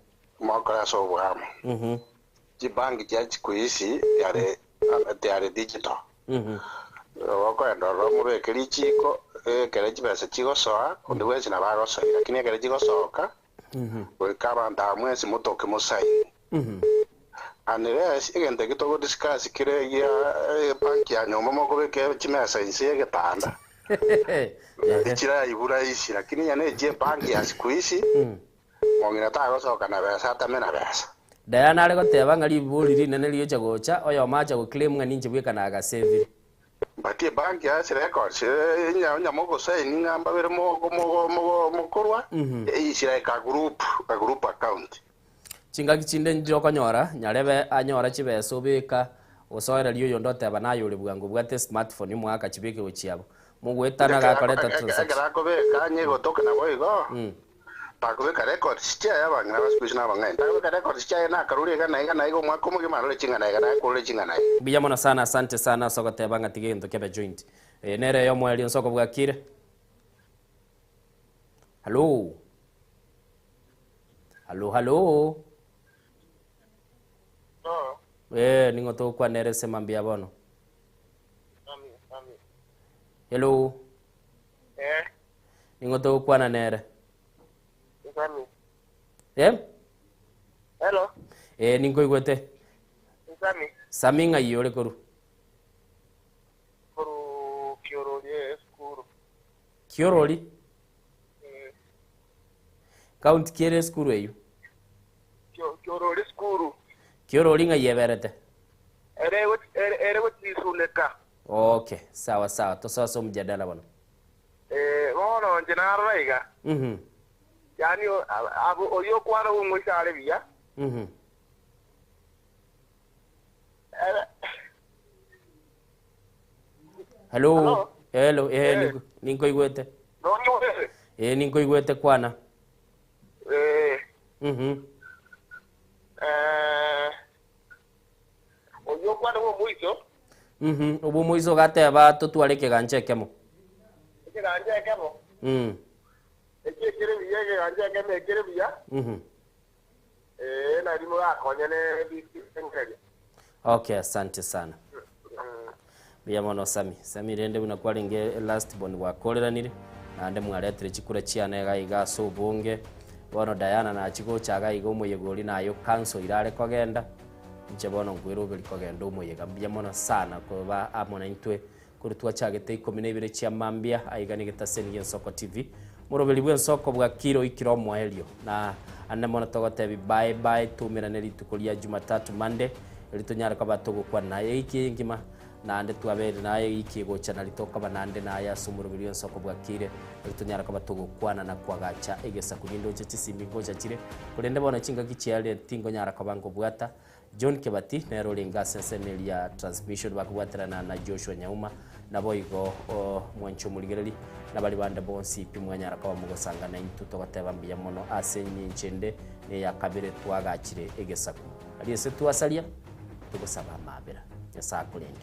[SPEAKER 21] jibangi jaji kuisi yare digital wako ndo mure kilichiko kele chibesa chigo soa kundi wezi na bago soa lakini kele chigo soka kama ndamwezi mutoke musai unless igende gitogo discuss kire ya banki ya nyoma moko beke chimesa insie getanda ichira ibura isi lakini yane je banki ya siku isi mongina tago soka na besa tamena besa
[SPEAKER 6] Diana ale goteba ngari buliri nene liyo chagocha oyo macha go claim ngani njibweka na ga save
[SPEAKER 21] batie banki ya records nya moko sai ni ngamba bere mokorwa isira ka group account
[SPEAKER 6] chinga kichinde njiro konyora nyarebe anyora chibeso beka osoera liyo yondo teba nayo le bwango bwate smartphone mwaka chibeke uchiabo mugwetana ga koleta transaction
[SPEAKER 21] ko be kanye go toka na boigo pakubeka records chia ya bangana basikushina bangana pakubeka records chia na karuri kana igo mwako muge marole chingana kana kule chingana
[SPEAKER 6] bijamona sana asante sana sokote banga tigendo kebe joint nere yo mweli nsoko bwakire hello ningo to kwa nere semambia bono hello ningo to kwa na nere
[SPEAKER 21] hello
[SPEAKER 6] ningo igwete Sami ngai ole koru Kioroli Count kiere skuru eyu Kioroli ngai yeberete
[SPEAKER 21] ere tisuleka
[SPEAKER 6] okay sawa to sasa mjadala bwana
[SPEAKER 21] wono njina raiga yani abu oyo kwara umwisale bia
[SPEAKER 6] hello ninko igwete ninko igwete kwana
[SPEAKER 21] oyo kwara umwiso
[SPEAKER 6] obu mwiso gateba tutwaleke ganchekemo
[SPEAKER 21] ganchekemo ekekere biyege ganchekemo ekere biya na limu akonyene bisengere
[SPEAKER 6] okay asante sana biyamono Sami rende unakuwa linge last bond wa koleranire nande mwaletire chikura chiane ga iga so bonge bono Diana na chiko chaga igo moyegoli nayo cancel irare kogenda nche bono ngwiro bili kogenda umoyega biyamono sana ko ba amona intwe kuri twachagete 12 chia mambia aigani gitaseni yensoko TV murobeli bwe nsoko bwa kiro ikiro mwaelio na anemona togotebi bye tumirane litukulia Jumatatu Monday elitonyara kwa batogo kwa naye iki ngima na ande twabere naye iki gocha na litoka banande na ya sumuru bilion soko bwa kire elitonyara kwa batogo kwana na kwa gacha egesa kulindo cha chisimbi gocha chire kulende bona chinga kichiale tingo nyara kwa bango bwata John Kebati na rolling senseneli ya transmission bakubwatira na Joshua Nyauma na boigo mwancho muligereri na bali bande bonsi pimwanyara kwa mugosanga na intu togoteba mbiya mono asenyi nchende ne yakabire twagachire egesaku aliese tuwasalia tugosaba mabera yasa kulende